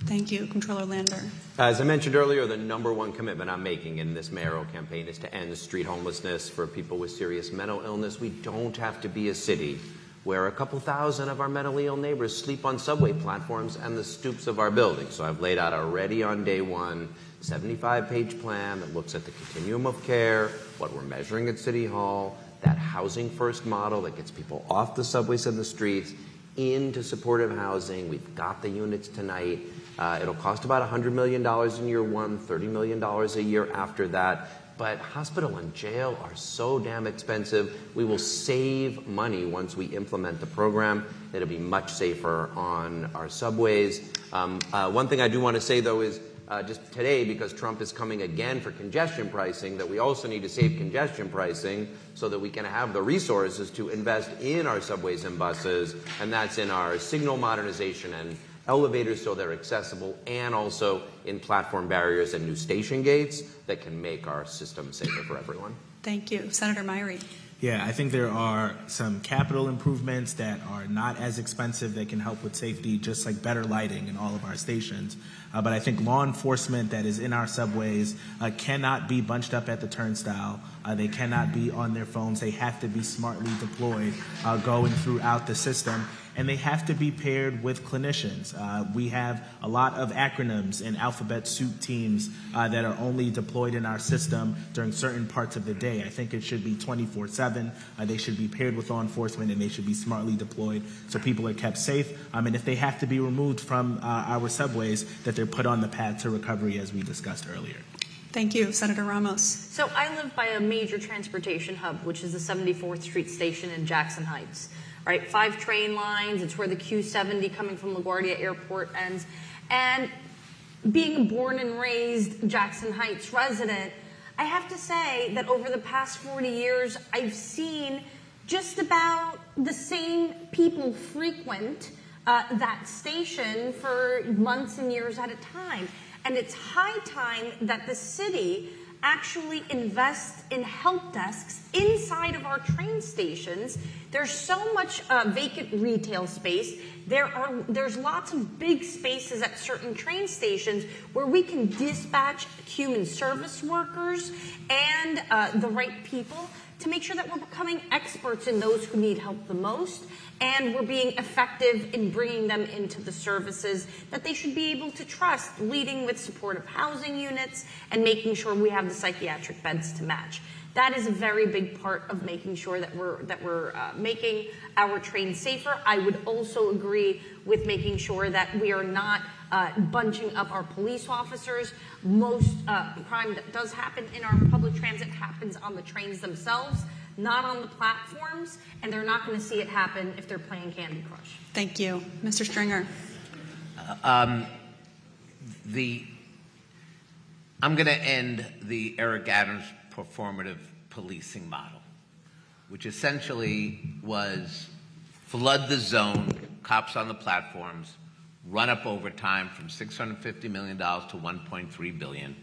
Thank you. Controller Lander. As I mentioned earlier, the #1 commitment I'm making in this mayoral campaign is to end street homelessness for people with serious mental illness. We don't have to be a city where a couple thousand of our mentally ill neighbors sleep on subway platforms and the stoops of our buildings. So I've laid out already on day one, 75-page plan that looks at the continuum of care, what we're measuring at City Hall, that housing first model that gets people off the subways and the streets, into supportive housing. We've got the units tonight. It'll cost about $100 million in year one, $30 million a year after that. But hospital and jail are so damn expensive. We will save money once we implement the program. It'll be much safer on our subways. One thing I do want to say, though, is just today, because Trump is coming again for congestion pricing, that we also need to save congestion pricing so that we can have the resources to invest in our subways and buses, and that's in our signal modernization and elevators so they're accessible, and also in platform barriers and new station gates that can make our system safer for everyone. Thank you. Senator Myrie. Yeah, I think there are some capital improvements that are not as expensive that can help with safety, just like better lighting in all of our stations. But I think law enforcement that is in our subways cannot be bunched up at the turnstile. They cannot be on their phones. They have to be smartly deployed going throughout the system. And they have to be paired with clinicians. We have a lot of acronyms and alphabet soup teams that are only deployed in our system during certain parts of the day. I think it should be 24/7. They should be paired with law enforcement, and they should be smartly deployed so people are kept safe. And if they have to be removed from our subways, that they're put on the path to recovery, as we discussed earlier. Thank you. Senator Ramos. So I live by a major transportation hub, which is the 74th Street station in Jackson Heights. Right, 5 train lines. It's where the Q70 coming from LaGuardia Airport ends. And being a born and raised Jackson Heights resident, I have to say that over the past 40 years, I've seen just about the same people frequent that station for months and years at a time. And it's high time that the city actually invest in help desks inside of our train stations. There's so much vacant retail space. There's lots of big spaces at certain train stations where we can dispatch human service workers and the right people to make sure that we're becoming experts in those who need help the most, and we're being effective in bringing them into the services that they should be able to trust, leading with supportive housing units and making sure we have the psychiatric beds to match. That is a very big part of making sure that we're making our trains safer. I would also agree with making sure that we are not bunching up our police officers. Most crime that does happen in our public transit happens on the trains themselves, not on the platforms, and they're not going to see it happen if they're playing Candy Crush. Thank you. Mr. Stringer. I'm going to end the Eric Adams performative policing model, which essentially was flood the zone, cops on the platforms, run up overtime from $650 million to $1.3 billion,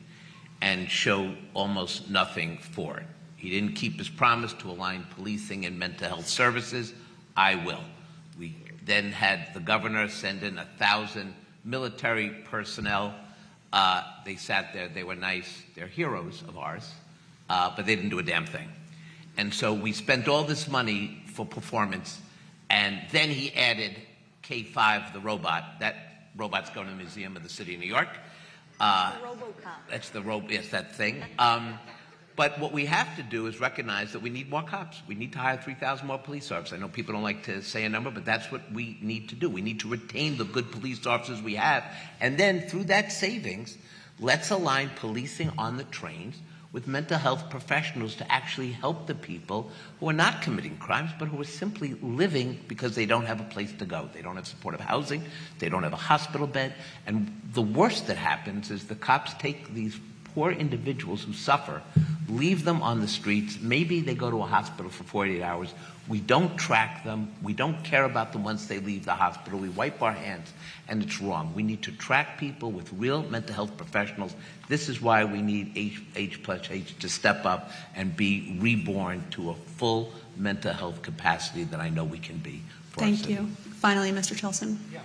and show almost nothing for it. He didn't keep his promise to align policing and mental health services. I will. We then had the governor send in 1,000 military personnel. They sat there. They were nice. They're heroes of ours, but they didn't do a damn thing. And so we spent all this money for performance, and then he added K5, the robot. That robot's going to the Museum of the City of New York. That's the yes, that thing. But what we have to do is recognize that we need more cops. We need to hire 3,000 more police officers. I know people don't like to say a number, but that's what we need to do. We need to retain the good police officers we have. And then through that savings, let's align policing on the trains with mental health professionals to actually help the people who are not committing crimes, but who are simply living because they don't have a place to go. They don't have supportive housing. They don't have a hospital bed. And the worst that happens is the cops take these poor individuals who suffer, leave them on the streets. Maybe they go to a hospital for 48 hours. We don't track them. We don't care about them once they leave the hospital. We wipe our hands, and it's wrong. We need to track people with real mental health professionals. This is why we need H+H to step up and be reborn to a full mental health capacity that I know we can be. Thank you. Finally, Mr. Tilson. Yeah,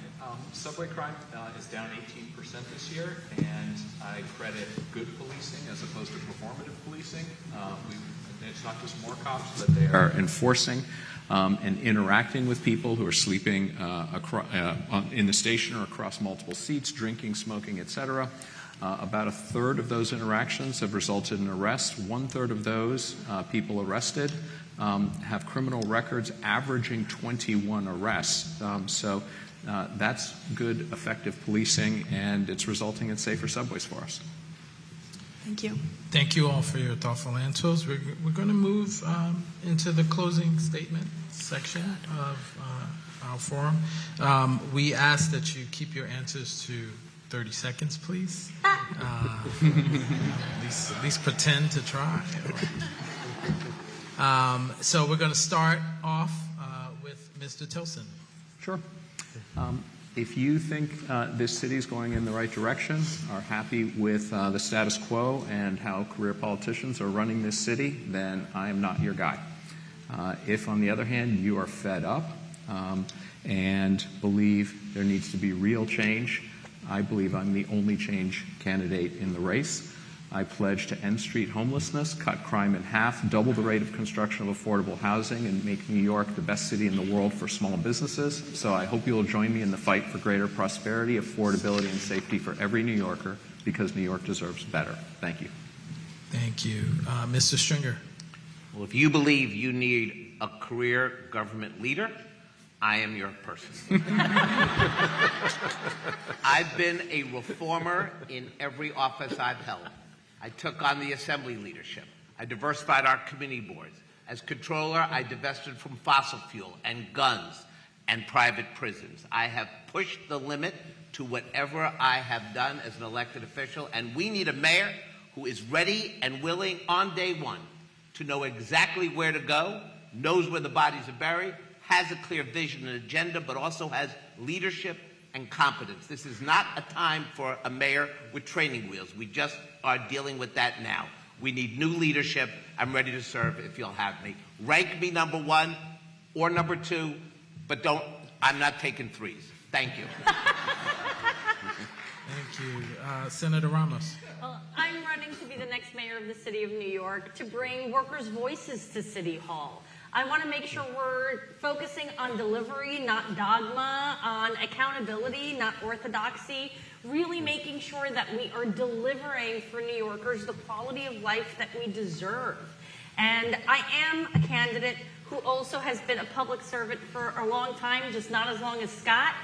subway crime is down 18% this year, and I credit good policing as opposed to performative policing. It's not just more cops, but they are enforcing and interacting with people who are sleeping in the station or across multiple seats, drinking, smoking, etc. About a third of those interactions have resulted in arrest. 1/3 of those people arrested have criminal records averaging 21 arrests. So that's good, effective policing, and it's resulting in safer subways for us. Thank you. Thank you all for your thoughtful answers. We're going to move into the closing statement section of our forum. We ask that you keep your answers to 30 seconds, please. At least pretend to try. So we're going to start off with Mr. Tilson. Sure. If you think this city is going in the right direction, are happy with the status quo and how career politicians are running this city, then I am not your guy. If, on the other hand, you are fed up and believe there needs to be real change, I believe I'm the only change candidate in the race. I pledge to end street homelessness, cut crime in half, double the rate of construction of affordable housing, and make New York the best city in the world for small businesses. So I hope you will join me in the fight for greater prosperity, affordability, and safety for every New Yorker, because New York deserves better. Thank you. Thank you. Mr. Stringer. Well, if you believe you need a career government leader, I am your person. I've been a reformer in every office I've held. I took on the assembly leadership. I diversified our committee boards. As controller, I divested from fossil fuel and guns and private prisons. I have pushed the limit to whatever I have done as an elected official, and we need a mayor who is ready and willing on day one to know exactly where to go, knows where the bodies are buried, has a clear vision and agenda, but also has leadership and competence. This is not a time for a mayor with training wheels. We just are dealing with that now. We need new leadership. I'm ready to serve if you'll have me. Rank me number 1 or number 2, but I'm not taking 3s. Thank you. Thank you. Senator Ramos. Well, I'm running to be the next mayor of the city of New York to bring workers' voices to City Hall. I want to make sure we're focusing on delivery, not dogma, on accountability, not orthodoxy, really making sure that we are delivering for New Yorkers the quality of life that we deserve. And I am a candidate who also has been a public servant for a long time, just not as long as Scott.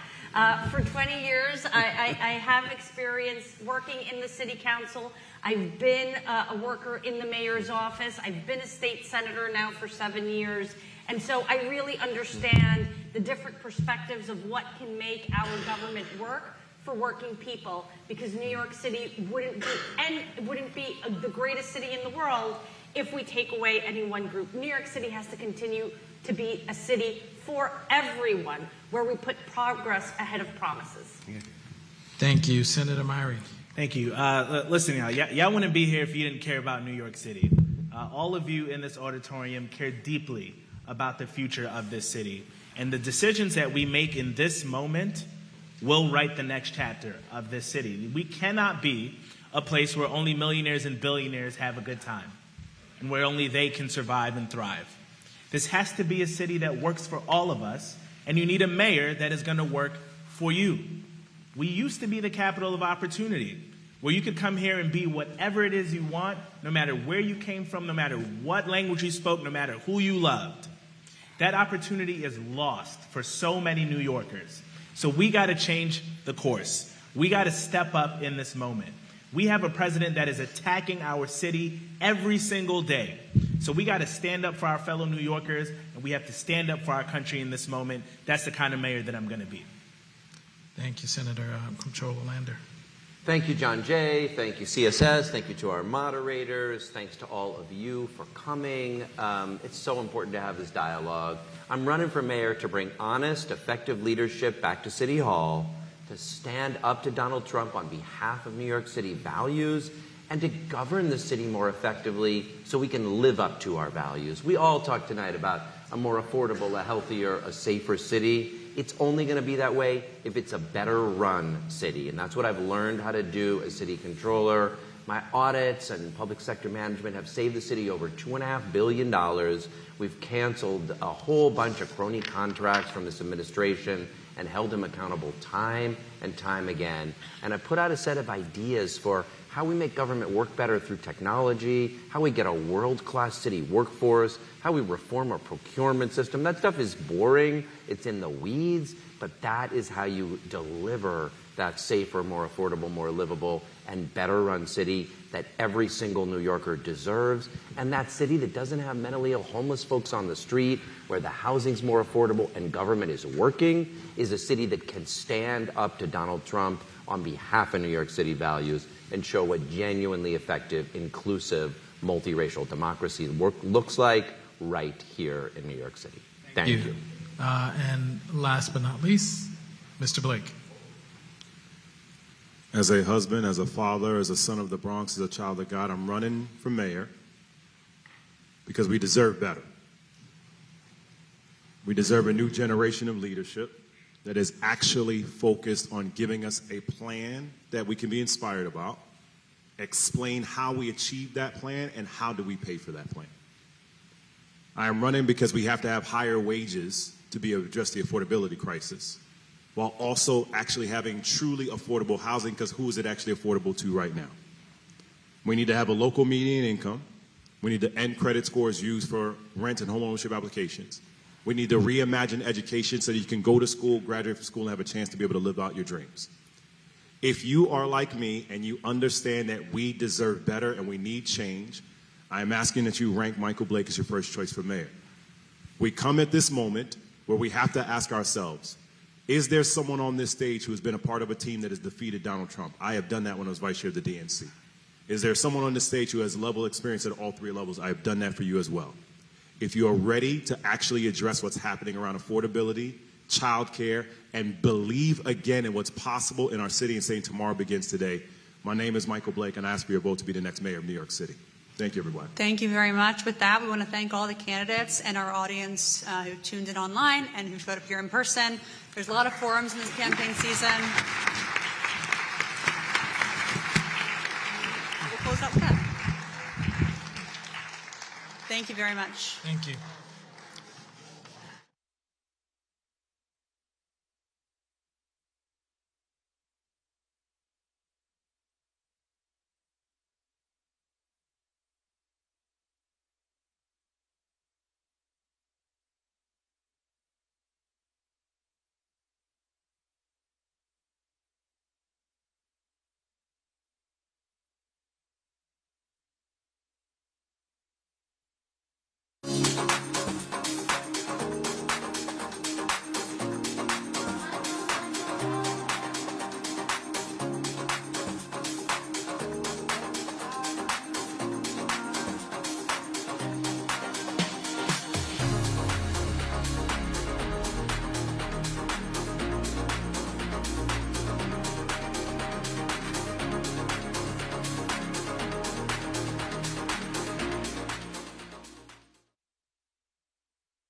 For 20 years, I have experience working in the city council. I've been a worker in the mayor's office. I've been a state senator now for 7 years. And so I really understand the different perspectives of what can make our government work for working people, because New York City wouldn't be the greatest city in the world if we take away any one group. New York City has to continue to be a city for everyone, where we put progress ahead of promises. Thank you. Senator Myrie. Thank you. Listen, y'all wouldn't be here if you didn't care about New York City. All of you in this auditorium care deeply about the future of this city. And the decisions that we make in this moment will write the next chapter of this city. We cannot be a place where only millionaires and billionaires have a good time and where only they can survive and thrive. This has to be a city that works for all of us, and you need a mayor that is going to work for you. We used to be the capital of opportunity, where you could come here and be whatever it is you want, no matter where you came from, no matter what language you spoke, no matter who you loved. That opportunity is lost for so many New Yorkers. So we got to change the course. We got to step up in this moment. We have a president that is attacking our city every single day. So we got to stand up for our fellow New Yorkers, and we have to stand up for our country in this moment. That's the kind of mayor that I'm going to be. Thank you, Senator Comptroller Lander. Thank you, John Jay. Thank you, CSS. Thank you to our moderators. Thanks to all of you for coming. It's so important to have this dialogue. I'm running for mayor to bring honest, effective leadership back to City Hall, to stand up to Donald Trump on behalf of New York City values, and to govern the city more effectively so we can live up to our values. We all talked tonight about a more affordable, a healthier, a safer city. It's only going to be that way if it's a better run city, and that's what I've learned how to do as city controller. My audits and public sector management have saved the city over $2.5 billion. We've canceled a whole bunch of crony contracts from this administration, and held him accountable time and time again. And I put out a set of ideas for how we make government work better through technology, how we get a world-class city workforce, how we reform our procurement system. That stuff is boring, it's in the weeds, but that is how you deliver that safer, more affordable, more livable, and better run city that every single New Yorker deserves. And that city that doesn't have mentally ill homeless folks on the street, where the housing's more affordable and government is working, is a city that can stand up to Donald Trump on behalf of New York City values and show what genuinely effective, inclusive, multiracial democracy looks like right here in New York City. Thank you. And last but not least, Mr. Blake. As a husband, as a father, as a son of the Bronx, as a child of God, I'm running for mayor because we deserve better. We deserve a new generation of leadership that is actually focused on giving us a plan that we can be inspired about, explain how we achieve that plan, and how do we pay for that plan. I am running because we have to have higher wages to be able to address the affordability crisis, while also actually having truly affordable housing, because who is it actually affordable to right now? We need to have a local median income. We need to end credit scores used for rent and homeownership applications. We need to reimagine education so that you can go to school, graduate from school, and have a chance to be able to live out your dreams. If you are like me and you understand that we deserve better and we need change, I am asking that you rank Michael Blake as your first choice for mayor. We come at this moment where we have to ask ourselves, is there someone on this stage who has been a part of a team that has defeated Donald Trump? I have done that when I was vice chair of the DNC. Is there someone on this stage who has level experience at all three levels? I have done that for you as well. If you are ready to actually address what's happening around affordability, childcare, and believe again in what's possible in our city and saying tomorrow begins today, my name is Michael Blake, and I ask for your vote to be the next mayor of New York City. Thank you, everyone. Thank you very much. With that, we want to thank all the candidates and our audience who tuned in online and who showed up here in person. There's a lot of forums in this campaign season. We'll close out with that. Thank you very much. Thank you.